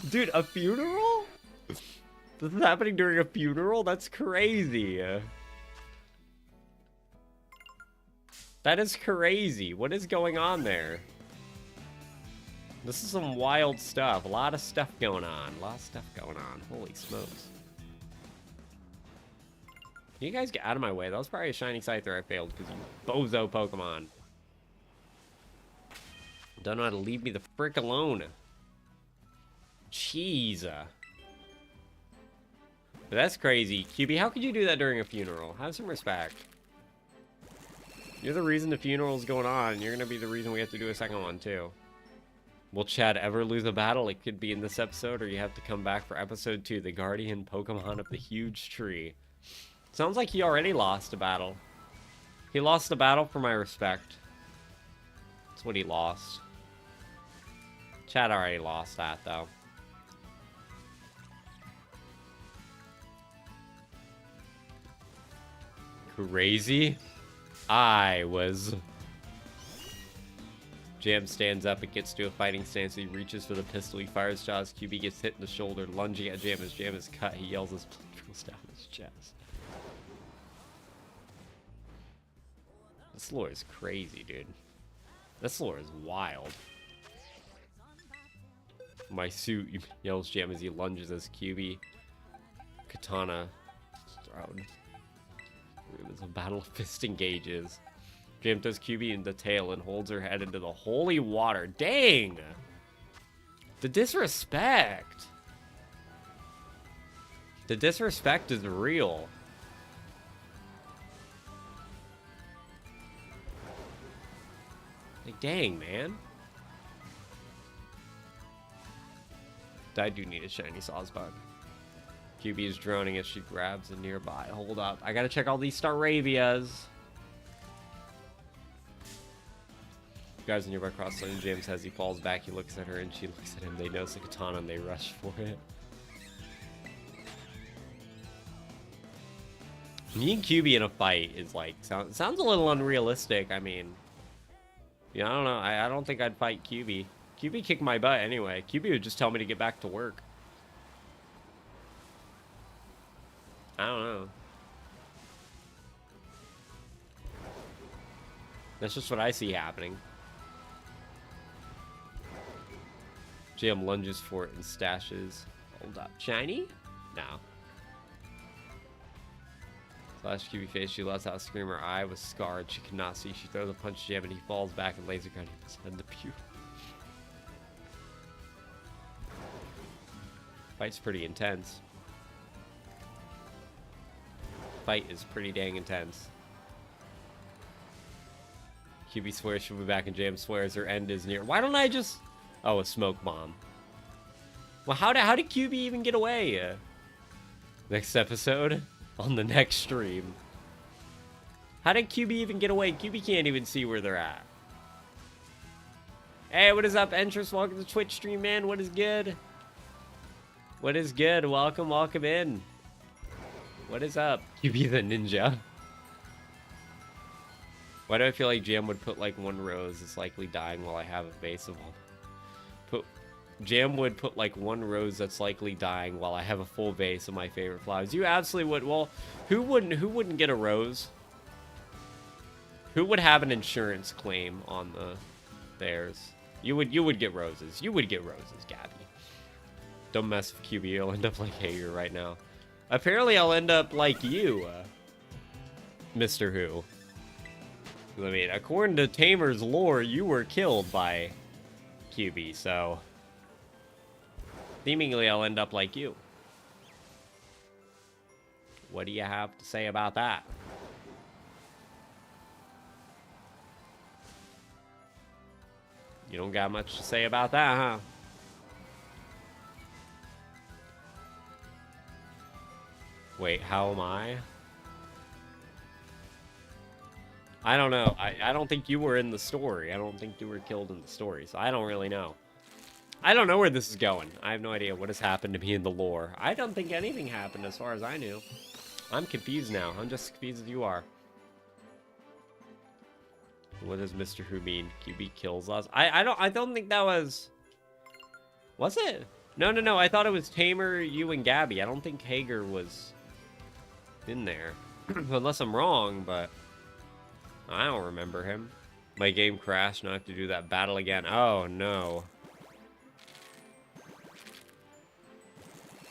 Speaker 1: Dude, a funeral? This is happening during a funeral? That's crazy. That is crazy. What is going on there? This is some wild stuff. A lot of stuff going on. Holy smokes. Can you guys get out of my way? That was probably a Shining Scyther I failed because you bozo Pokemon. Don't know how to leave me the frick alone. Jeez. But that's crazy. QB, how could you do that during a funeral? Have some respect. You're the reason the funeral's going on, and you're going to be the reason we have to do a second one, too. Will Chad ever lose a battle? It could be in this episode, or you have to come back for episode 2, the Guardian Pokemon of the Huge Tree. Sounds like he already lost a battle. He lost a battle for my respect. That's what he lost. Chad already lost that, though. Crazy. I was... Jam stands up and gets to a fighting stance. He reaches for the pistol. He fires Jaws. QB gets hit in the shoulder, lunging at Jam as Jam is cut. He yells as blood trickles down his chest. This lore is crazy, dude. This lore is wild. My suit, yells Jam as he lunges as QB. Katana thrown. It's a battle of fist engages. Jam does QB in the tail and holds her head into the holy water. Dang! The disrespect! The disrespect is real. Like, dang, man. I do need a shiny Sawsbug. QB is droning as she grabs a nearby. Hold up. I gotta check all these Staravias. Guys in nearby cross-lane. James as he falls back. He looks at her and she looks at him. They notice the katana and they rush for it. Me and QB in a fight is like... sounds a little unrealistic. I mean... yeah, I don't know. I don't think I'd fight QB. QB kicked my butt anyway. QB would just tell me to get back to work. I don't know. That's just what I see happening. Jam lunges for it and stashes. Hold up. Shiny? No. Slash QB face. She lets out a scream. Her eye was scarred. She could not see. She throws a punch Jam and he falls back and laser gun his head to pew. Fight's pretty intense. Fight is pretty dang intense. QB swears she'll be back and Jam swears her end is near. Why don't I just... oh, a smoke bomb. Well, how did QB even get away? Next episode? On the next stream. How did QB even get away? QB can't even see where they're at. Hey, what is up, Entrance? Welcome to Twitch stream, man. What is good? What is good? Welcome in. What is up? QB the ninja. Why do I feel like Jam would put like one rose that's likely dying while I have a vase of all? Jam would put like one rose that's likely dying while I have a full vase of my favorite flowers. You absolutely would. Well, who wouldn't get a rose? Who would have an insurance claim on theirs? You would get roses. You would get roses, Gabby. Don't mess with QB. You'll end up like Hager right now. Apparently, I'll end up like you, Mr. Who. I mean, according to Tamer's lore, you were killed by QB, so... seemingly, I'll end up like you. What do you have to say about that? You don't got much to say about that, huh? Wait, how am I? I don't know. I don't think you were in the story. I don't think you were killed in the story, so I don't really know. I don't know where this is going. I have no idea what has happened to me in the lore. I don't think anything happened as far as I knew. I'm confused now. I'm just as confused as you are. What does Mr. Who mean? QB kills us? I don't think that was... Was it? No. I thought it was Tamer, you, and Gabby. I don't think Hager was in there. Unless I'm wrong, but I don't remember him. My game crashed. Now I have to do that battle again. Oh, no.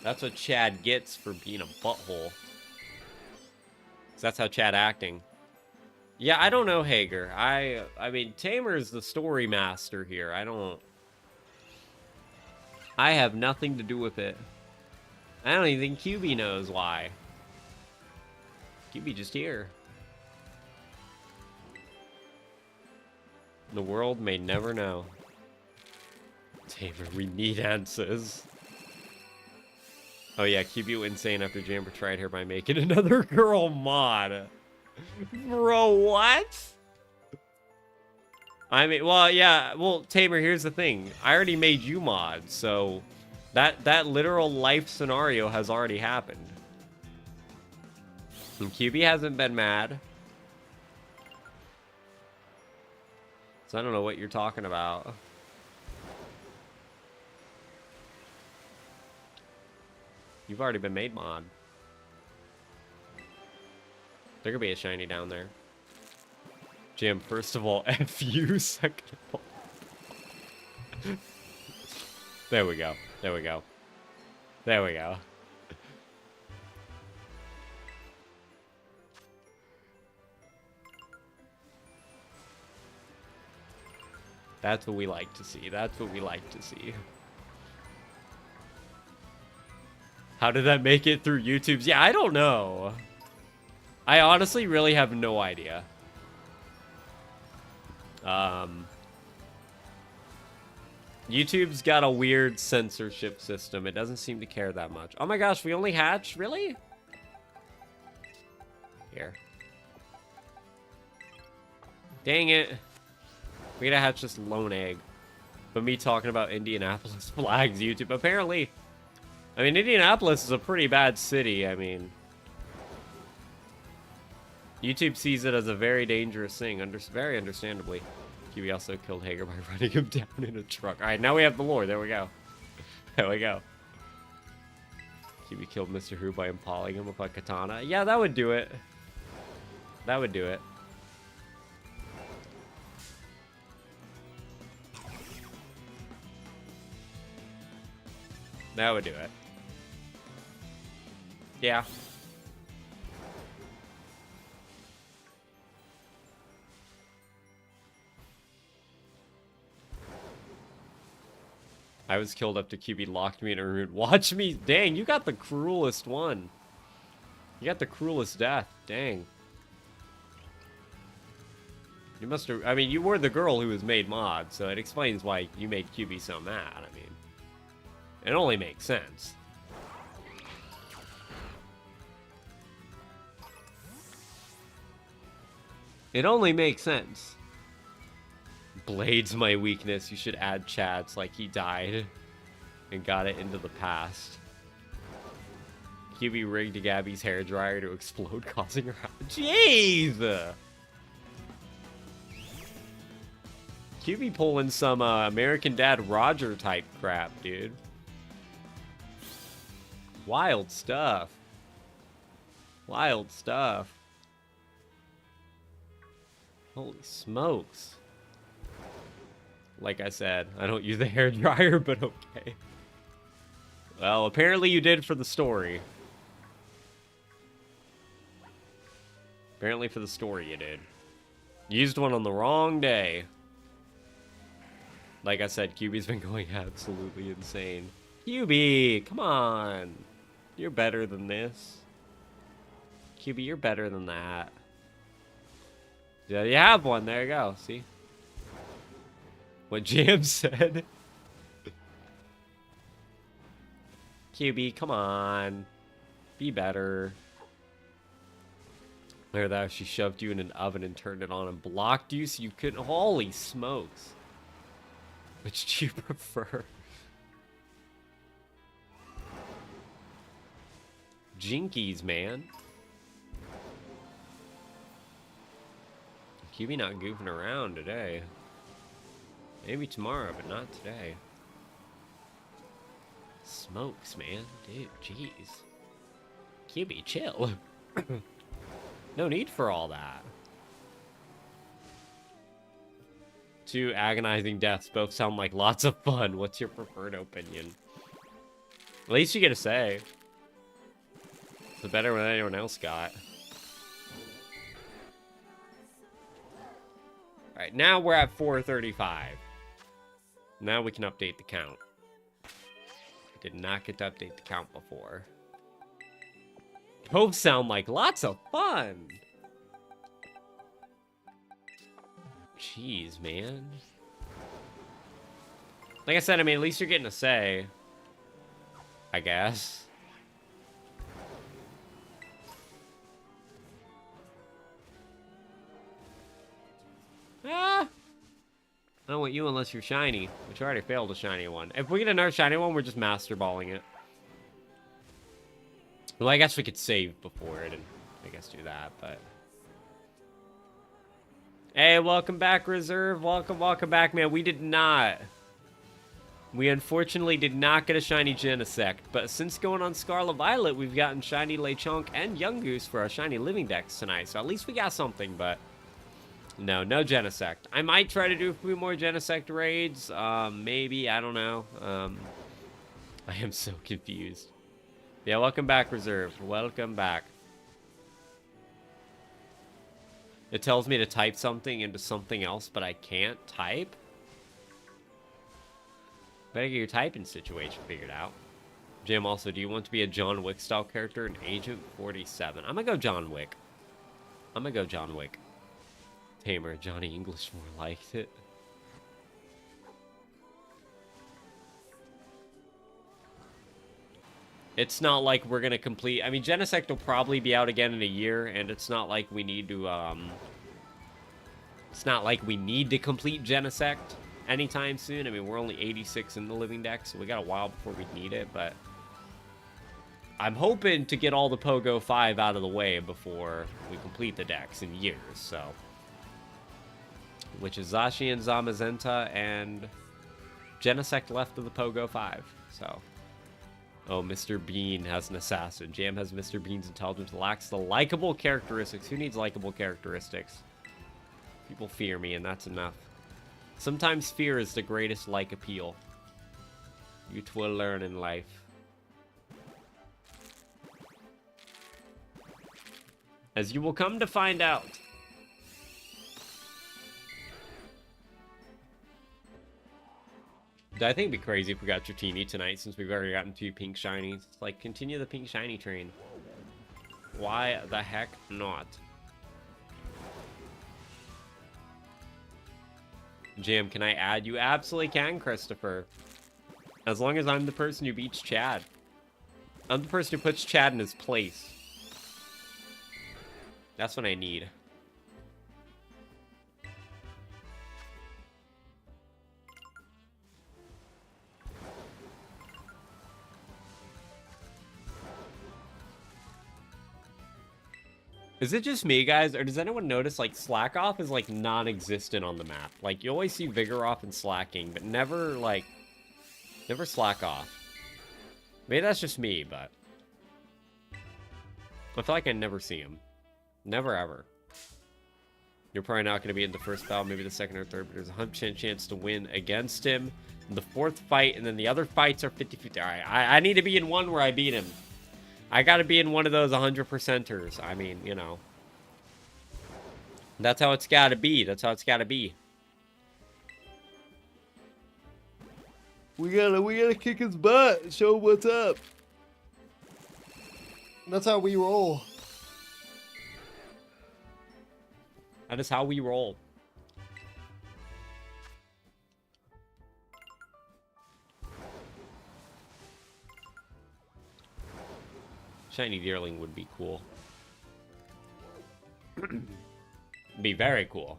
Speaker 1: That's what Chad gets for being a butthole. 'Cause that's how Chad acting. Yeah, I don't know Hager. I mean, Tamer's the story master here. I have nothing to do with it. I don't even think QB knows why. QB just here. The world may never know. Tamer, we need answers. Oh yeah, QB went insane after Jamper tried her by making another girl mod. Bro, what? I mean, well, yeah, well, Tamer, here's the thing. I already made you mod, so that literal life scenario has already happened. And QB hasn't been mad. So I don't know what you're talking about. You've already been made mod. There could be a shiny down there. Jim, first of all, F you, second of all. There we go. There we go. There we go. That's what we like to see. That's what we like to see. How did that make it through YouTube's? Yeah, I don't know. I honestly really have no idea. YouTube's got a weird censorship system. It doesn't seem to care that much. Oh my gosh, we only hatched? Really? Here. Dang it. We gotta hatch this lone egg. But me talking about Indianapolis flags YouTube. Apparently, I mean, Indianapolis is a pretty bad city. I mean, YouTube sees it as a very dangerous thing, very understandably. QB also killed Hager by running him down in a truck. Alright, now we have the lore. There we go. There we go. QB killed Mr. Who by impaling him with a katana. Yeah, that would do it. That would do it. That would do it. Yeah. I was killed after QB locked me in a room. Watch me. Dang, you got the cruelest one. You got the cruelest death. Dang. You must have... I mean, you were the girl who was made mod, so it explains why you made QB so mad. I mean, it only makes sense. It only makes sense. Blade's my weakness. You should add chats like he died and got it into the past. QB rigged Gabby's hairdryer to explode, causing her... Jeez! QB pulling some American Dad Roger type crap, dude. Wild stuff. Wild stuff. Holy smokes. Like I said, I don't use the hairdryer, but okay. Well, apparently you did for the story. Apparently for the story you did. Used one on the wrong day. Like I said, QB's been going absolutely insane. QB, come on. You're better than this. QB, you're better than that. Yeah, you have one. There you go. See? What Jam said. QB, come on. Be better. Or that she shoved you in an oven and turned it on and blocked you so you couldn't. Holy smokes. Which do you prefer? Jinkies, man. QB not goofing around today. Maybe tomorrow, but not today. Smokes, man. Dude, jeez. QB, chill. No need for all that. Two agonizing deaths both sound like lots of fun. What's your preferred opinion? At least you get a say. It's better than anyone else got. Alright, now we're at 435. Now we can update the count. Did not get to update the count before. Both sound like lots of fun. Jeez, man. Like I said, I mean, at least you're getting a say. I guess. Ah! I don't want you unless you're shiny, which I already failed a shiny one. If we get another shiny one, we're just master balling it. Well, I guess we could save before it and I guess do that, but... Hey, welcome back, Reserve. Welcome back, man. We did not. We unfortunately did not get a shiny Genesect, but since going on Scarlet Violet, we've gotten shiny Lechonk and Young Goose for our shiny Living Dex tonight, so at least we got something, but... No Genesect. I might try to do a few more Genesect raids. Maybe. I don't know. I am so confused. Yeah, welcome back, Reserve. Welcome back. It tells me to type something into something else, but I can't type? Better get your typing situation figured out. Jim, also, do you want to be a John Wick style character in Agent 47? I'm gonna go John Wick. Tamer, Johnny English more liked it. It's not like we're gonna complete... I mean, Genesect will probably be out again in a year, and it's not like we need to, It's not like we need to complete Genesect anytime soon. I mean, we're only 86 in the Living Dex, so we got a while before we need it, but... I'm hoping to get all the Pogo 5 out of the way before we complete the Dex in years, so... Which is Zacian, Zamazenta, and Genesect left of the Pogo 5, so... Oh, Mr. Bean has an assassin. Jam has Mr. Bean's intelligence, lacks the likable characteristics. Who needs likable characteristics? People fear me, and that's enough. Sometimes fear is the greatest like appeal. You will learn in life. As you will come to find out. I think it'd be crazy if we got Dratini tonight, since we've already gotten 2 pink shinies. It's like, continue the pink shiny train. Why the heck not? Jam, can I add you? Absolutely can, Christopher. As long as I'm the person who beats Chad. I'm the person who puts Chad in his place. That's what I need. Is it just me, guys, or does anyone notice, like, Slack Off is, like, non-existent on the map? Like, you always see Vigor Off and Slacking, but never, like, never Slack Off. Maybe that's just me, but... I feel like I never see him. Never, ever. You're probably not going to be in the first battle, maybe the second or third, but there's a 100% chance to win against him in the 4th fight, and then the other fights are 50-50. Alright, I need to be in one where I beat him. I gotta be in one of those 100%ers. I mean, you know. That's how it's gotta be. That's how it's gotta be. We gotta kick his butt. Show him what's up. That's how we roll. That is how we roll. Shiny Deerling would be cool. Be very cool.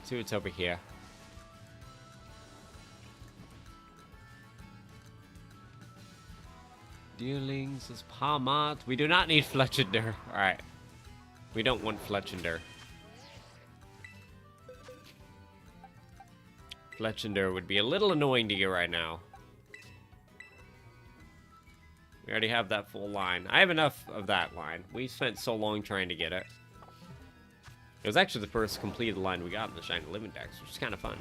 Speaker 1: See what's over here. Dealings is Palmont. We do not need Fletchender. Alright. We don't want Fletchender. Fletchender would be a little annoying to get right now. We already have that full line. I have enough of that line. We spent so long trying to get it. It was actually the first completed line we got in the Shiny Living Dex, which is kind of fun.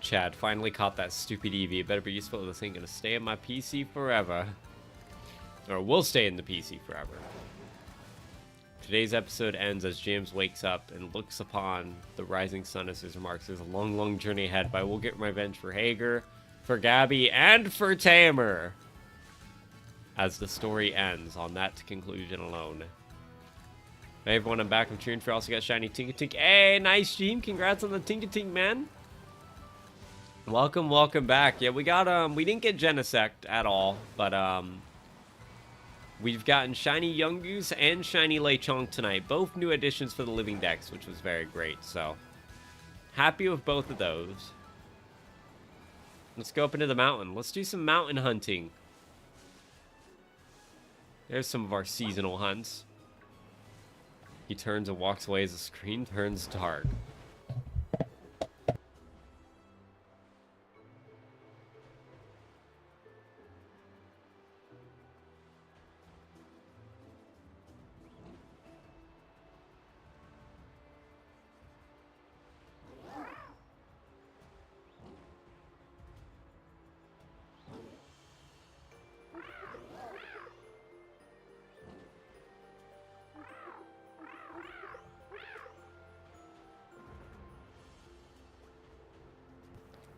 Speaker 1: Chad finally caught that stupid Eevee. It better be useful. This ain't gonna stay in my PC forever. Or will stay in the PC forever. Today's episode ends as James wakes up and looks upon the rising sun as his remarks. There's a long, long journey ahead, but I will get revenge for Hager, for Gabby, and for Tamer. As the story ends on that conclusion alone. Hey everyone, I'm back. I'm cheering for. Also got shiny Tinkatink. Hey, nice team. Congrats on the Tinkatink, man. Welcome, welcome back. Yeah, we got we didn't get Genesect at all, but we've gotten shiny Yungoos and shiny Lechonk tonight. Both new additions for the Living Dex, which was very great. So happy with both of those. Let's go up into the mountain. Let's do some mountain hunting. There's some of our seasonal hunts. He turns and walks away as the screen turns dark.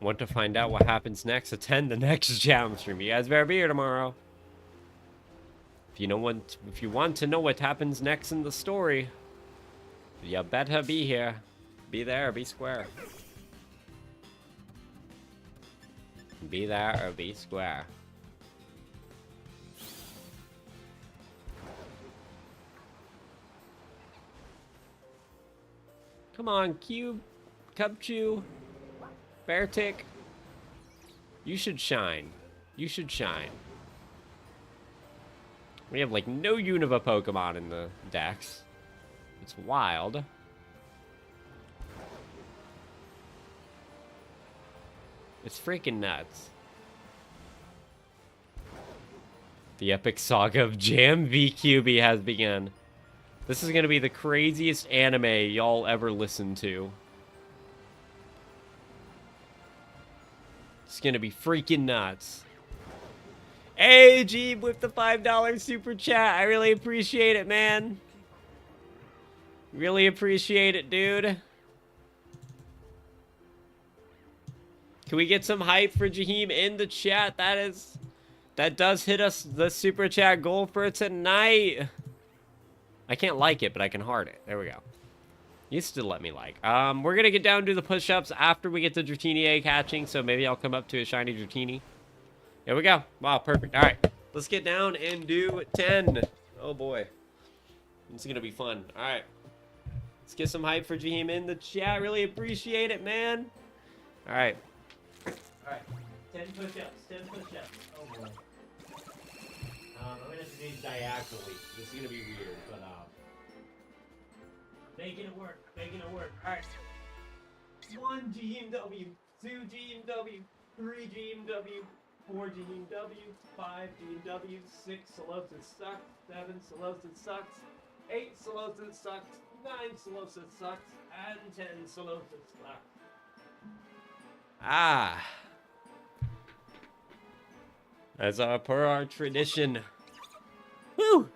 Speaker 1: Want to find out what happens next? Attend the next jam stream. You guys better be here tomorrow. If you want to know what happens next in the story, you better be here. Be there or be square. Be there or be square. Come on, Cube, Cubchew. Beartick, you should shine. You should shine. We have like no Unova Pokemon in the Dex. It's wild. It's freaking nuts. The epic saga of Jam v QB has begun. This is gonna be the craziest anime y'all ever listened to. It's gonna be freaking nuts. Hey, Jeeb with the $5 super chat. I really appreciate it, man. Really appreciate it, dude. Can we get some hype for Jaheim in the chat? That does hit us the super chat goal for tonight. I can't like it, but I can heart it. There we go. You still let me like. We're gonna get down to the push-ups after we get the Dratini egg hatching, so maybe I'll come up to a shiny Dratini. Here we go. Wow, perfect. All right, let's get down and do 10. Oh boy, it's gonna be fun. All right, let's get some hype for Jaheim in the chat. Really appreciate it, man. All right. 10 push-ups. 10 push-ups. Oh boy. I'm gonna have to do these diagonally. This is gonna be weird, but making it work, making it work. Alright. 1 GMW, 2 GMW, 3 GMW, 4 GMW, 5 GMW, 6 Solosis sucks, 7 Solosis sucks, 8 Solosis sucks, 9 Solosis sucks, and 10 Solosis sucks. Ah. As per our tradition. Woo!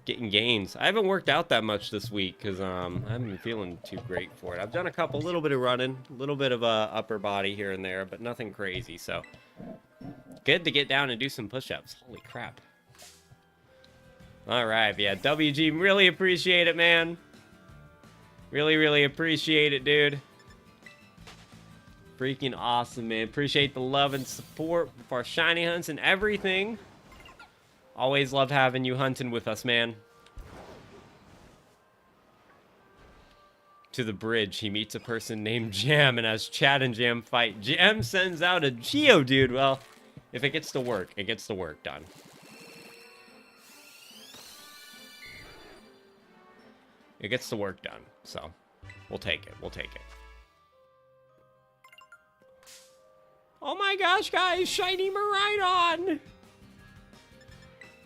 Speaker 1: getting gains. I haven't worked out that much this week because I haven't been feeling too great for it. I've done a little bit of running, a little bit of upper body here and there, but nothing crazy. So good to get down and do some push-ups. Holy crap. All right, yeah, WG, really appreciate it, man. Really, really appreciate it, dude. Freaking awesome, man. Appreciate the love and support for our shiny hunts and everything. Always love having you hunting with us, man. To the bridge, he meets a person named Jam, and as Chad and Jam fight, Jam sends out a Geodude. Well, if it gets to work, it gets the work done. It gets the work done, so we'll take it. We'll take it. Oh my gosh, guys! Shiny Miraidon!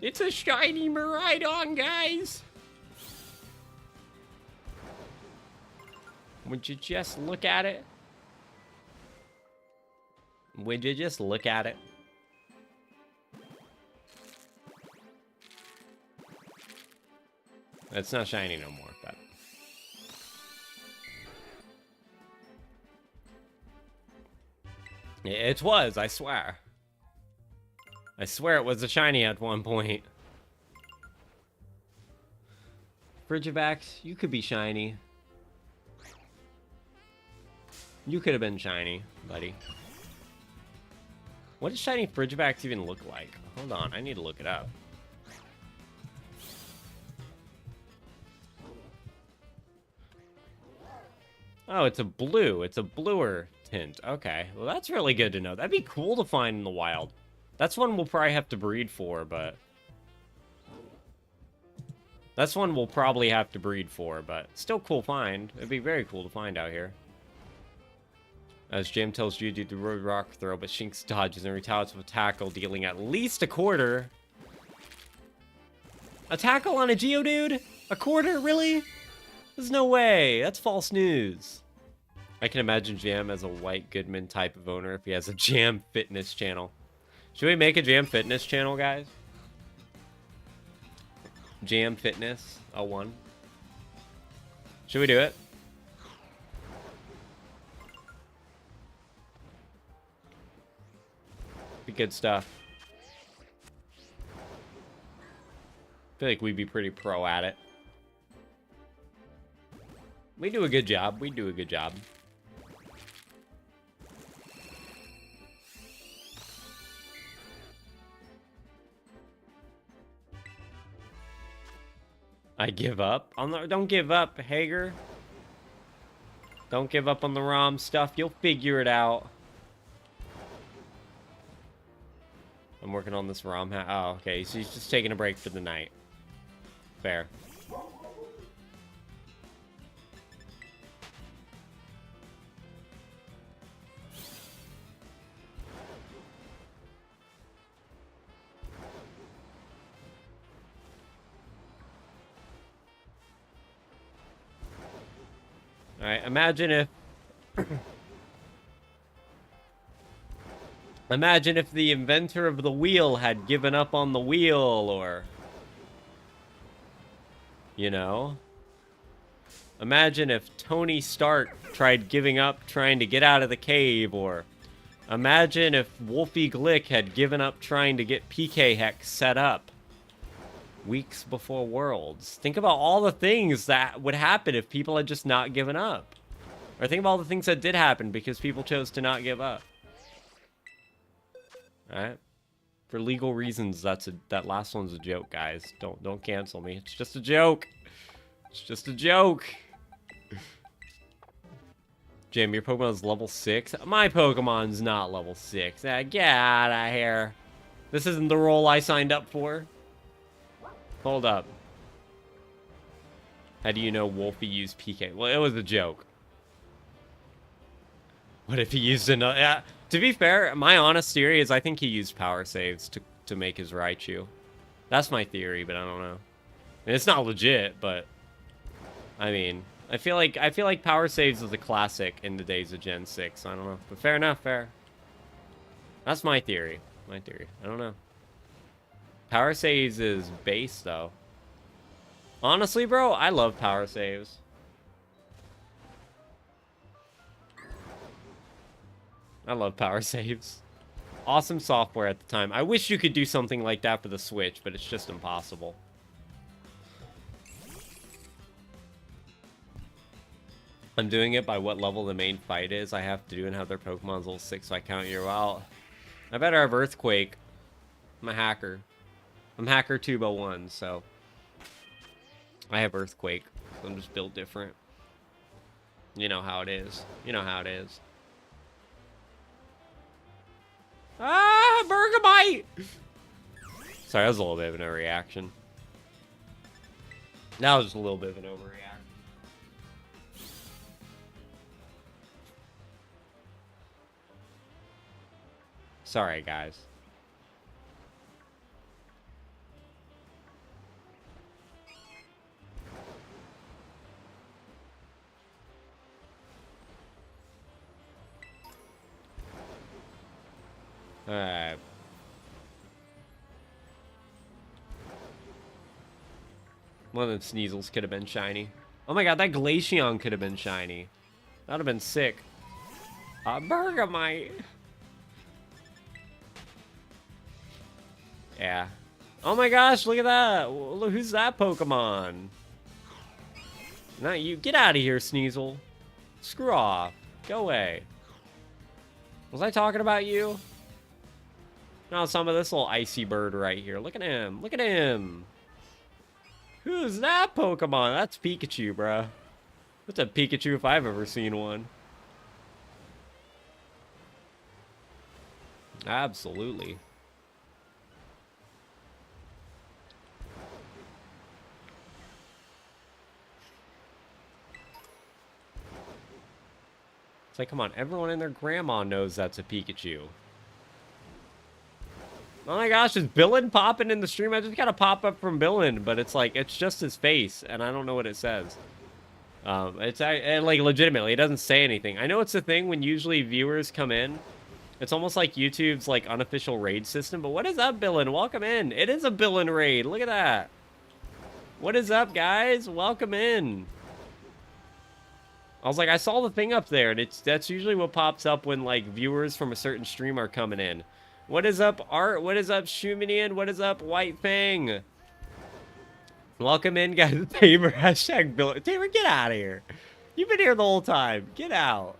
Speaker 1: It's a shiny Miraidon, guys! Would you just look at it? Would you just look at it? It's not shiny no more, but... It was, I swear. I swear it was a shiny at one point. Frigivax, you could be shiny. You could have been shiny, buddy. What does shiny Frigivax even look like? Hold on, I need to look it up. Oh, it's a blue. It's a bluer tint. Okay, well that's really good to know. That'd be cool to find in the wild. That's one we'll probably have to breed for, but... That's one we'll probably have to breed for, but still cool find. It'd be very cool to find out here. As Jam tells you to do the road rock throw, but Shinx dodges and retaliates with a tackle, dealing at least a quarter. A tackle on a Geodude? A quarter? Really? There's no way. That's false news. I can imagine Jam as a White Goodman type of owner if he has a Jam Fitness channel. Should we make a Jam Fitness channel, guys? Jam Fitness 01. Should we do it? Be good stuff. I feel like we'd be pretty pro at it. We do a good job. We do a good job. I give up. Don't give up, Hager. Don't give up on the ROM stuff. You'll figure it out. I'm working on this ROM. Oh, okay. So he's just taking a break for the night. Fair. Alright, imagine if... Imagine if the inventor of the wheel had given up on the wheel, or... You know? Imagine if Tony Stark tried giving up trying to get out of the cave, or... Imagine if Wolfie Glick had given up trying to get PK Hex set up. Weeks before Worlds. Think about all the things that would happen if people had just not given up. Or think about all the things that did happen because people chose to not give up. Alright? For legal reasons, that last one's a joke, guys. Don't cancel me. It's just a joke. It's just a joke. Jim, your Pokemon's level 6? My Pokemon's not level 6. Get out of here. This isn't the role I signed up for. Hold up. How do you know Wolfie used PK? Well, it was a joke. What if he used another... Yeah, to be fair, my honest theory is I think he used power saves to make his Raichu. That's my theory, but I don't know. And it's not legit, but... I mean, I feel like power saves was a classic in the days of Gen 6. I don't know. But fair enough, fair. That's my theory. My theory. I don't know. Power saves is base, though. Honestly, bro, I love power saves. I love power saves. Awesome software at the time. I wish you could do something like that for the Switch, but it's just impossible. I'm doing it by what level the main fight is. I have to do and have their Pokemon's level 6, so I count you out. I better have Earthquake. I'm a hacker. I'm hacker Tubo 1, so I have Earthquake. So I'm just built different. You know how it is. You know how it is. Ah, Bergamite! Sorry, that was a little bit of an overreaction. That was just a little bit of an overreaction. Sorry, guys. Alright. One of the Sneasels could have been shiny. Oh my god, that Glaceon could have been shiny. That would have been sick. Bergamite. Yeah. Oh my gosh, look at that. Look, who's that Pokemon? Not you. Get out of here, Sneasel. Screw off. Go away. Was I talking about you? No, some of this little icy bird right here. Look at him. Look at him. Who's that Pokemon? That's Pikachu, bruh. That's a Pikachu if I've ever seen one. Absolutely. It's like, come on, everyone and their grandma knows that's a Pikachu. Oh my gosh, is Billin popping in the stream? I just got a pop-up from Billin, but it's like, it's just his face, and I don't know what it says. It's like, legitimately, it doesn't say anything. I know it's a thing when usually viewers come in. It's almost like YouTube's, like, unofficial raid system, but what is up, Billin? Welcome in. It is a Billin raid. Look at that. What is up, guys? Welcome in. I was like, I saw the thing up there, and that's usually what pops up when, like, viewers from a certain stream are coming in. What is up, Art? What is up, Shuminian? What is up, White Fang? Welcome in, guys. Tamer, hashtag Bill. Tamer, get out of here. You've been here the whole time. Get out.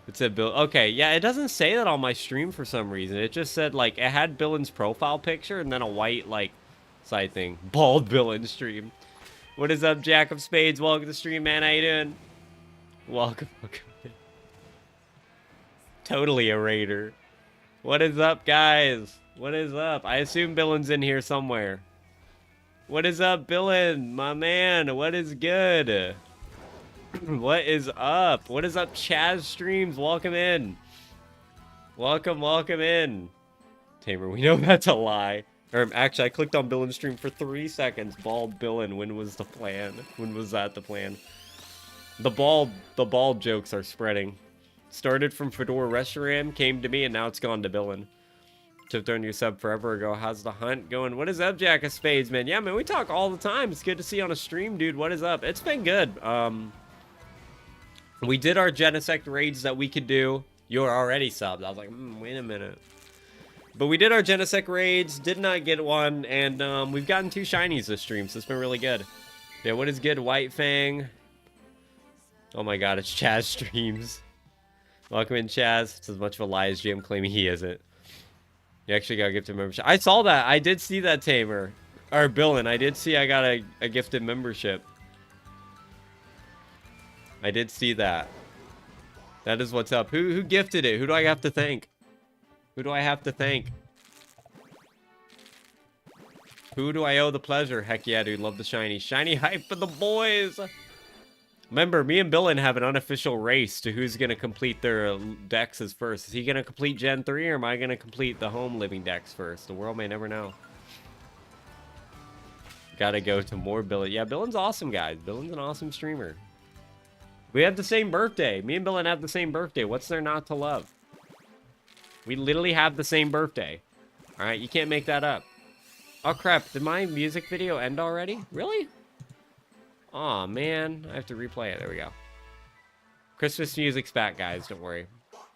Speaker 1: It said Bill. Okay, yeah, it doesn't say that on my stream for some reason. It just said, like, it had Billin's profile picture and then a white, like, side thing. Bald Billin stream. What is up, Jack of Spades? Welcome to the stream, man. How you doing? Welcome. Totally a raider. What is up, guys? What is up? I assume Billin's in here somewhere. What is up, Billin? My man, what is good? What is up? What is up, Chaz Streams? Welcome in. Welcome in. Tamer, we know that's a lie. Or, actually, I clicked on Billin's stream for 3 seconds. Bald Billin, when was the plan? When was that the plan? The bald jokes are spreading. Started from Fedora Reshiram, came to me, and now it's gone to Billin. Tipped on your sub forever ago. How's the hunt going? What is up, Jack of Spades, man? Yeah, man, we talk all the time. It's good to see you on a stream, dude. What is up? It's been good. We did our Genesect raids that we could do. You're already subbed. I was like, wait a minute. But we did our Genesect raids, did not get one, and we've gotten 2 shinies this stream, so it's been really good. Yeah, what is good, White Fang? Oh my god, it's Chaz Streams. Welcome in, Chaz. It's as much of a lie as Jim claiming he isn't. You actually got a gifted membership. I saw that. I did see that, Tamer. Or Billin. I did see I got a gifted membership. I did see that. That is what's up. Who gifted it? Who do I have to thank? Who do I have to thank? Who do I owe the pleasure? Heck yeah, dude. Love the shiny. Shiny hype for the boys. Remember, me and Billin have an unofficial race to who's going to complete their dexes first. Is he going to complete Gen 3 or am I going to complete the home living dex first? The world may never know. Gotta go to more Billin. Yeah, Billin's awesome, guys. Billin's an awesome streamer. We have the same birthday. Me and Billin have the same birthday. What's there not to love? We literally have the same birthday. All right, you can't make that up. Oh, crap. Did my music video end already? Really? Aw, man. I have to replay it. There we go. Christmas music's back, guys. Don't worry.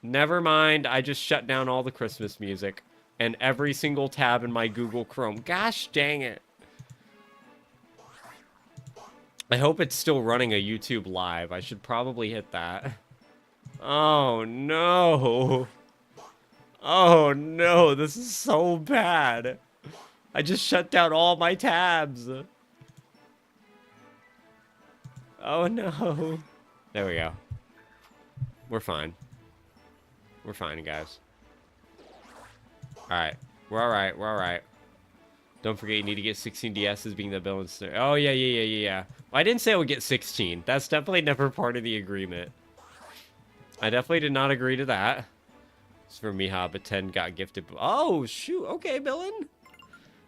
Speaker 1: Never mind. I just shut down all the Christmas music. And every single tab in my Google Chrome. Gosh dang it. I hope it's still running a YouTube live. I should probably hit that. Oh, no. Oh, no. This is so bad. I just shut down all my tabs. Oh, no. There we go. We're fine. We're fine, guys. Alright. We're alright. We're alright. Don't forget you need to get 16 DSs being the villain. Oh, yeah. Well, I didn't say I would get 16. That's definitely never part of the agreement. I definitely did not agree to that. It's for Miha, but 10 got gifted. Oh, shoot. Okay, villain.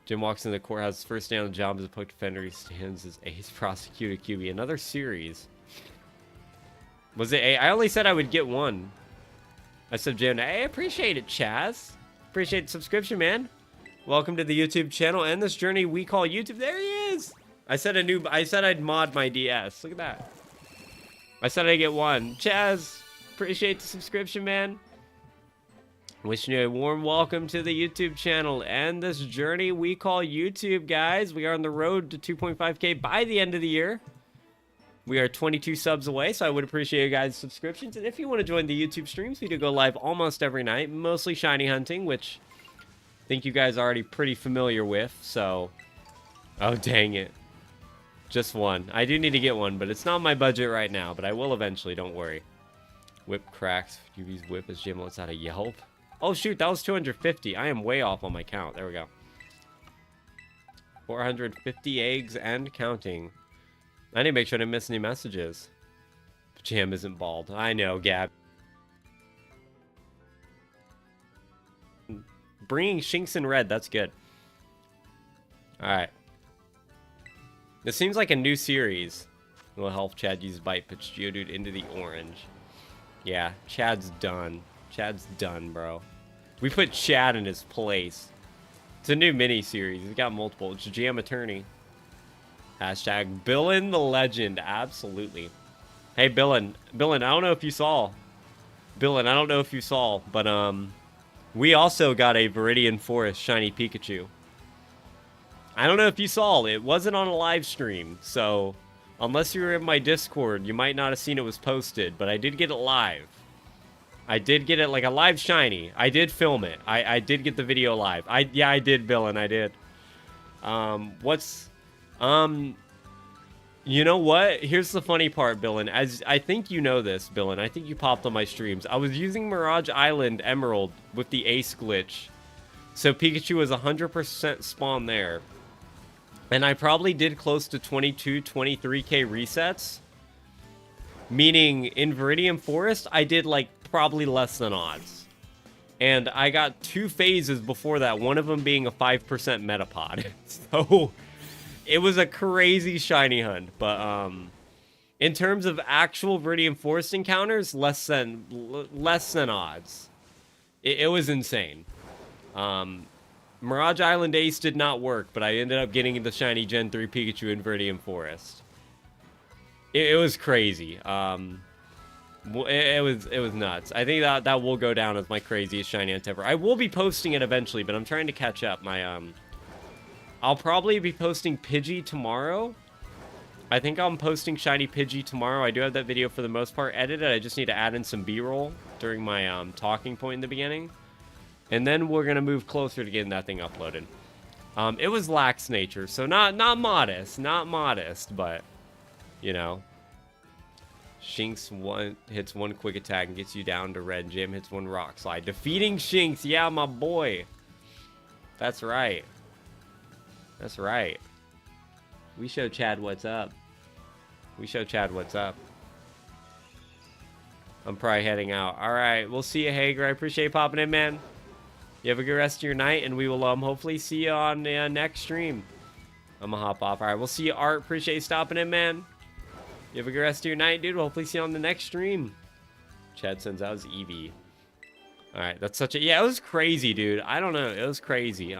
Speaker 1: Jim walks in the courthouse. First day on the job as a public defender. He stands as ace prosecutor QB. Another series. Was it A? I only said I would get one. I said, Jim, I appreciate it, Chaz. Appreciate the subscription, man. Welcome to the YouTube channel and this journey we call YouTube. There he is. I said I'd mod my DS. Look at that. I said I'd get one. Chaz, appreciate the subscription, man. Wishing you a warm welcome to the YouTube channel and this journey we call YouTube, guys. We are on the road to 2.5K by the end of the year. We are 22 subs away, so I would appreciate you guys' subscriptions. And if you want to join the YouTube streams, we do go live almost every night, mostly shiny hunting, which I think you guys are already pretty familiar with, so... Oh, dang it. Just one. I do need to get one, but it's not my budget right now, but I will eventually, don't worry. Whip cracks. UV's whip as Jim lets out a yelp. Oh, shoot, that was 250. I am way off on my count. There we go. 450 eggs and counting. I need to make sure I didn't miss any messages. Jam isn't bald. I know, Gab. Bringing Shinx in red. That's good. Alright. This seems like a new series. Will help Chad use bite. Puts Geodude into the orange. Yeah, Chad's done. Chad's done, bro. We put Chad in his place. It's a new mini-series. He's got multiple. It's Jam Attorney. Hashtag Billin the Legend. Absolutely. Hey, Billin. Billin, I don't know if you saw. Billin, I don't know if you saw, but, we also got a Viridian Forest Shiny Pikachu. I don't know if you saw. It wasn't on a live stream, so unless you were in my Discord, you might not have seen it was posted, but I did get it live. I did get it like a live shiny. I did film it. I did get the video live. Yeah, I did, Billin. I did. You know what? Here's the funny part, Billin. As I think you know this, Billin. I think you popped on my streams. I was using Mirage Island Emerald with the Ace glitch. So Pikachu was 100% spawn there. And I probably did close to 22, 23k resets. Meaning in Viridian Forest, I did like probably less than odds. And I got 2 phases before that, one of them being a 5% Metapod. So it was a crazy shiny hunt, but in terms of actual Viridian Forest encounters, less than odds. It was insane. Mirage Island Ace did not work, but I ended up getting the shiny Gen 3 Pikachu in Viridian Forest. It was crazy. It was nuts. I think that will go down as my craziest shiny hunt ever. I will be posting it eventually, but I'm trying to catch up. I'll probably be posting Pidgey tomorrow. I think I'm posting Shiny Pidgey tomorrow. I do have that video for the most part edited. I just need to add in some B-roll during my talking point in the beginning. And then we're going to move closer to getting that thing uploaded. It was lax nature, so not modest, but, you know. Shinx hits one quick attack and gets you down to red. Jim hits one rock slide. Defeating Shinx, yeah, my boy. That's right. That's right. We show Chad what's up. We show Chad what's up. I'm probably heading out. Alright, we'll see you, Hager. I appreciate you popping in, man. You have a good rest of your night, and we will hopefully see you on the next stream. I'm gonna hop off. Alright, we'll see you, Art. Appreciate you stopping in, man. You have a good rest of your night, dude. We'll hopefully see you on the next stream. Chad sends out his Eevee. Alright, that's such a... Yeah, it was crazy, dude. I don't know. It was crazy.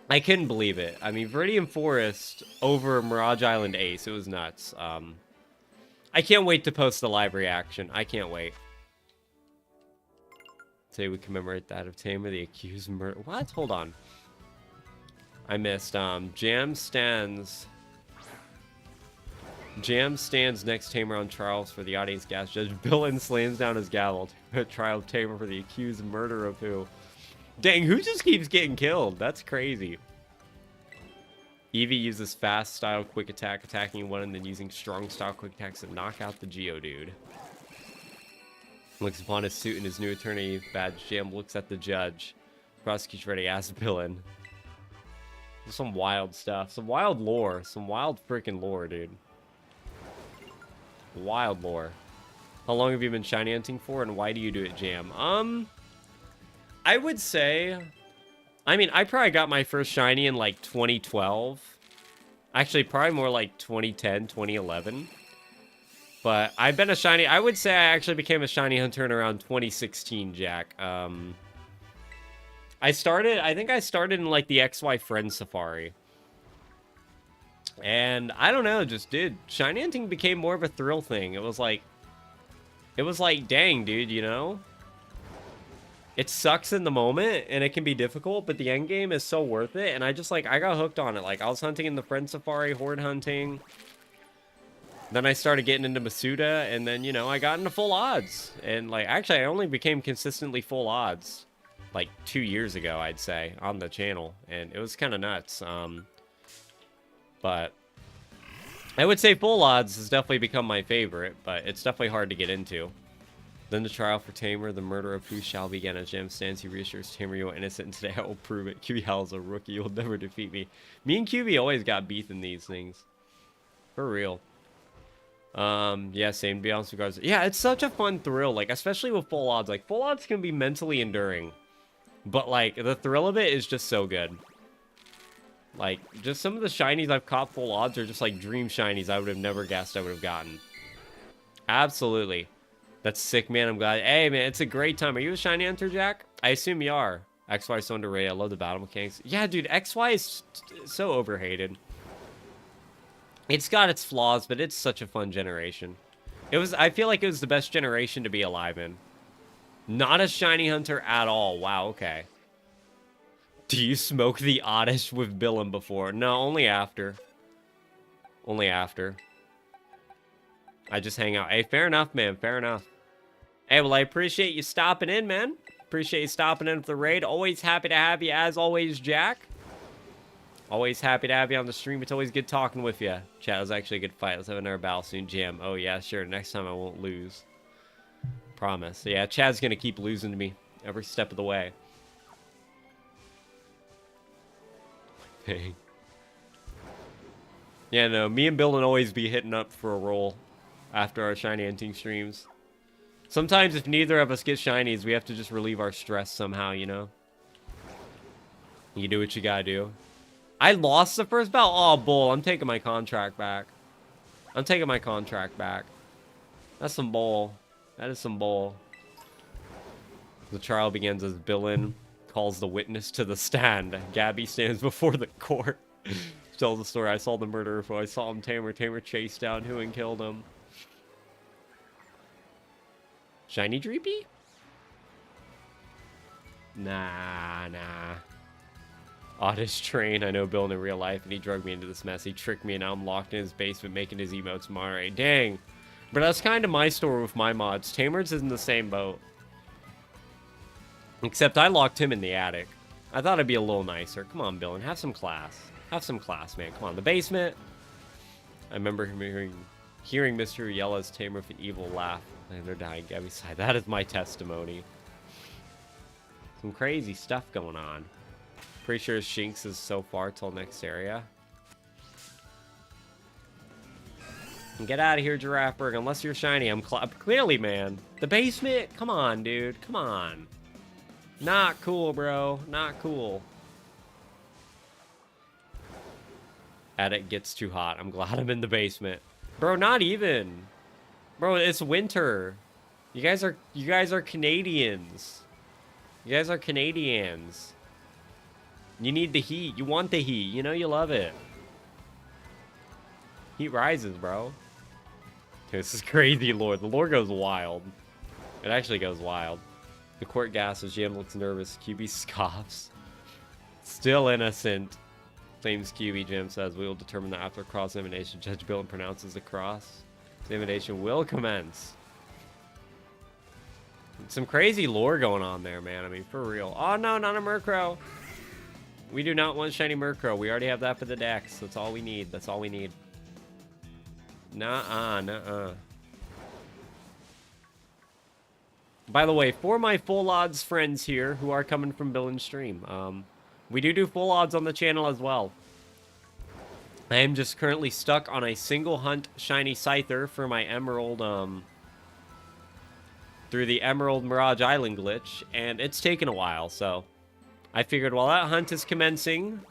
Speaker 1: I couldn't believe it. I mean, Viridian Forest over Mirage Island Ace. It was nuts. I can't wait to post the live reaction. I can't wait. Today we commemorate that of Tamer, the accused murder. What? Hold on. I missed. Jam stands next Tamer on trials for the audience gas judge. Villain slams down his gavel. Trial of Tamer for the accused murder of who? Dang, who just keeps getting killed? That's crazy. Eevee uses fast style quick attack, attacking one and then using strong style quick attacks to knock out the Geodude. Looks upon his suit and his new attorney badge. Jam looks at the judge. Prosecution ready, ass villain. Some wild stuff. Some wild lore. Some wild freaking lore, dude. Wild lore. How long have you been shiny hunting for, and why do you do it, Jam? I would say... I mean, I probably got my first shiny in, like, 2012. Actually, probably more like 2010, 2011. But I've been a shiny... I would say I actually became a shiny hunter in around 2016, Jack. I think I started in, like, the XY Friend Safari. And, I don't know, just, dude, shiny hunting became more of a thrill thing. It was like, dang, dude, you know? It sucks in the moment, and it can be difficult, but the end game is so worth it, and I just, like, I got hooked on it. Like, I was hunting in the Friend Safari, Horde hunting. Then I started getting into Masuda, and then, you know, I got into full odds. And, like, actually, I only became consistently full odds, like, 2 years ago, I'd say, on the channel. And it was kind of nuts. But I would say full odds has definitely become my favorite, but it's definitely hard to get into. Then the trial for Tamer, the murder of who shall begin. As Jam stands, he reassures Tamer, you are innocent, and today I will prove it. QB Howl's a rookie, you'll never defeat me. Me and QB always got beef in these things. For real. Yeah, same, to be honest with regards. Yeah, it's such a fun thrill, like, especially with full odds. Like, full odds can be mentally enduring. But, like, the thrill of it is just so good. Like, just some of the shinies I've caught full odds are just, like, dream shinies I would have never guessed I would have gotten. Absolutely. That's sick, man. I'm glad. Hey, man, it's a great time. Are you a shiny hunter, Jack? I assume you are. XY is so underrated. I love the battle mechanics. Yeah, dude, XY is so overhated. It's got its flaws, but it's such a fun generation. I feel like it was the best generation to be alive in. Not a shiny hunter at all. Wow, okay. Do you smoke the Oddish with Billum before? No, only after. Only after. I just hang out. Hey, fair enough, man. Fair enough. Hey, well, I appreciate you stopping in, man. Appreciate you stopping in for the raid. Always happy to have you, as always, Jack. Always happy to have you on the stream. It's always good talking with you. Chat, was actually a good fight. Let's have another battle soon, Jam. Oh, yeah, sure. Next time I won't lose. Promise. So, yeah, Chad's going to keep losing to me every step of the way. Hey. Yeah, no, me and Bill will always be hitting up for a roll after our shiny hunting streams. Sometimes if neither of us get shinies, we have to just relieve our stress somehow, you know? You do what you gotta do. I lost the first battle? Oh, bull. I'm taking my contract back. I'm taking my contract back. That's some bull. That is some bull. The trial begins as Billin calls the witness to the stand. Gabby stands before the court. Tells the story. I saw the murderer. I saw him. Tamer chased down who and killed him. Shiny Dreepy? Nah. Oddish train. I know Bill in real life, and he drugged me into this mess. He tricked me, and now I'm locked in his basement making his emotes Mare. Dang. But that's kind of my story with my mods. Tamer's is in the same boat. Except I locked him in the attic. I thought it'd be a little nicer. Come on, Bill, and have some class. Have some class, man. Come on, the basement. I remember hearing Mr. yell as Tamer with an evil laugh. And they're dying. Gabby sighed. That is my testimony. Some crazy stuff going on. Pretty sure Shinx is so far till next area. And get out of here, Giraffeberg. Unless you're shiny. I'm clearly, man. The basement? Come on, dude. Come on. Not cool, bro. Not cool. Attic gets too hot. I'm glad I'm in the basement. Bro, not even. Bro, it's winter. You guys are Canadians. You guys are Canadians. You need the heat. You want the heat. You know you love it. Heat rises, bro. This is crazy lore. The lore goes wild. It actually goes wild. The court gasps. GM looks nervous. QB scoffs. Still innocent. Claims QB. GM says, we will determine that after cross-examination. Judge Bill pronounces the cross-examination will commence. Some crazy lore going on there, man. I mean, for real. Oh, no, not a Murkrow. We do not want shiny Murkrow. We already have that for the decks. That's all we need. That's all we need. Nuh-uh, nuh-uh. By the way, for my full odds friends here who are coming from Bill and Stream, we do full odds on the channel as well. I am just currently stuck on a single hunt shiny Scyther for my Emerald, through the Emerald Mirage Island glitch, and it's taken a while, so I figured while that hunt is commencing,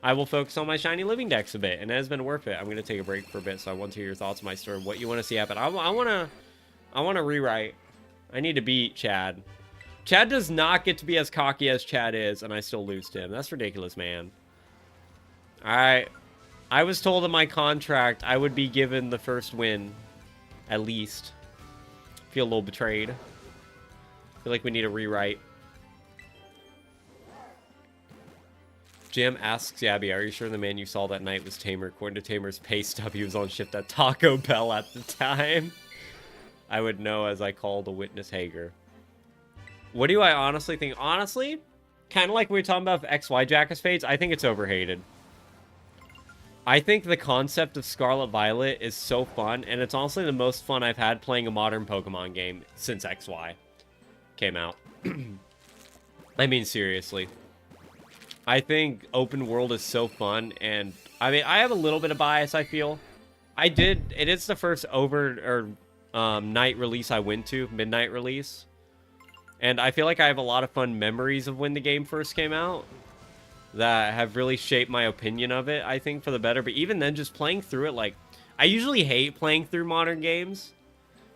Speaker 1: I will focus on my shiny living decks a bit, and it has been worth it. I'm going to take a break for a bit, so I want to hear your thoughts on my story, what you want to see happen. I want to rewrite. I need to beat Chad. Chad does not get to be as cocky as Chad is, and I still lose to him. That's ridiculous, man. Alright. I was told in my contract I would be given the first win, at least. Feel a little betrayed. Feel like we need a rewrite. Jim asks Yabby, are you sure the man you saw that night was Tamer? According to Tamer's pay stub, he was on shift at Taco Bell at the time. I would know as I called a witness Hager. What do I honestly think? Honestly, kind of like we were talking about XY Jack of Spades, I think it's overhated. I think the concept of Scarlet Violet is so fun, and it's honestly the most fun I've had playing a modern Pokemon game since XY came out. I mean, seriously. I think open world is so fun, and I mean, I have a little bit of bias, I feel. It is the first night release I went to, midnight release. And I feel like I have a lot of fun memories of when the game first came out that have really shaped my opinion of it, I think, for the better. But even then, just playing through it, like, I usually hate playing through modern games.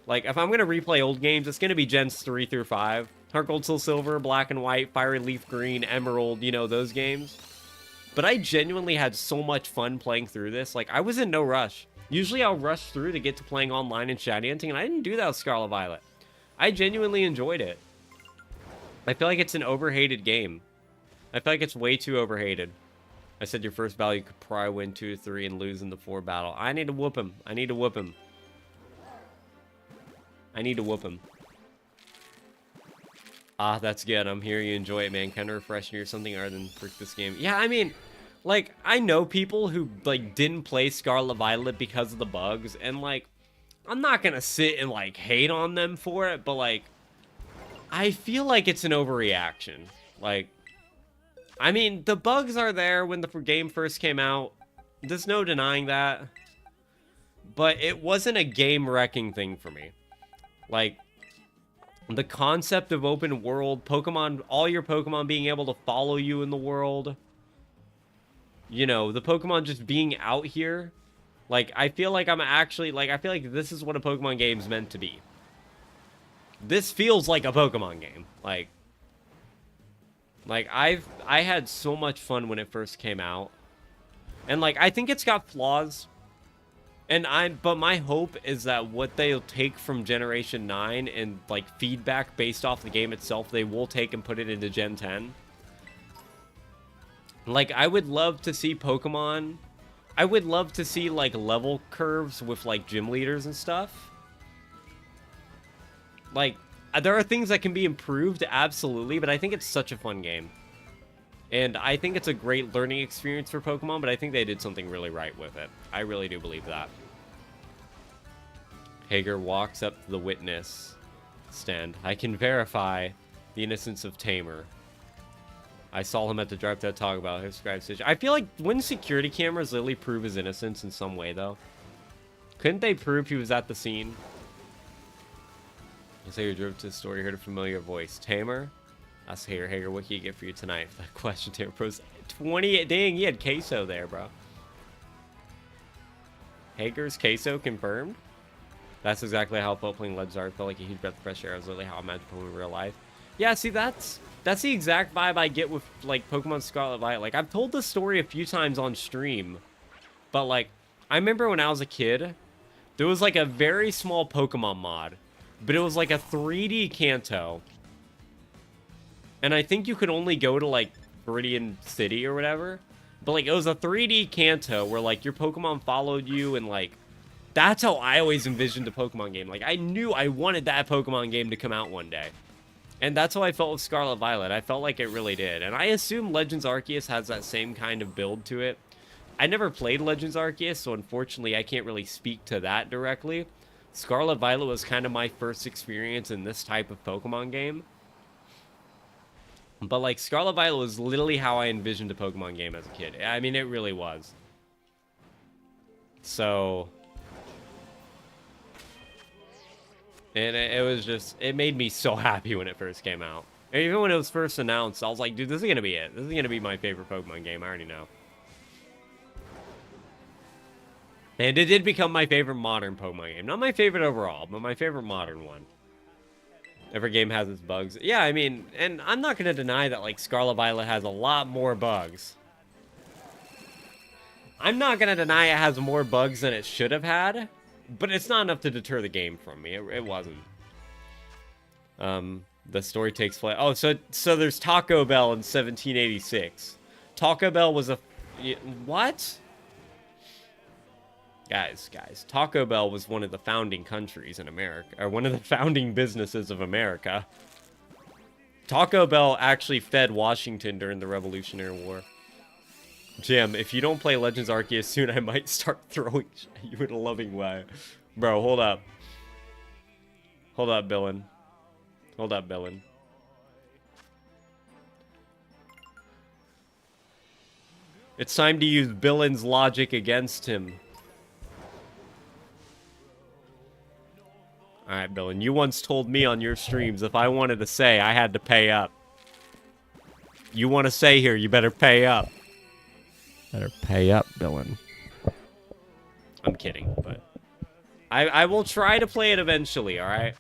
Speaker 1: Like, if I'm going to replay old games, it's going to be Gens 3 through 5. Heart Gold, Soul Silver, Black and White, Fire Leaf Green, Emerald, you know, those games. But I genuinely had so much fun playing through this. Like, I was in no rush. Usually I'll rush through to get to playing online and shiny hunting, and I didn't do that with Scarlet Violet. I genuinely enjoyed it. I feel like it's an overhated game. I feel like it's way too overhated. I said your first battle you could probably win 2-3 and lose in the 4 battle. I need to whoop him. I need to whoop him. I need to whoop him. Ah, that's good. I'm here. You enjoy it, man. Kind of refreshing or something other than frick this game. Yeah, I mean, like, I know people who, like, didn't play Scarlet Violet because of the bugs. And, like, I'm not going to sit and, like, hate on them for it. But, like, I feel like it's an overreaction. Like, I mean, the bugs are there when the game first came out. There's no denying that. But it wasn't a game-wrecking thing for me. Like, the concept of open world, Pokemon, all your Pokemon being able to follow you in the world. You know, the Pokemon just being out here. Like, I feel like I'm actually, like, I feel like this is what a Pokemon game is meant to be. This feels like a Pokemon game. Like I had so much fun when it first came out. And, like, I think it's got flaws. But my hope is that what they'll take from Generation 9 and, like, feedback based off the game itself, they will take and put it into Gen 10. Like, I would love to see Pokemon. I would love to see, like, level curves with, like, gym leaders and stuff. Like, there are things that can be improved, absolutely, but I think it's such a fun game. And I think it's a great learning experience for Pokemon, but I think they did something really right with it. I really do believe that. Hager walks up to the witness stand. I can verify the innocence of Tamer. I saw him at the drive-thru talk about his scribe situation. I feel like, wouldn't security cameras literally prove his innocence in some way, though? Couldn't they prove he was at the scene? I say you drove to the store, you heard a familiar voice. Tamer? Ask Hager, what can you get for you tonight? That question, Tamer pros 20. Dang, he had queso there, bro. Hager's queso confirmed? That's exactly how I felt playing Legends are. I felt like a huge breath of fresh air. It was literally how I imagined playing in real life. Yeah, see, that's That's the exact vibe I get with, like, Pokemon Scarlet Violet. Like, I've told this story a few times on stream. But, like, I remember when I was a kid, there was, like, a very small Pokemon mod. But it was, like, a 3D Kanto. And I think you could only go to, like, Viridian City or whatever. But, like, it was a 3D Kanto where, like, your Pokemon followed you and, like... That's how I always envisioned a Pokemon game. Like, I knew I wanted that Pokemon game to come out one day. And that's how I felt with Scarlet Violet. I felt like it really did. And I assume Legends Arceus has that same kind of build to it. I never played Legends Arceus, so unfortunately I can't really speak to that directly. Scarlet Violet was kind of my first experience in this type of Pokemon game. But, like, Scarlet Violet was literally how I envisioned a Pokemon game as a kid. I mean, it really was. So... And it was just... It made me so happy when it first came out. And even when it was first announced, I was like, dude, this is going to be it. This is going to be my favorite Pokemon game. I already know. And it did become my favorite modern Pokemon game. Not my favorite overall, but my favorite modern one. Every game has its bugs. Yeah, I mean, and I'm not going to deny that, like, Scarlet Violet has a lot more bugs. I'm not going to deny it has more bugs than it should have had, but it's not enough to deter the game from me. It wasn't. The story takes place... Oh, so there's Taco Bell in 1786. Taco Bell was a... What? Guys, Taco Bell was one of the founding countries in America, or one of the founding businesses of America. Taco Bell actually fed Washington during the Revolutionary War. Jim, if you don't play Legends Arceus soon, I might start throwing you in a loving way. Bro, hold up. Hold up, Billin. Hold up, Billin. It's time to use Billin's logic against him. Alright, Billin, you once told me on your streams if I wanted to say, I had to pay up. You want to say here, you better pay up. Better pay up, Billin. I'm kidding, but... I will try to play it eventually, alright?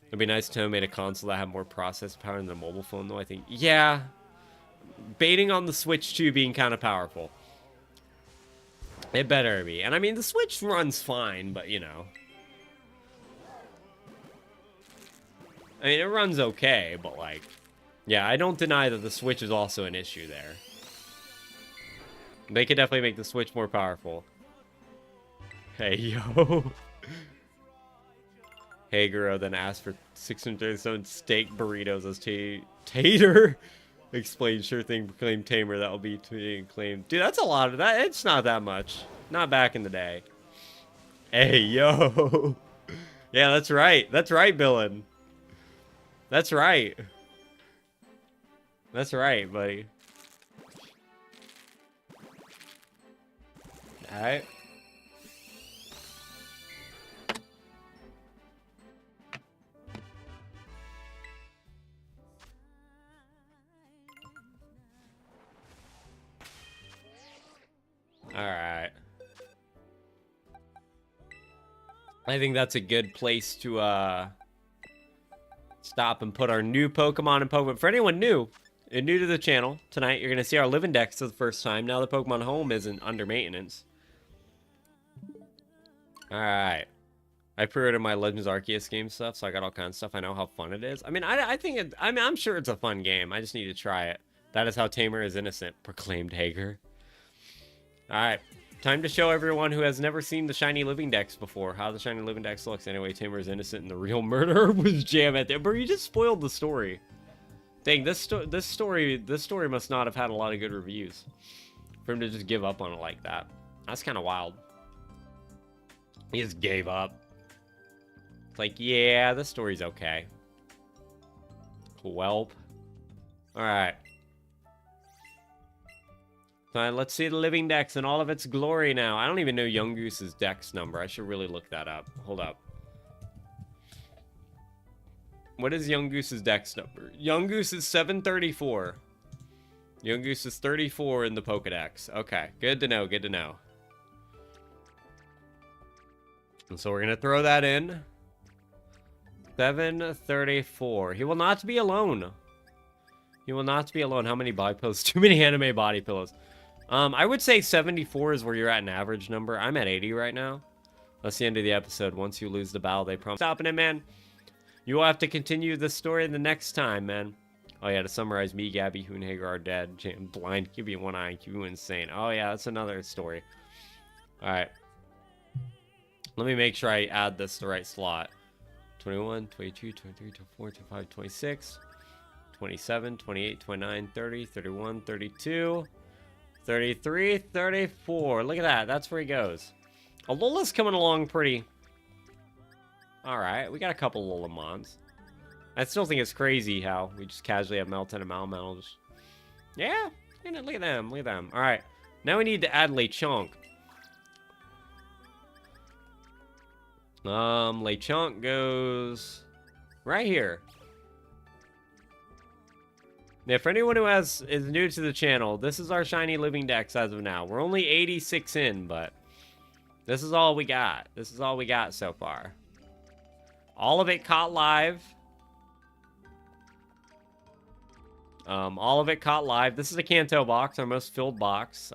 Speaker 1: It'd be nice to have made a console that had more processing power than the mobile phone, though, I think. Yeah. Baiting on the Switch 2 being kind of powerful. It better be. And I mean, the Switch runs fine, but, you know... I mean, it runs okay, but, like... Yeah, I don't deny that the Switch is also an issue there. They could definitely make the Switch more powerful. Hey, yo. Haguro then asked for 637 steak burritos as Tater explained. Sure thing, claim Tamer. That'll be claimed. Dude, that's a lot of that. It's not that much. Not back in the day. Hey, yo. Yeah, that's right. That's right, Billin. That's right. That's right, buddy. Alright. Alright. I think that's a good place to, stop and put our new Pokemon in Pokemon. For anyone new to the channel, tonight you're going to see our Living Dex for the first time. Now the Pokemon Home isn't under maintenance. Alright. I pre-ordered my Legends Arceus game stuff, so I got all kinds of stuff. I know how fun it is. I mean, I think I'm sure it's a fun game. I just need to try it. That is how Tamer is innocent, proclaimed Hager. Alright. Time to show everyone who has never seen the Shiny Living Dex before how the Shiny Living Dex looks. Anyway, Tamer is innocent and the real murderer was Jam at the... Bro, you just spoiled the story. Dang, this story must not have had a lot of good reviews. For him to just give up on it like that. That's kind of wild. He just gave up. It's like, yeah, this story's okay. Welp. Alright. Let's see the Living Dex in all of its glory now. I don't even know Young Goose's Dex number. I should really look that up. Hold up. What is Young Goose's Dex number? Young Goose is 734. Young Goose is 34 in the Pokedex. Okay, good to know, good to know. And so we're going to throw that in. 734. He will not be alone. You will not be alone. How many body pillows? Too many anime body pillows. I would say 74 is where you're at an average number. I'm at 80 right now. That's the end of the episode. Once you lose the battle, they promise. Stopping it, man. You will have to continue the story the next time, man. Oh, yeah, to summarize, me, Gabby, Hoonhager are dead. Jam, blind, QB, one eye, QB, insane. Oh, yeah, that's another story. All right. Let me make sure I add this to the right slot. 21, 22, 23, 24, 25, 26, 27, 28, 29, 30, 31, 32, 33, 34. Look at that. That's where he goes. Alola's coming along pretty. Alright, we got a couple Lolamons. I still think it's crazy how we just casually have Melton and Malmetal. Just... Yeah, look at them, look at them. Alright, now we need to add Lechonk. Lechonk goes right here. Now, for anyone who is new to the channel, this is our shiny living dex as of now. We're only 86 in, but this is all we got. This is all we got so far. All of it caught live. All of it caught live. This is a Kanto box, our most filled box.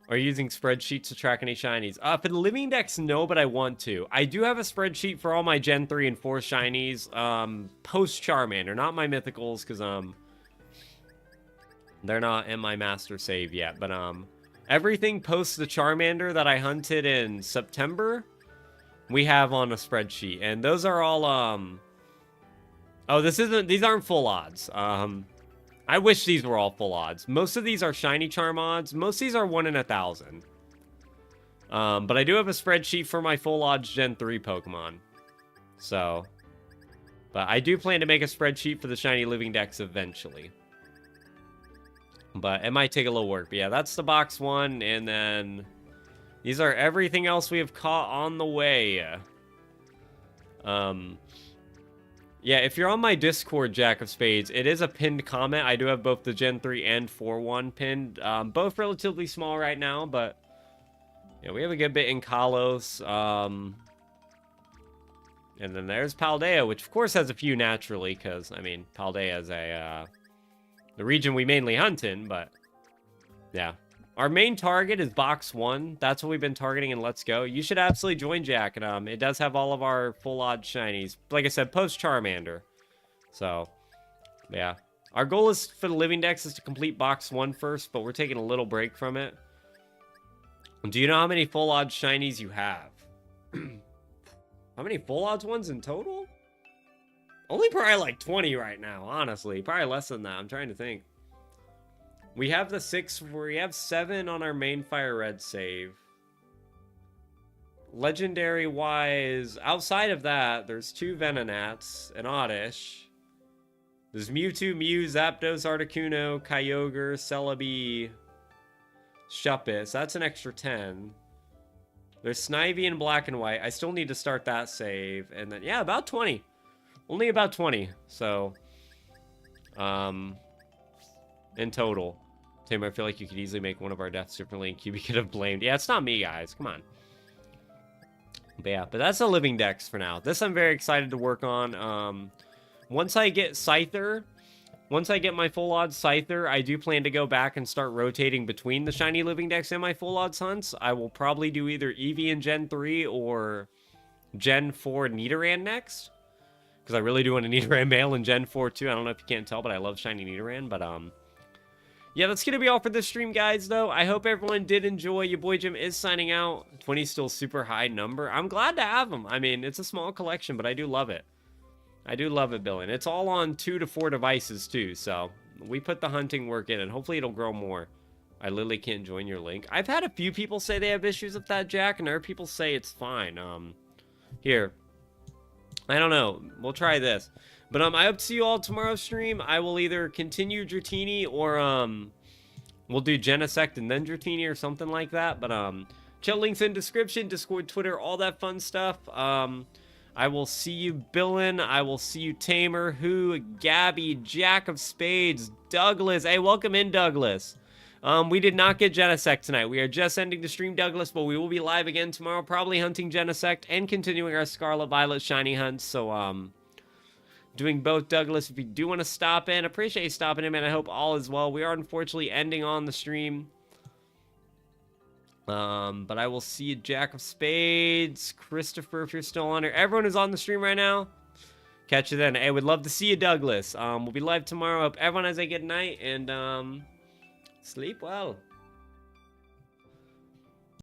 Speaker 1: Are you using spreadsheets to track any shinies? For the living dex, no, but I want to. I do have a spreadsheet for all my Gen 3 and 4 shinies. Post Charmander, not my mythicals, because they're not in my master save yet. But everything post the Charmander that I hunted in September, we have on a spreadsheet. And those are all oh, these aren't full odds. I wish these were all full odds. Most of these are shiny charm odds. Most of these are 1 in 1,000. But I do have a spreadsheet for my full odds Gen 3 Pokemon. So, but I do plan to make a spreadsheet for the shiny living dex eventually. But it might take a little work. But yeah, that's the box one. And then these are everything else we have caught on the way. Yeah, if you're on my Discord, Jack of Spades, it is a pinned comment. I do have both the Gen 3 and 4 one pinned. Both relatively small right now, but yeah, we have a good bit in Kalos. And then there's Paldea, which of course has a few naturally, because, I mean, Paldea is the region we mainly hunt in, but yeah. Our main target is box 1. That's what we've been targeting in Let's Go. You should absolutely join, Jack. And it does have all of our full odd shinies. Like I said, post Charmander. So, yeah. Our goal is for the living dex is to complete box 1 first, but we're taking a little break from it. Do you know how many full odd shinies you have? How many full odds ones in total? Only probably like 20 right now, honestly. Probably less than that. I'm trying to think. We have the 6, we have 7 on our main Fire Red save. Legendary wise, outside of that, there's 2 Venonats, an Oddish. There's Mewtwo, Mew, Zapdos, Articuno, Kyogre, Celebi, Shuppet. That's an extra 10. There's Snivy in black and white. I still need to start that save. And then, yeah, about 20. Only about 20. So, in total. Tim, I feel like you could easily make one of our deaths differently and QB could have blamed. Yeah, it's not me, guys. Come on. But yeah, but that's a living dex for now. This I'm very excited to work on. Once I get Scyther, once I get my full odds Scyther, I do plan to go back and start rotating between the shiny living dex and my full odds hunts. I will probably do either Eevee in Gen 3 or Gen 4 Nidoran next. Because I really do want a Nidoran male in Gen 4 too. I don't know if you can't tell, but I love shiny Nidoran. But yeah, that's going to be all for this stream, guys, though. I hope everyone did enjoy. Your boy Jim is signing out. 20 still super high number. I'm glad to have them. I mean, it's a small collection, but I do love it. I do love it, Bill. And it's all on 2 to 4 devices, too. So we put the hunting work in, and hopefully it'll grow more. I literally can't join your link. I've had a few people say they have issues with that, Jack, and other people say it's fine. Here. I don't know. We'll try this. But I hope to see you all tomorrow's stream. I will either continue Dratini or we'll do Genesect and then Dratini or something like that. But chat links in description, Discord, Twitter, all that fun stuff. I will see you, Billin. I will see you, Tamer, Who, Gabby, Jack of Spades, Douglas. Hey, welcome in, Douglas. We did not get Genesect tonight. We are just ending the stream, Douglas, but we will be live again tomorrow, probably hunting Genesect and continuing our Scarlet Violet shiny hunts. So, doing both. Douglas, if you do want to stop in, appreciate you stopping in, man. I hope all is well. We are unfortunately ending on the stream. But I will see you, Jack of Spades, Christopher, if you're still on here. Everyone who's on the stream right now, catch you then. Hey, would love to see you, Douglas. We'll be live tomorrow. Hope everyone has a good night, and sleep well.